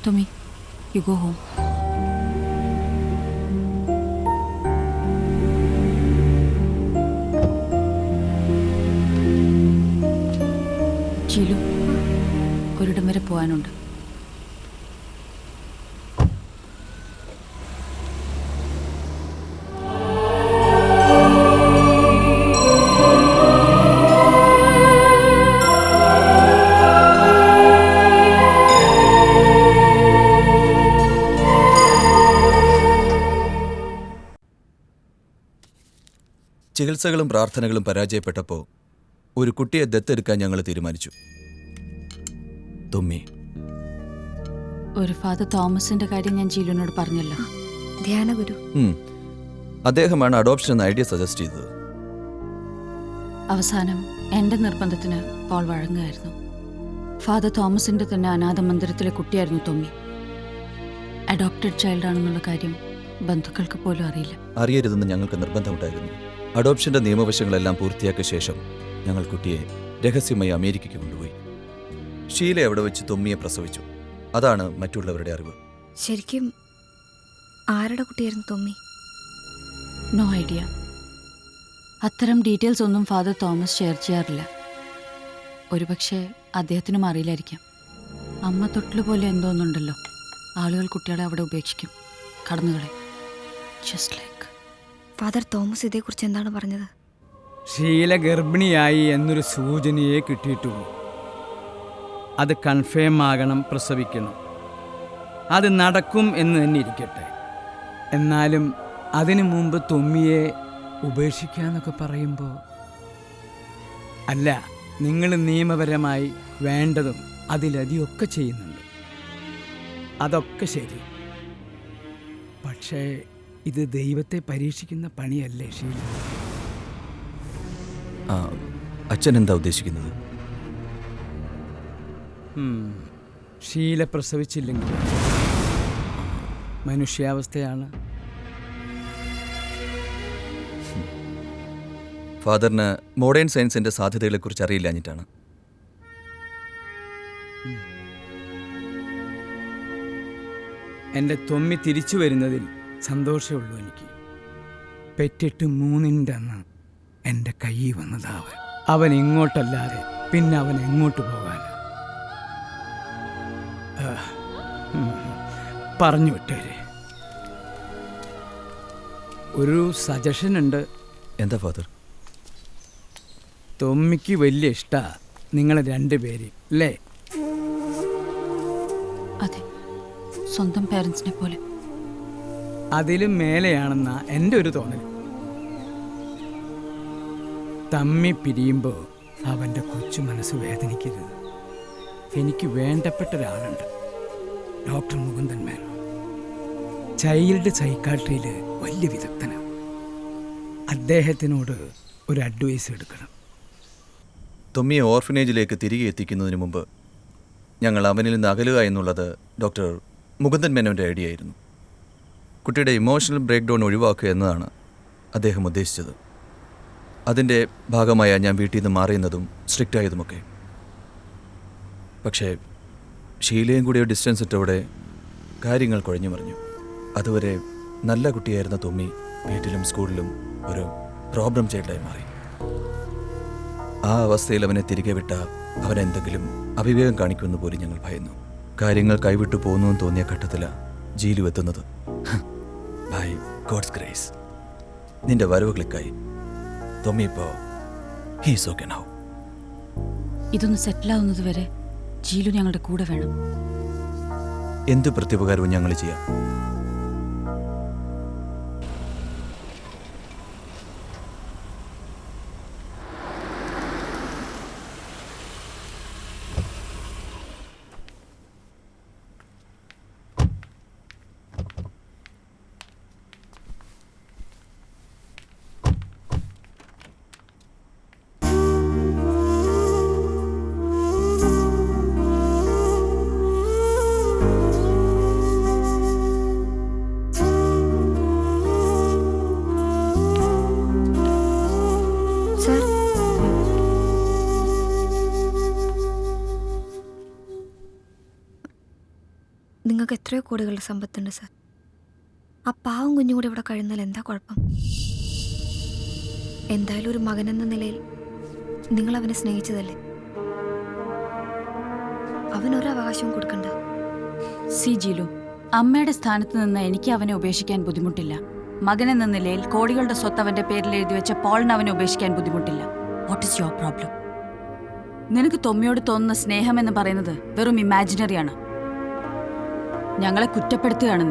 Tommy, you go home. Cheelu, ഒരിടം വരെ പോകാനുണ്ട്. ചികിത്സകളും പ്രാർത്ഥനകളും പരാജയപ്പെട്ടപ്പോൾ ഒരു കുട്ടിയെ ദത്തെടുക്കാൻ ഞങ്ങൾ തീരുമാനിച്ചു. തുമ്മി. ഒരു ഫാദർ തോമസിന്റെ കാര്യം ഞാൻ ജീലുവിനോട് പറഞ്ഞല്ലോ. ധ്യാനഗുരു. അദ്ദേഹമാണ് അഡോപ്ഷൻ എന്ന ഐഡിയ സജസ്റ്റ് ചെയ്തത്. അവസാനം എന്റെ നിർബന്ധത്തിന് പോൾ വഴങ്ങുകയായിരുന്നു. ഫാദർ തോമസിന്റെ തന്നെ അനാഥ മന്ദിരത്തിലെ കുട്ടിയായിരുന്നു തൊമ്മി. അഡോപ്റ്റഡ് ചൈൽഡ് ആണെന്നുള്ള കാര്യം ബന്ധുക്കൾക്ക് പോലും അറിയില്ല. അറിയരുതെന്ന് ഞങ്ങൾക്ക് നിർബന്ധമുണ്ടായിരുന്നു. അഡോപ്ഷന്റെ നിയമവശങ്ങളെല്ലാം പൂർത്തിയാക്കിയ ശേഷം ഞങ്ങൾ കുട്ടിയെ രഹസ്യമായി അമേരിക്കയ്ക്ക് കൊണ്ടുപോയി. ഷീല അവിടെ വെച്ച് തൊമ്മിയെ പ്രസവിച്ചു. അതാണ് മറ്റുള്ളവരുടെ അറിവ്. ശരിക്കും ആരുടെ കുട്ടിയായിരുന്നു തൊമ്മി? No idea. അത്തരം ഡീറ്റെയിൽസ് ഒന്നും ഫാദർ തോമസ് ഷെയർ ചെയ്യാറില്ല. ഒരുപക്ഷെ അദ്ദേഹത്തിനും അറിയില്ലായിരിക്കാം. അമ്മ തൊട്ടില് പോലെ എന്തോന്നുണ്ടല്ലോ, ആളുകൾ കുട്ടികളെ അവിടെ ഉപേക്ഷിക്കും, കടന്നുകളെ. ജസ്റ്റ് ലൈക്ക് ഫാദർ തോമസ് ഇതേക്കുറിച്ച് എന്താണ് പറഞ്ഞത്? ഷീല ഗർഭിണിയായി എന്നൊരു സൂചനയെ കിട്ടിയിട്ടുള്ളൂ. അത് കൺഫേം ആകണം, പ്രസവിക്കണം. അത് നടക്കും എന്ന് തന്നെ ഇരിക്കട്ടെ. എന്നാലും അതിനു മുമ്പ് തൊമ്മിയെ ഉപേക്ഷിക്കാന്നൊക്കെ പറയുമ്പോൾ, അല്ല, നിങ്ങൾ നിയമപരമായി വേണ്ടതും അതിലധികമൊക്കെ ചെയ്യുന്നുണ്ട്. അതൊക്കെ ശരി. പക്ഷേ ഇത് ദൈവത്തെ പരീക്ഷിക്കുന്ന പണിയല്ലേ ഷീല? അച്ഛൻ എന്താ ഉദ്ദേശിക്കുന്നത്? ഷീല പ്രസവിച്ചില്ലെങ്കിൽ മനുഷ്യാവസ്ഥയാണ്. ഫാദറിന് മോഡേൺ സയൻസിന്റെ സാധ്യതകളെക്കുറിച്ച് അറിയില്ലാഞ്ഞിട്ടാണ്. എൻ്റെ തൊമ്മി തിരിച്ചു വരുന്നതിൽ സന്തോഷമുള്ളൂ എനിക്ക്. പെറ്റിട്ട് 3-ന്റെ അന്ന് എൻ്റെ കയ്യിൽ വന്നതാവൻ. അവൻ ഇങ്ങോട്ടല്ലാതെ പിന്നെ അവൻ എങ്ങോട്ട് പോകാൻ? പറഞ്ഞു വിട്ടേരെ. ഒരു സജഷൻ ഉണ്ട്. എന്താ ഫാദർ? തൊമ്മിക്ക് വലിയ ഇഷ്ടമാണ് നിങ്ങളെ 2 പേര് അല്ലേ? അതെ, സ്വന്തം പേരൻസിനെ പോലെ. അതിലും മേലെയാണെന്നാ എൻ്റെ ഒരു തോന്നൽ. തമ്മി പിരിയുമ്പോൾ അവൻ്റെ കൊച്ചു മനസ്സ് വേദനിക്കരുത്. എനിക്ക് വേണ്ടപ്പെട്ട ഒരാളുണ്ട്, ഡോക്ടർ മുകുന്ദൻ മേനോൻ. ചൈൽഡ് സൈക്കാട്രിയിൽ വലിയ വിദഗ്ധനാണ്. അദ്ദേഹത്തിനോട് ഒരു അഡ്വൈസ് എടുക്കണം. തൊമ്മിയെ ഓർഫനേജിലേക്ക് തിരികെ എത്തിക്കുന്നതിന് മുമ്പ് ഞങ്ങൾ അവനിൽ നിന്ന് അകലുക എന്നുള്ളത് ഡോക്ടർ മുകുന്ദൻ മേനോൻ്റെ ഐഡിയ ആയിരുന്നു. കുട്ടിയുടെ ഇമോഷണൽ ബ്രേക്ക് ഡൗൺ ഒഴിവാക്കുക എന്നതാണ് അദ്ദേഹം ഉദ്ദേശിച്ചത്. അതിൻ്റെ ഭാഗമായ ഞാൻ വീട്ടിൽ നിന്ന് മാറിയുന്നതും സ്ട്രിക്റ്റ് ആയതുമൊക്കെ. പക്ഷേ ഷീലയും കൂടി ഡിസ്റ്റൻസ് ഇട്ടവിടെ കാര്യങ്ങൾ കുഴഞ്ഞു മറിഞ്ഞു. അതുവരെ നല്ല കുട്ടിയായിരുന്ന തൊമ്മി വീട്ടിലും സ്കൂളിലും ഒരു പ്രോബ്ലം ചൈൽഡായി മാറി. ആ അവസ്ഥയിൽ അവനെ തിരികെ വിട്ട അവനെന്തെങ്കിലും അവിവേകം കാണിക്കുമെന്ന് പോലും ഞങ്ങൾ ഭയന്നു. കാര്യങ്ങൾ കൈവിട്ടു പോകുന്നു തോന്നിയ ഘട്ടത്തിലാണ് ജീലു എത്തുന്നത്. ബൈ ഗോഡ്സ് ഗ്രേസ് നിന്റെ വരവ് ക്ലിക്കായി. തൊമ്മി ഇപ്പോൾ ഹീസ് ഓക്കെ നൗ. ഇതൊന്ന് സെറ്റിലാവുന്നത് വരെ ജീലു ഞങ്ങളുടെ കൂടെ വേണം. എന്ത് പ്രത്യുപകാരവും ഞങ്ങൾ ചെയ്യാം. നിങ്ങൾക്ക് എത്രയോ കോടികളുടെ സമ്പത്തുണ്ട് സാർ. ആ പാവം കുഞ്ഞും കൂടെ ഇവിടെ കഴിയുന്നാൽ എന്താ കുഴപ്പം? എന്തായാലും ഒരു മകനെന്ന നിലയിൽ നിങ്ങൾ അവനെ സ്നേഹിച്ചതല്ലേ? അവനൊരു അവകാശവും കൊടുക്കണ്ട. സി ജീലു, അമ്മയുടെ സ്ഥാനത്ത് നിന്ന് എനിക്ക് അവനെ ഉപേക്ഷിക്കാൻ ബുദ്ധിമുട്ടില്ല. മകനെന്ന നിലയിൽ കോടികളുടെ സ്വത്ത് അവന്റെ പേരിൽ എഴുതി വെച്ച പോളിന് അവനെ ഉപേക്ഷിക്കാൻ ബുദ്ധിമുട്ടില്ല. What is your problem? നിനക്ക് തൊമ്മിയോട് തോന്നുന്ന സ്നേഹം എന്ന് പറയുന്നത് വെറും ഇമാജിനറിയാണ്. ഞങ്ങളെ കുറ്റപ്പെടുത്തുകയാണ്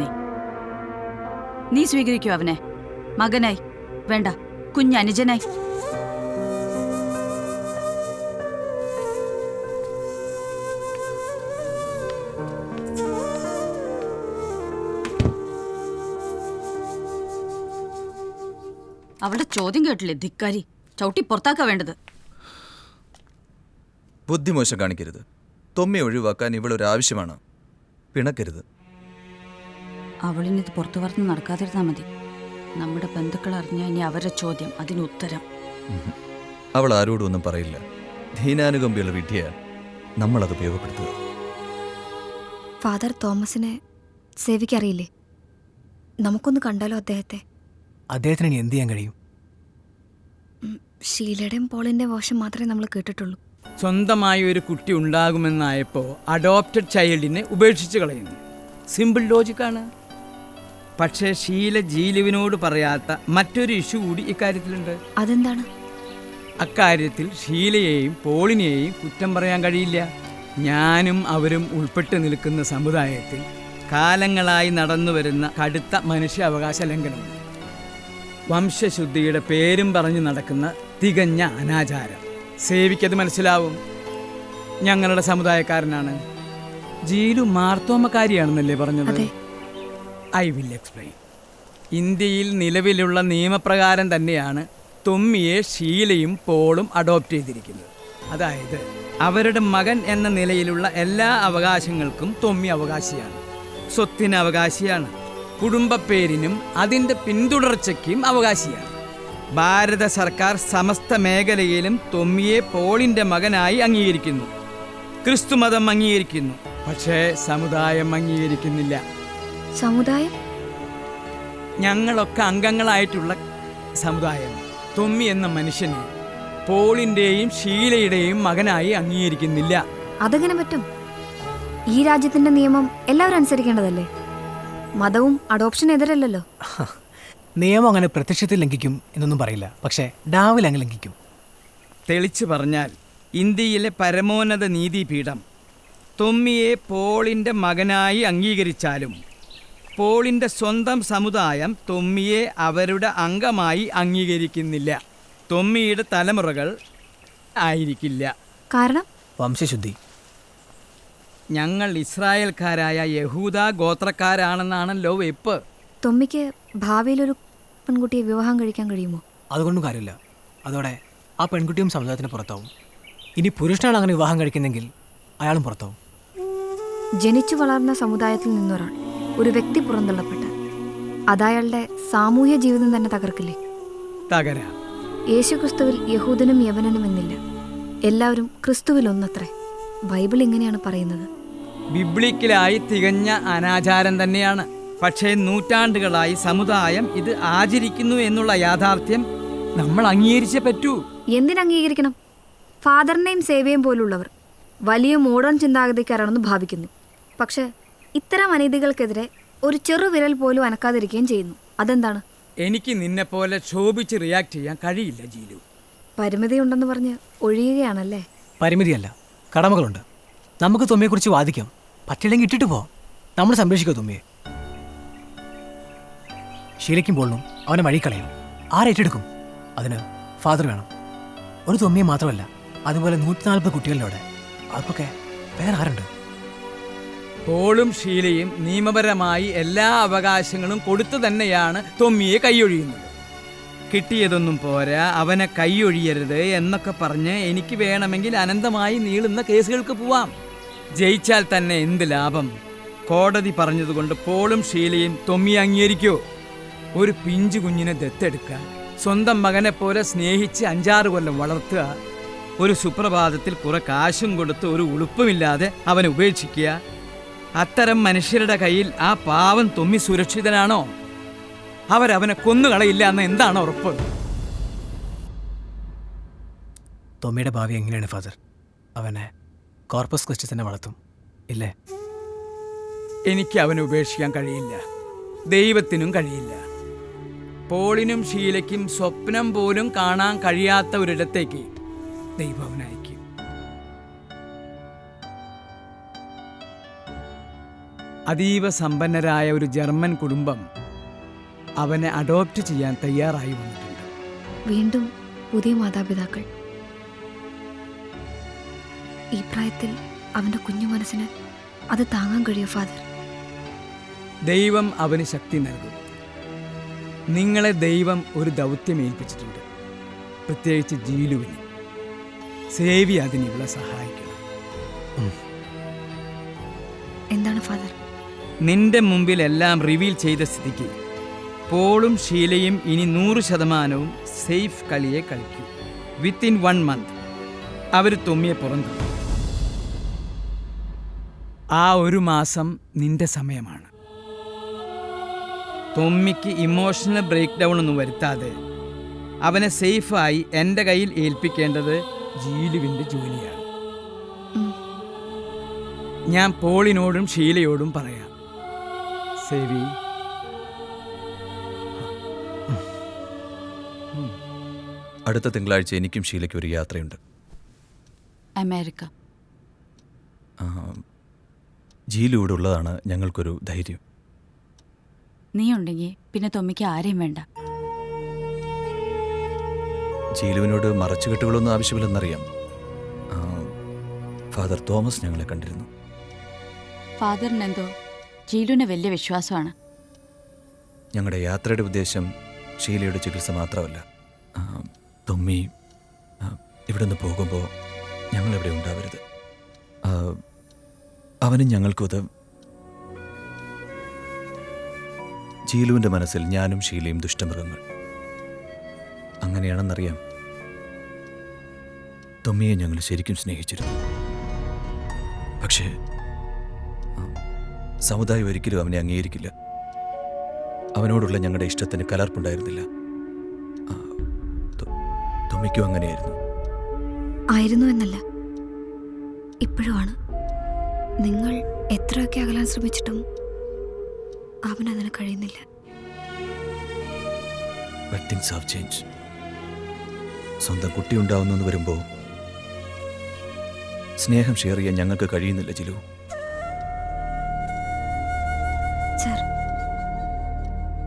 നീ സ്വീകരിക്കൂ അവനെ മകനായി, വേണ്ട കുഞ്ഞനുജനായി. അവളുടെ ചോദ്യം കേട്ടില്ലേ ധിക്കാരി? ചവിട്ടി പുറത്താക്കാ വേണ്ടത്. ബുദ്ധിമോശം കാണിക്കരുത്. തൊമ്മി ഒഴിവാക്കാൻ ഇവളൊരാവശ്യമാണ്. പിണക്കരുത്. അവളിനിത് പുറത്തു പറഞ്ഞ് നടക്കാതിരുന്നാൽ മതി. നമ്മുടെ ബന്ധുക്കൾ അറിഞ്ഞാൽ ഇനി അവരുടെ ചോദ്യം, അതിന് ഉത്തരം. അവൾ ആരോടും ഒന്നും പറയില്ല. ദീനാനുകമ്പിയുള്ള വിദ്യയാണ്. നമ്മളത് ഉപയോഗപ്പെടുത്തുക. ഫാദർ തോമസിനെ സേവിക്കറിയില്ലേ? നമുക്കൊന്ന് കണ്ടാലോ അദ്ദേഹത്തെ? അദ്ദേഹത്തിന് ഇനി എന്ത് ചെയ്യാൻ കഴിയും? ഷീലയുടെയും പോളിൻ്റെയും വേഷം മാത്രമേ നമ്മൾ കേട്ടിട്ടുള്ളൂ. സ്വന്തമായി ഒരു കുട്ടി ഉണ്ടാകുമെന്നായപ്പോൾ അഡോപ്റ്റഡ് ചൈൽഡിനെ ഉപേക്ഷിച്ച് കളയുന്നു. സിമ്പിൾ ലോജിക്കാണ്. പക്ഷേ ഷീല ജീലുവിനോട് പറയാത്ത മറ്റൊരു ഇഷ്യൂ കൂടി ഇക്കാര്യത്തിലുണ്ട്. അതെന്താണ്? അക്കാര്യത്തിൽ ഷീലയെയും പോളിനെയും കുറ്റം പറയാൻ കഴിയില്ല. ഞാനും അവരും ഉൾപ്പെട്ട് നിൽക്കുന്ന സമുദായത്തിൽ കാലങ്ങളായി നടന്നു വരുന്ന കടുത്ത മനുഷ്യാവകാശ ലംഘനമുണ്ട്. വംശശുദ്ധിയുടെ പേരും പറഞ്ഞു നടക്കുന്ന തികഞ്ഞ അനാചാരം. സേവിക്കത് മനസ്സിലാവും. ഞങ്ങളുടെ സമുദായക്കാരനാണ്. ജീലു മാർത്തോമക്കാരിയാണെന്നല്ലേ പറഞ്ഞത്? I will explain. ഇന്ത്യയിൽ നിലവിലുള്ള നിയമപ്രകാരം തന്നെയാണ് തൊമ്മിയെ ഷീലയും പോളും അഡോപ്റ്റ് ചെയ്തിരിക്കുന്നത്. അതായത് അവരുടെ മകൻ എന്ന നിലയിലുള്ള എല്ലാ അവകാശങ്ങൾക്കും തൊമ്മി അവകാശിയാണ്. സ്വത്തിന് അവകാശിയാണ്. കുടുംബപ്പേരിനും അതിൻ്റെ പിന്തുടർച്ചയ്ക്കും അവകാശിയാണ്. ഭാരത സർക്കാർ സമസ്ത മേഖലയിലും തൊമ്മിയെ പോളിൻ്റെ മകനായി അംഗീകരിക്കുന്നു. ക്രിസ്തുമതം അംഗീകരിക്കുന്നു. പക്ഷേ സമുദായം അംഗീകരിക്കുന്നില്ല. സമുദായം? ഞങ്ങളൊക്കെ അംഗങ്ങളായിട്ടുള്ള സമുദായം തൊമ്മി എന്ന മനുഷ്യനെ പോളിൻ്റെയും ഷീലയുടെയും മകനായി അംഗീകരിക്കുന്നില്ല. അതെങ്ങനെ പറ്റും? ഈ രാജ്യത്തിന്റെ നിയമം എല്ലാവരും അനുസരിക്കേണ്ടതല്ലേ? മതവും അഡോപ്ഷനെതിരല്ലല്ലോ. നിയമം അങ്ങനെ പ്രത്യക്ഷത്തിൽ ലംഘിക്കും എന്നൊന്നും പറയില്ല. പക്ഷേ ഡാവിൽ അങ്ങ് ലംഘിക്കും. തെളിച്ചു പറഞ്ഞാൽ ഇന്ത്യയിലെ പരമോന്നത നീതിപീഠം തൊമ്മിയെ പോളിൻ്റെ മകനായി അംഗീകരിച്ചാലും പോളിൻ്റെ സ്വന്തം സമുദായം തൊമ്മിയെ അവരുടെ അംഗമായി അംഗീകരിക്കുന്നില്ല. തൊമ്മിയുടെ തലമുറകൾ ആയിരിക്കില്ല. കാരണം വംശശുദ്ധി. ഞങ്ങൾ ഇസ്രായേൽക്കാരായ യഹൂദ ഗോത്രക്കാരാണെന്നാണല്ലോ വെപ്പ്. തൊമ്മിക്ക് ഭാവിയിലൊരു പെൺകുട്ടിയെ വിവാഹം കഴിക്കാൻ കഴിയുമോ? അതുകൊണ്ടും കാര്യമില്ല. അതോടെ ആ പെൺകുട്ടിയും സമുദായത്തിന് പുറത്താവും. ഇനി പുരുഷനാണ് അങ്ങനെ വിവാഹം കഴിക്കുന്നെങ്കിൽ അയാളും പുറത്താവും. ജനിച്ചു വളർന്ന സമുദായത്തിൽ നിന്നൊരാൾ ഒരു വ്യക്തി പുറന്തള്ളപ്പെട്ടാൽ അതയാളുടെ സാമൂഹ്യ ജീവിതം തന്നെ തകർക്കില്ലേ? തകരാം. യേശുക്രിസ്തുവിൽ യഹൂദനും യവനനും എന്നില്ല, എല്ലാവരും ക്രിസ്തുവിൽ ഒന്നത്രേ. ബൈബിൾ ഇങ്ങനെയാണ് പറയുന്നത്. ബിബ്ലിക്കലായി തികഞ്ഞ അനാചാരം തന്നെയാണ്. പക്ഷേ നൂറ്റാണ്ടുകളായി സമുദായം ഇത് ആചരിക്കുന്നു എന്നുള്ള യാഥാർത്ഥ്യം നമ്മൾ അംഗീകരിച്ചേ പറ്റൂ. എന്തിനംഗീകരിക്കണം? ഫാദറിനെയും സേവയും പോലുള്ളവർ വലിയ മോഡേൺ ചിന്താഗതിക്കാരാണെന്ന് ഭാവിക്കുന്നു. പക്ഷേ ഇത്തരം അനീതികൾക്കെതിരെ ഒരു ചെറുവിരൽ പോലും അനക്കാതിരിക്കുകയും ചെയ്യുന്നു. അതെന്താണ്? എനിക്ക് നിന്നെപ്പോലെ ക്ഷോഭിച്ച് റിയാക്ട് ചെയ്യാൻ കഴിയില്ല ജീലു. പരിമിതിയുണ്ടെന്ന് പറഞ്ഞ് ഒഴിയുകയാണല്ലേ? പരിമിതിയല്ല, കടമകളുണ്ട്. നമുക്ക് തൊമ്മിയെക്കുറിച്ച് വാദിക്കാം. പറ്റില്ലെങ്കിൽ ഇട്ടിട്ട് പോവാം. നമ്മൾ സംരക്ഷിക്കുക തൊമ്മിയെ. ഷീലയ്ക്കും പോളിനും അവനെ വഴിക്കളയും. ആരേറ്റെടുക്കും? അതിന് ഫാദർ വേണം. ഒരു തൊമ്മിയെ മാത്രമല്ല, അതുപോലെ 140 കുട്ടികളിലൂടെ. അവർക്കൊക്കെ വേറെ ആരുണ്ട്? പോളും ഷീലയും നിയമപരമായി എല്ലാ അവകാശങ്ങളും കൊടുത്തു തന്നെയാണ് തൊമ്മിയെ കൈയൊഴിയുന്നത്. കിട്ടിയതൊന്നും പോരാ, അവനെ കൈയൊഴിയരുത് എന്നൊക്കെ പറഞ്ഞ് എനിക്ക് വേണമെങ്കിൽ അനന്തമായി നീളുന്ന കേസുകൾക്ക് പോവാം. ജയിച്ചാൽ തന്നെ എന്ത് ലാഭം? കോടതി പറഞ്ഞതുകൊണ്ട് പോളും ഷീലയും തൊമ്മിയെ അംഗീകരിക്കോ? ഒരു പിഞ്ചു കുഞ്ഞിനെ ദത്തെടുക്കുക, സ്വന്തം മകനെ പോലെ സ്നേഹിച്ച് 5-6 കൊല്ലം വളർത്തുക, ഒരു സുപ്രഭാതത്തിൽ കുറെ കാശും കൊടുത്ത് ഒരു ഉളുപ്പുമില്ലാതെ അവനെ ഉപേക്ഷിക്കുക. അത്തരം മനുഷ്യരുടെ കയ്യിൽ ആ പാവം തൊമ്മി സുരക്ഷിതനാണോ? അവരവനെ കൊന്നുകളയില്ല എന്ന് എന്താണ് ഉറപ്പ്? തൊമ്മിയുടെ ഭാവി എങ്ങനെയാണ് ഫാദർ? അവനെ കോർപ്പസ് ക്രിസ്റ്റി തന്നെ വളർത്തും ഇല്ലേ? എനിക്ക് അവനെ ഉപേക്ഷിക്കാൻ കഴിയില്ല, ദൈവത്തിനും കഴിയില്ല. പോളിനും ഷീലയ്ക്കും സ്വപ്നം പോലും കാണാൻ കഴിയാത്ത ഒരിടത്തേക്ക് ദൈവം അവനയക്കും. അതീവ സമ്പന്നരായ ഒരു ജർമ്മൻ കുടുംബം അവനെ അഡോപ്റ്റ് ചെയ്യാൻ തയ്യാറായി വന്നിട്ടുണ്ട്. വീണ്ടും പുതിയ മാതാപിതാക്കൾ. ഈ പ്രായത്തിൽ അവന്റെ കുഞ്ഞു മനസ്സിന് അത് താങ്ങാൻ കഴിയും ഫാദർ? ദൈവം അവന് ശക്തി നൽകും. നിങ്ങളെ ദൈവം ഒരു ദൗത്യം ഏൽപ്പിച്ചിട്ടുണ്ട്, പ്രത്യേകിച്ച് ജീലുവിന്. സേവി അതിനിവിടെ സഹായിക്കണം. എന്താണ് ഫാദർ? നിന്റെ മുമ്പിൽ എല്ലാം റിവീൽ ചെയ്ത സ്ഥിതിക്ക് പോളും ഷീലയും ഇനി 100% സേഫ് കളിയെ കളിക്കൂ. വിത്തിൻ 1 month അവർ തൊമ്മിയെ പുറന്തള്ളും. ആ 1 മാസം നിന്റെ സമയമാണ്. തൊമ്മിക്ക് ഇമോഷണൽ ബ്രേക്ക് ഡൗൺ ഒന്നും വരുത്താതെ അവനെ സേഫായി എൻ്റെ കയ്യിൽ ഏൽപ്പിക്കേണ്ടത് ജീലുവിൻ്റെ ജോലിയാണ്. ഞാൻ പോളിനോടും ഷീലയോടും പറയാം, സേവി, അടുത്ത തിങ്കളാഴ്ച എനിക്കും ഷീലയ്ക്കും ഒരു യാത്രയുണ്ട്. അമേരിക്ക. ജീലൂടെ ഉള്ളതാണ് ഞങ്ങൾക്കൊരു ധൈര്യം. നീ ഉണ്ടെങ്കിൽ പിന്നെ തൊമ്മിക്ക് ആരെയും വേണ്ട. ജീലുവിനോട് മറച്ചുകെട്ടുകളൊന്നും ആവശ്യമില്ലെന്നറിയാം. ഫാദർ തോമസ് ഞങ്ങളെ കണ്ടിരുന്നു. ഫാദറിനെന്തോ ജീലുവിനെ വലിയ വിശ്വാസമാണ്. ഞങ്ങളുടെ യാത്രയുടെ ഉദ്ദേശം ഷീലയുടെ ചികിത്സ മാത്രമല്ല. തൊമ്മി ഇവിടെ നിന്ന് പോകുമ്പോൾ ഞങ്ങളിവിടെ ഉണ്ടാവരുത്. അവനും ഞങ്ങൾക്കുത്. ജീലുവിൻ്റെ മനസ്സിൽ ഞാനും ഷീലയും ദുഷ്ടമൃഗങ്ങൾ. അങ്ങനെയാണെന്നറിയാം. തൊമ്മിയെ ഞങ്ങൾ ശരിക്കും സ്നേഹിച്ചിരുന്നു. പക്ഷേ സമുദായം ഒരിക്കലും അവനെ അംഗീകരിക്കില്ല. അവനോടുള്ള ഞങ്ങളുടെ ഇഷ്ടത്തിന് കലർപ്പുണ്ടായിരുന്നില്ല. തൊമ്മിക്കും അങ്ങനെയായിരുന്നു. ആയിരുന്നു എന്നല്ല, ഇപ്പോഴുമാണ്. നിങ്ങൾ എത്രയൊക്കെ അകലാൻ ശ്രമിച്ചിട്ടും അവനതിന് കഴിയുന്നില്ല. But things have changed. സ്വന്തം കുട്ടി ഉണ്ടാവുന്നെന്ന് വരുമ്പോൾ സ്നേഹം ഷെയർ ചെയ്യാൻ ഞങ്ങൾക്ക് കഴിയുന്നില്ല ജിലു. സർ,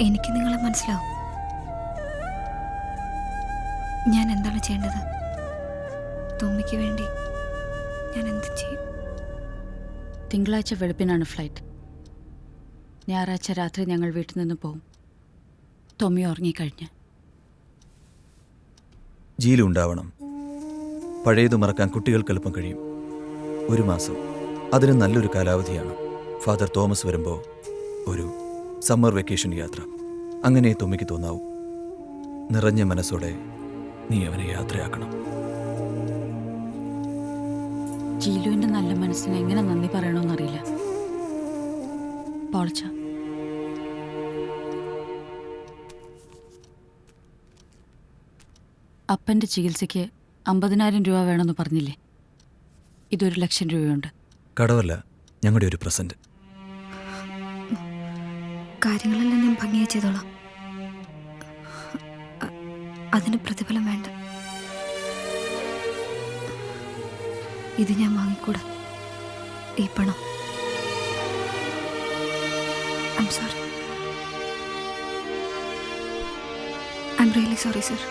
എനിക്ക് നിങ്ങളെ മനസ്സിലാവും. ഞാൻ എന്താണ് ചെയ്യേണ്ടത്? തൊമ്മിക്ക് വേണ്ടി ഞാൻ എന്ത് ചെയ്യും? തിങ്കളാഴ്ച വെളുപ്പിനാണ് ഫ്ലൈറ്റ്. ഞായറാഴ്ച രാത്രി ഞങ്ങൾ വീട്ടിൽ നിന്ന് പോവും. തൊമ്മി ഉറങ്ങിക്കഴിഞ്ഞ്. ജീലു ഉണ്ടാവണം. പഴയത് മറക്കാൻ കുട്ടികൾക്ക് എളുപ്പം കഴിയും. 1 മാസം അതിന് നല്ലൊരു കാലാവധിയാണ്. ഫാദർ തോമസ് വരുമ്പോൾ ഒരു സമ്മർ വെക്കേഷൻ യാത്ര, അങ്ങനെ തുമ്മിക്ക് തോന്നാവും. നിറഞ്ഞ മനസ്സോടെ നീ അവനെ യാത്രയാക്കണം. ജീലുവിന്റെ നല്ല മനസ്സിന് എങ്ങനെ നന്ദി പറയണമെന്നറിയില്ല. പോളച്ച, അപ്പൻ്റെ ചികിത്സയ്ക്ക് 50,000 രൂപ വേണമെന്ന് പറഞ്ഞില്ലേ? ഇതൊരു 1,00,000 രൂപയുണ്ട്. കടവല്ല, ഞങ്ങളുടെ ഒരു പ്രസന്റ്. കാര്യങ്ങളെല്ലാം ഞാൻ ഭംഗിയായി ചെയ്തോളാം. അതിന് പ്രതിഫലം വേണ്ട. ഇത് ഞാൻ വാങ്ങിക്കൂടാ, ഈ പണം. I am sorry. I am really sorry sir.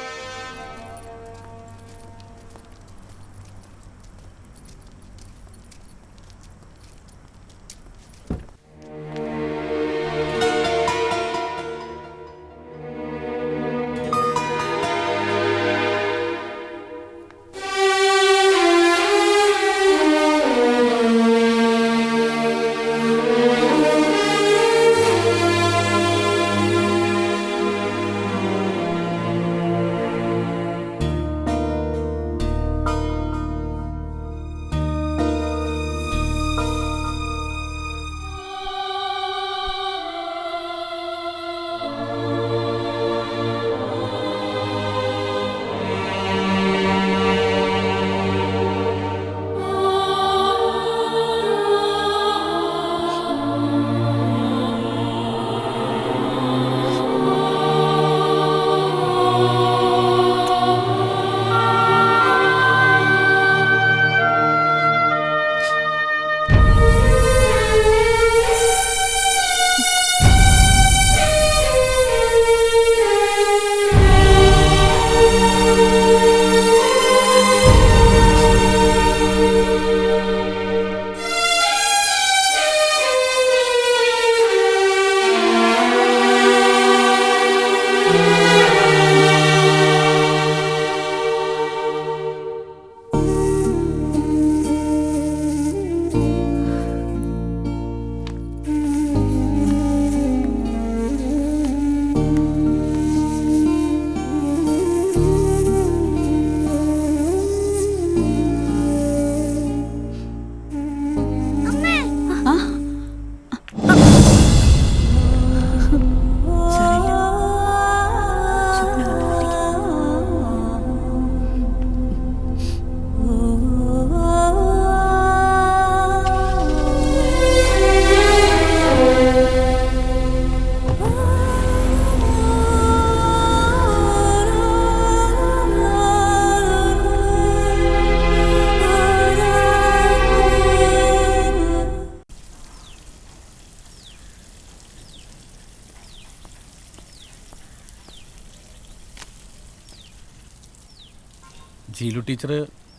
ജീലു teacher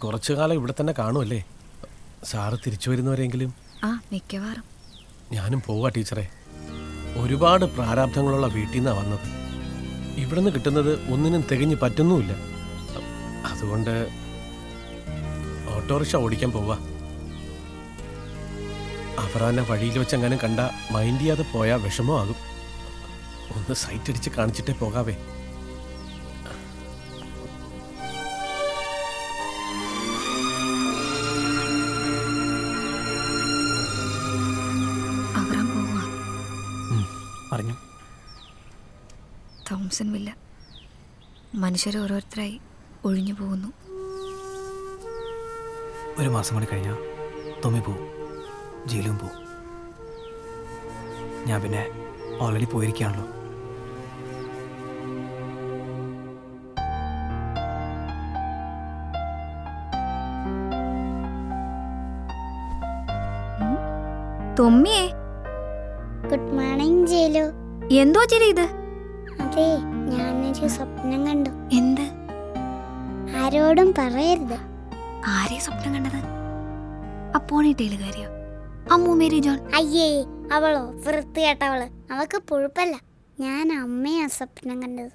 കുറച്ചു കാലം ഇവിടെ തന്നെ കാണുമല്ലേ? സാറ് തിരിച്ചു വരുന്നവരെങ്കിലും. ആ, മിക്കവാറും. ഞാനും പോവാ ടീച്ചറെ. ഒരുപാട് പ്രാരാബ്ധങ്ങളുള്ള വീട്ടിൽ നിന്നാണ് വന്നത്. ഇവിടുന്ന് കിട്ടുന്നത് ഒന്നിനും തികഞ്ഞു പറ്റുന്നുമില്ല. അതുകൊണ്ട് ഓട്ടോറിക്ഷ ഓടിക്കാൻ പോവാ. അവറാനെ വഴിയിൽ വെച്ചെങ്ങാനും കണ്ട മൈൻഡ് ചെയ്യാതെ പോയാൽ വിഷമമാകും. ഒന്ന് സൈറ്റ് അടിച്ച് കാണിച്ചിട്ടേ പോകാവേ. പറഞ്ഞു. Thomson villa. മനുഷ്യർ ഓരോരുത്തരായി ഒഴിഞ്ഞു പോകുന്നു. 1 മാസം കൂടി കഴിഞ്ഞാൽ തൊമ്മി പോവും, ജീലും പോവും. ഞാൻ പിന്നെ ഓൾറെഡി പോയിരിക്കുകയാണല്ലോ. തൊമ്മിയേ, ഗുഡ് മോർണിംഗ് ജേലു. എന്തോ ചിരി ഇത്? അതെ, ഞാനൊരു സ്വപ്നം കണ്ടു. എന്ത്? ആരോടും പറയരുത്. ആരെയാ സ്വപ്നം കണ്ടത്? ആ പോണിട്ടേലുകാരിയോ? Ammu Mary John? അയ്യേ, അവളോ വൃത്തികെട്ടവള്. അവൾക്ക് പുഴുപ്പല്ല. ഞാൻ അമ്മയാ സ്വപ്നം കണ്ടത്.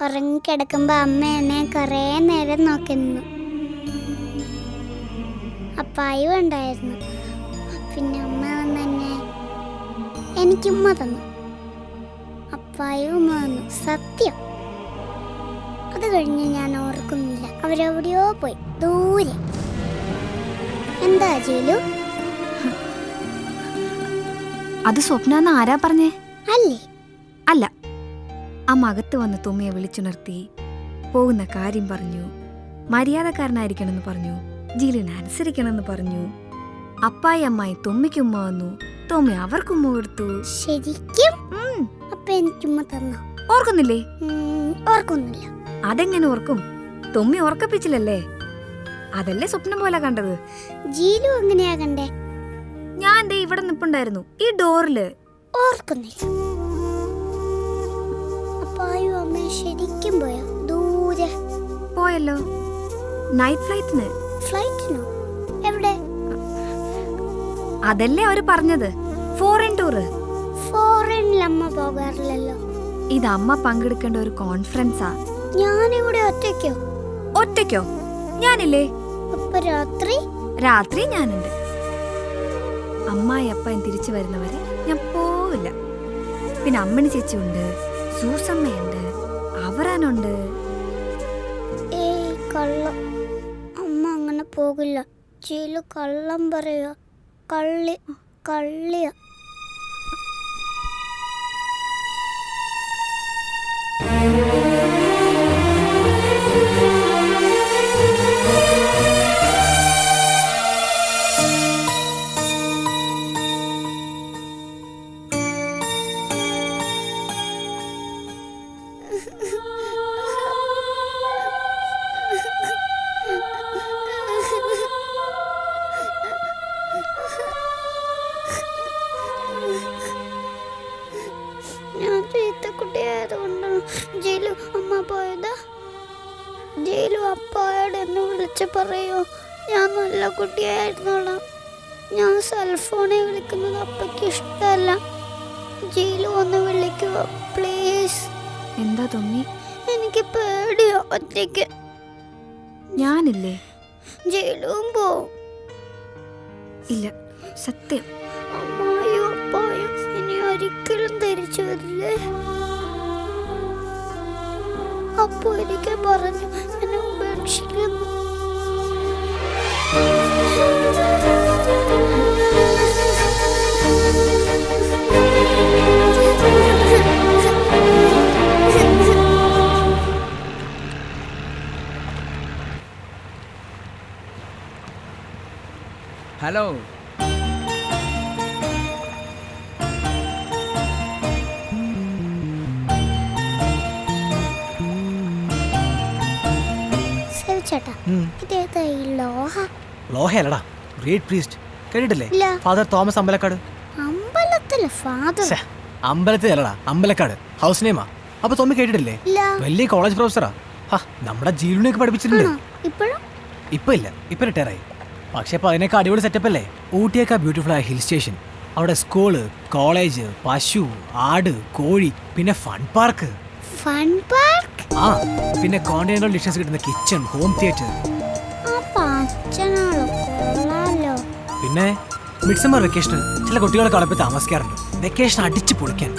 ഉറങ്ങിക്കിടക്കുമ്പോ അമ്മ എന്നെ കുറേ നേരം നോക്കി നിന്നു. അപ്പായും ഉണ്ടായിരുന്നു. പിന്നെ അമ്മ വന്നെന്നെ എനിക്കുമ്മ തന്നു. അപ്പായും ഉമ്മ തന്നു. സത്യം. അത് കഴിഞ്ഞ് ഞാൻ ഓർക്കുന്നില്ല. അവരെവിടെയോ പോയി, ദൂരെ. എന്താ ജീലു? അത് സ്വപ്ന ആരാ പറഞ്ഞേ? അല്ലേ? അല്ല. അമ്മ അകത്ത് വന്ന് തുമ്മിയെ വിളിച്ചുണർത്തി പോകുന്ന കാര്യം പറഞ്ഞു. മര്യാദക്കാരനായിരിക്കണമെന്ന് പറഞ്ഞു. ജീലിനെ അനുസരിക്കണമെന്ന് പറഞ്ഞു. അപ്പായി അമ്മായി തുമ്മിക്കുമ്മ വന്നു. തുമ്മി അവർക്കുമ്മ കൊടുത്തു. ശരിക്കും? അപ്പൊ എനിക്കുമ്മ തന്നു. ഓർക്കുന്നില്ലേ? ഓർക്കുന്നില്ല. അതെങ്ങനെ ഓർക്കും? തുമ്മി ഓർക്കപ്പിച്ചില്ലല്ലേ? അതല്ലേ സ്വപ്നം പോലെ കണ്ടത്. ജീലു എങ്ങനെയാ കണ്ടേ? ഞാൻ ദേ ഇവിടെ നിപ്പുണ്ടായിരുന്നു, ഈ ഡോറില്. ഓർക്കുന്നില്ല. അപ്പായും അമ്മ ശരിക്കും പോയോ? ദൂരെ പോയല്ലോ, നൈറ്റ് ഫ്ലൈറ്റിന്. ഫ്ലൈറ്റിനോ? എവിടെ? അതല്ലേ അവര് പറഞ്ഞത്, ഫോറിൻ ടൂറ്. ഫോറിനിൽ അമ്മ പോകാറില്ലല്ലോ. ഇത് അമ്മ പങ്കെടുക്കേണ്ട ഒരു കോൺഫറൻസാ. ഞാനിവിടെ ഒറ്റയ്ക്കോ? ഒറ്റയ്ക്കോ? ഞാനില്ലേ. അപ്പൊ രാത്രി? രാത്രി ഞാനുണ്ട്. അമ്മായി അപ്പൻ തിരിച്ചു വരുന്നവരെ ഞാൻ പോവില്ല. പിന്നെ അമ്മണി ചേച്ചി ഉണ്ട്, സൂസമ്മയുണ്ട്, അവറാനുണ്ട്. ഏയ് കള്ളം. അമ്മ അങ്ങനെ പോകില്ല. ജീലു കള്ളം പറയുക. കള്ളിയ. ഞാൻ ചീത്തക്കുട്ടിയായതുകൊണ്ടാണ് ജീലു അമ്മ പോയത്. ജീലു അപ്പായോട് എന്നെ വിളിച്ച് പറയോ ഞാൻ നല്ല കുട്ടിയായിരുന്നോളാം. ഞാൻ സെൽഫോണിൽ വിളിക്കുന്നത് അപ്പയ്ക്ക് ഇഷ്ടമല്ല. ജീലു ഒന്ന് വിളിക്കുവോ പ്ലീസ്? എന്താ തോന്നി? എനിക്ക് പേടിയോ ഒറ്റയ്ക്ക്. ഞാനില്ലേ? ജീലുവും പോവും. ഇല്ല, സത്യം. അമ്മായും അപ്പായും ഇനി ഒരിക്കലും തിരിച്ചു വരില്ലേ? അപ്പൊ എനിക്ക് പറഞ്ഞു എന്നെ ഉപേക്ഷിക്കുന്നു. ഹലോ. ചേട്ടാ, ഇതേതാ ഈ ലോഹ? ലോഹയല്ലടാ, ഗ്രേറ്റ് പ്രീസ്റ്റ്. കേട്ടിട്ടില്ലേ? ഇല്ല. Father Thomas Ambalakkad. അമ്പലത്തിലെ ഫാദർ? അമ്പലത്തിലല്ലടാ, അമ്പലക്കാട്. ഹൗസ് നെയിമാ. അപ്പൊ തോമി കേട്ടിട്ടില്ലേ? ഇല്ല. വലിയ കോളേജ് പ്രൊഫസറാ. നമ്മുടെ ജീവനൊക്കെ പഠിപ്പിച്ചിട്ടുണ്ട്. ഇപ്പോഴും? ഇപ്പൊ ഇല്ല, ഇപ്പൊ റിട്ടയർ ആയി. പക്ഷെ ഇപ്പൊ അതിനൊക്കെ അടിപൊളി സെറ്റപ്പ് അല്ലേ? ഊട്ടിയൊക്കെ ബ്യൂട്ടിഫുൾ ആയ ഹിൽ സ്റ്റേഷൻ, അവിടെ സ്കൂള്, കോളേജ്, പശു, ആട്, കോഴി, പിന്നെ ഫൺ പാർക്ക്. Fun park? ആ, പിന്നെ കോണ്ടിനെന്റൽ ഡിഷസ് കിട്ടുന്ന കിച്ചൺ, ഹോം തിയേറ്റർ. പിന്നെ മിഡ്സമ്മർ വെക്കേഷന് ചില കുട്ടികളൊക്കെ അവിടെ പോയി താമസിക്കാറുണ്ട്. വെക്കേഷൻ അടിച്ചു പൊളിക്കാൻ.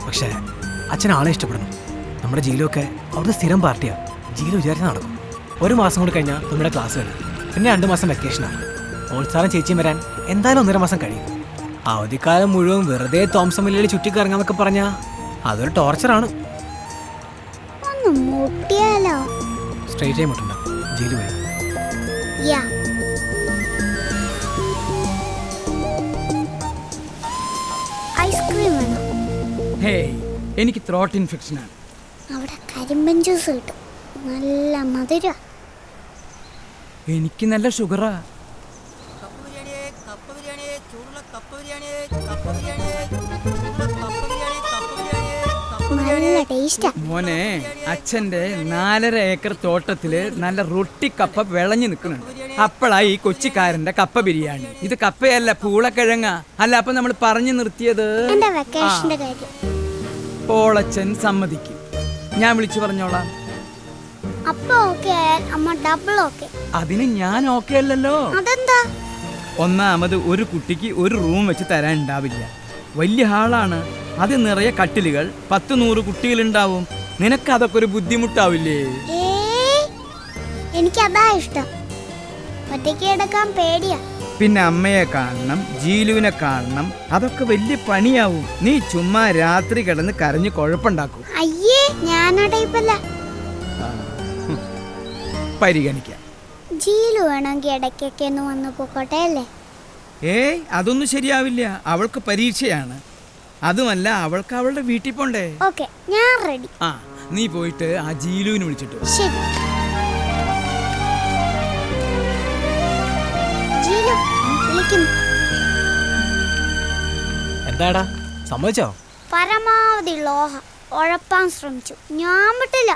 പക്ഷേ അച്ഛൻ ആളെ ഇഷ്ടപ്പെടണം. നമ്മുടെ ജീലൊക്കെ അവിടുത്തെ സ്ഥിരം പാർട്ടിയാ. ജീലു വിചാരിച്ച് നടക്കും. ഒരു മാസം കൂടി കഴിഞ്ഞാൽ നമ്മുടെ ക്ലാസ് വരും. പിന്നെ 2 മാസം വെക്കേഷനാണ്. ഓൾസാറും ചേച്ചിയും വരാൻ എന്തായാലും 1.5 മാസം കഴിയും. അവധിക്കാലം മുഴുവൻ വെറുതെ തോംസൺ വില്ലയിൽ ചുറ്റിക്കറങ്ങാന്നൊക്കെ പറഞ്ഞാൽ അതൊരു ടോർച്ചറാണ്. സ്ട്രേറ്റ് ആയി മുട്ടണ്ട, ജീലു വരും. ഐസ്ക്രീം വേണോ? ഹേയ്, എനിക്ക് ത്രോട്ട് ഇൻഫെക്ഷൻ ആണ്. അവിടെ കരിമ്പൻ ജ്യൂസ് കിട്ടും, നല്ല മധുര. എനിക്ക് നല്ല ഷുഗറാ. മോനെ, അച്ഛന്റെ 4.5 ഏക്കർ തോട്ടത്തില് നല്ല റൊട്ടി കപ്പ വിളഞ്ഞു നിൽക്കുന്നുണ്ട്. അപ്പോഴാ ഈ കൊച്ചിക്കാരന്റെ കപ്പ ബിരിയാണി. ഇത് കപ്പയല്ല, പൂളക്കിഴങ്ങ. അല്ല, അപ്പൊ നമ്മൾ പറഞ്ഞു നിർത്തിയത് പോളച്ചൻ സമ്മതിക്കും. ഞാൻ വിളിച്ചു പറഞ്ഞോളാം. അപ്പ ഓക്കേ ആയാൽ അമ്മ ഡബിൾ ഓക്കേ. അതിന് ഞാൻ ഓക്കേ അല്ലല്ലോ. അതെന്താ? ഒന്നാമത് ഒരു കുട്ടിക്ക് ഒരു റൂം വെച്ച് തരാൻ ഉണ്ടാവില്ല. വലിയ ഹാളാണ്, അത് നിറയെ കട്ടിലുകൾ, 10-100 കുട്ടികളുണ്ടാവും. നിനക്ക് അതൊക്കെ ഒരു ബുദ്ധിമുട്ടാവില്ലേ? എനിക്കതാ ഇഷ്ടം. ഒറ്റയ്ക്ക് കിടക്കാൻ പേടിയാ. പിന്നെ അമ്മയെ കാണണം, ജീലുവിനെ കാണണം, അതൊക്കെ വലിയ പണിയാവും. നീ ചുമ്മാ രാത്രി കിടന്ന് കരഞ്ഞ് കുഴപ്പമുണ്ടാക്കും. അയ്യേ, ഞാനടയിപ്പല്ല. പരിഗണിക്കാം. ജീലു വേണമെങ്കിൽ ഇടയ്ക്കൊക്കെ ഒന്ന് വന്നു പോക്കോട്ടെ അല്ലേ? ഏയ്, അതൊന്നും ശരിയാവില്ല. അവൾക്ക് പരീക്ഷയാണ്. അതുമല്ല, അവൾക്ക് അവളുടെ വീട്ടിൽ പോണ്ടേ. ഓക്കേ, ഞാൻ റെഡി. ആ, നീ പോയിട്ട് ആ ജീലുവിനെ വിളിച്ചിട്ട്. ശരി. ജീലു വിളിക്കുന്നു. എന്താടാ, സമ്മതിച്ചോ? പരമാവധി ലോഹ ഉഴപ്പാൻ ശ്രമിച്ചു, ഞാൻ വിട്ടില്ല.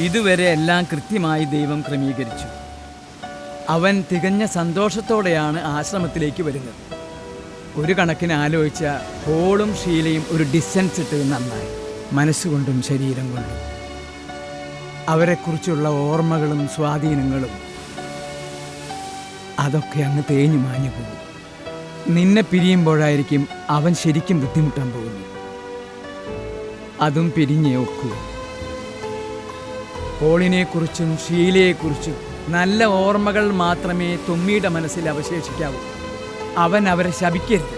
ഇതുവരെ എല്ലാം കൃത്യമായി ദൈവം ക്രമീകരിച്ചു. അവൻ തികഞ്ഞ സന്തോഷത്തോടെയാണ് ആശ്രമത്തിലേക്ക് വരുന്നത്. ഒരു കണക്കിന് ആലോചിച്ച പോളും ഷീലയും ഒരു ഡിസ്റ്റൻസ് ഇട്ടത് നന്നായി. മനസ്സുകൊണ്ടും ശരീരം കൊണ്ടും അവരെക്കുറിച്ചുള്ള ഓർമ്മകളും സ്വാധീനങ്ങളും അതൊക്കെ അങ്ങ് തേഞ്ഞു മാഞ്ഞു പോകും. നിന്നെ പിരിയുമ്പോഴായിരിക്കും അവൻ ശരിക്കും ബുദ്ധിമുട്ടാൻ പോകുന്നു. അതും പിരിഞ്ഞേ ഒക്കൂ. പോളിനെക്കുറിച്ചും ഷീലയെക്കുറിച്ചും നല്ല ഓർമ്മകൾ മാത്രമേ തുമ്മിയുടെ മനസ്സിൽ അവശേഷിക്കാവൂ. അവൻ അവരെ ശപിക്കരുത്.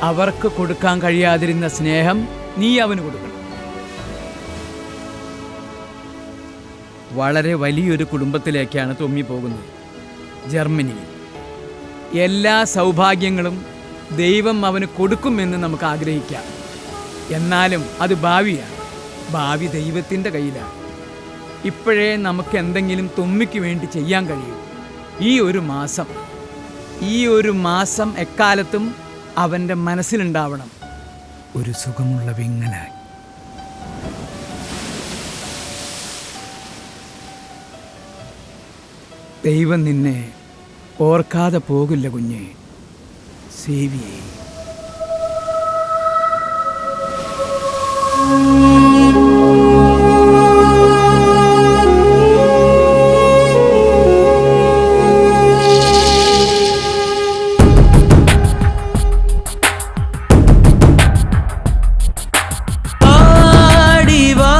അവർക്ക് കൊടുക്കാൻ കഴിയാതിരുന്ന സ്നേഹം നീ അവന് കൊടുക്കണം. വളരെ വലിയൊരു കുടുംബത്തിലേക്കാണ് തുമ്മി പോകുന്നത്, ജർമ്മനിയിൽ. എല്ലാ സൗഭാഗ്യങ്ങളും ദൈവം അവന് കൊടുക്കുമെന്ന് നമുക്ക് ആഗ്രഹിക്കാം. എന്നാലും അത് ഭാവിയാണ്. ഭാവി ദൈവത്തിൻ്റെ കയ്യിലാണ്. ഇപ്പോഴേ നമുക്ക് എന്തെങ്കിലും തുമ്മിക്ക് വേണ്ടി ചെയ്യാൻ കഴിയും. ഈ ഒരു മാസം എക്കാലത്തും അവൻ്റെ മനസ്സിലുണ്ടാവണം ഒരു സുഖമുള്ള വിങ്ങനായി. ദൈവം നിന്നെ ഓർക്കാതെ പോകില്ല കുഞ്ഞെ. സേവിയേ. പാടിവാ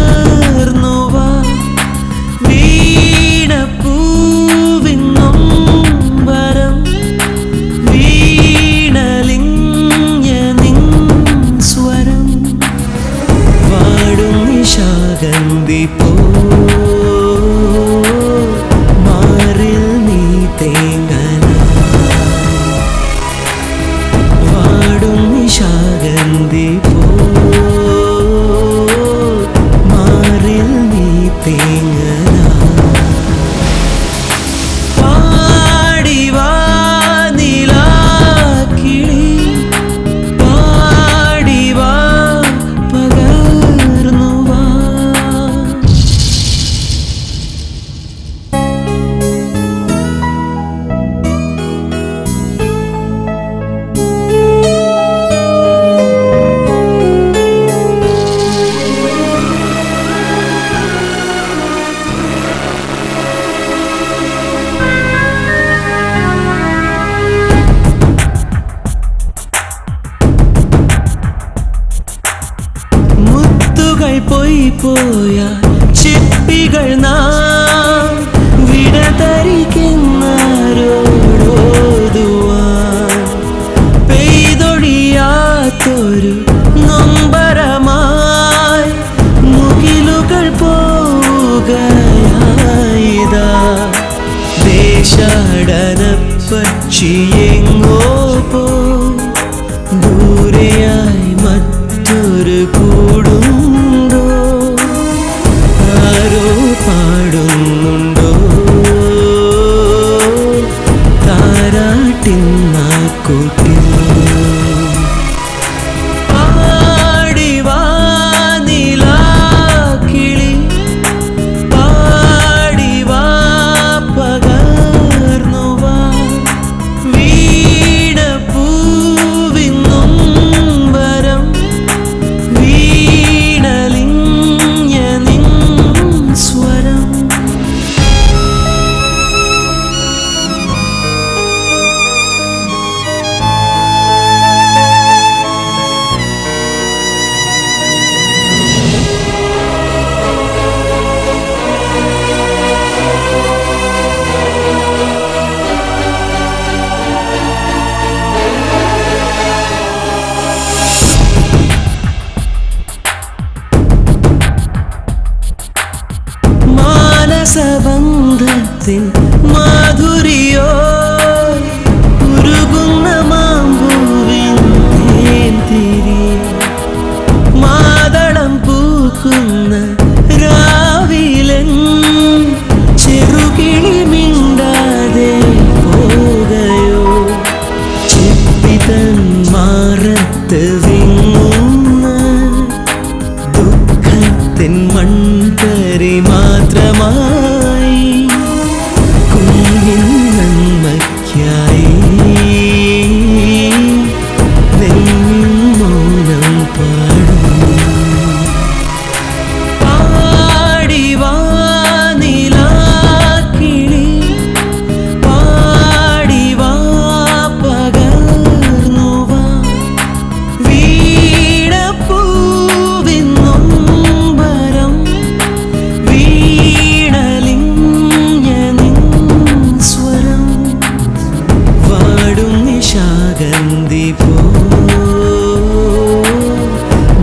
പകർന്നുവാ കാത്ത് വിങ്ങുന്ന ദുഃഖത്തിൻ മൺതരി മാത്രമായി കുഞ്ഞിൻ നന്മയ്ക്കായി മൗനം പാടും പാടിവാ നിലാക്കിളി പാടിവാ പകർന്നുവാ വീണപ്പൂവിൻ നൊമ്പരം വീണലിഞ്ഞ നിൻ സ്വരം വാടും നിശാഗന്ധി പോ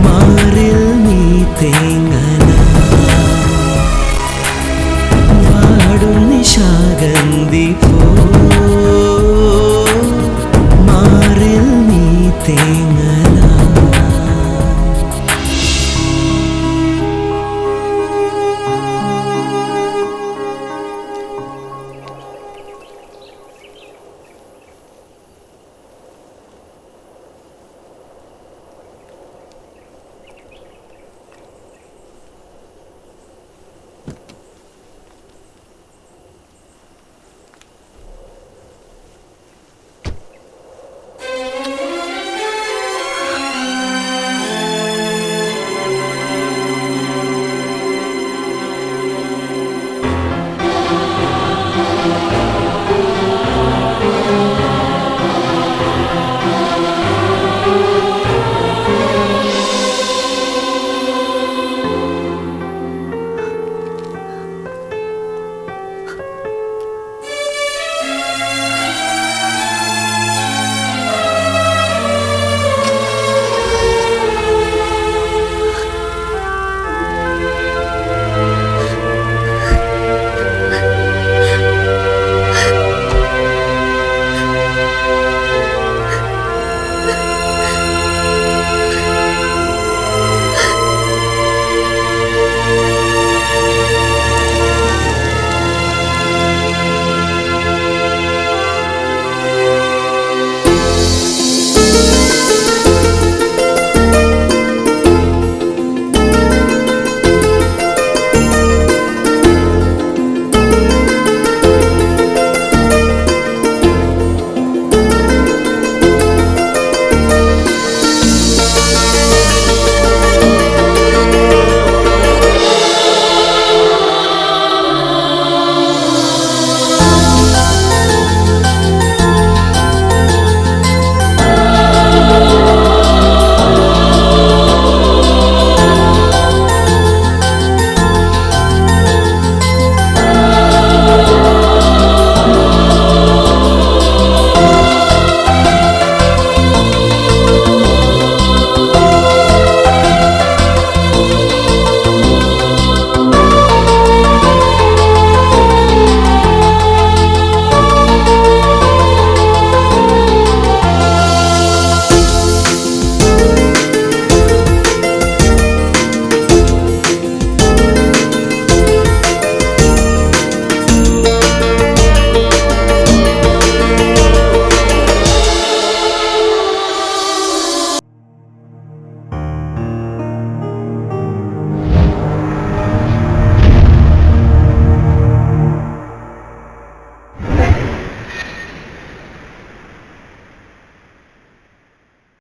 മാറിൽ നീ തേങ്ങന വാടും നിശാഗന്ധി പോ മാറിൽ നീ തേങ്ങ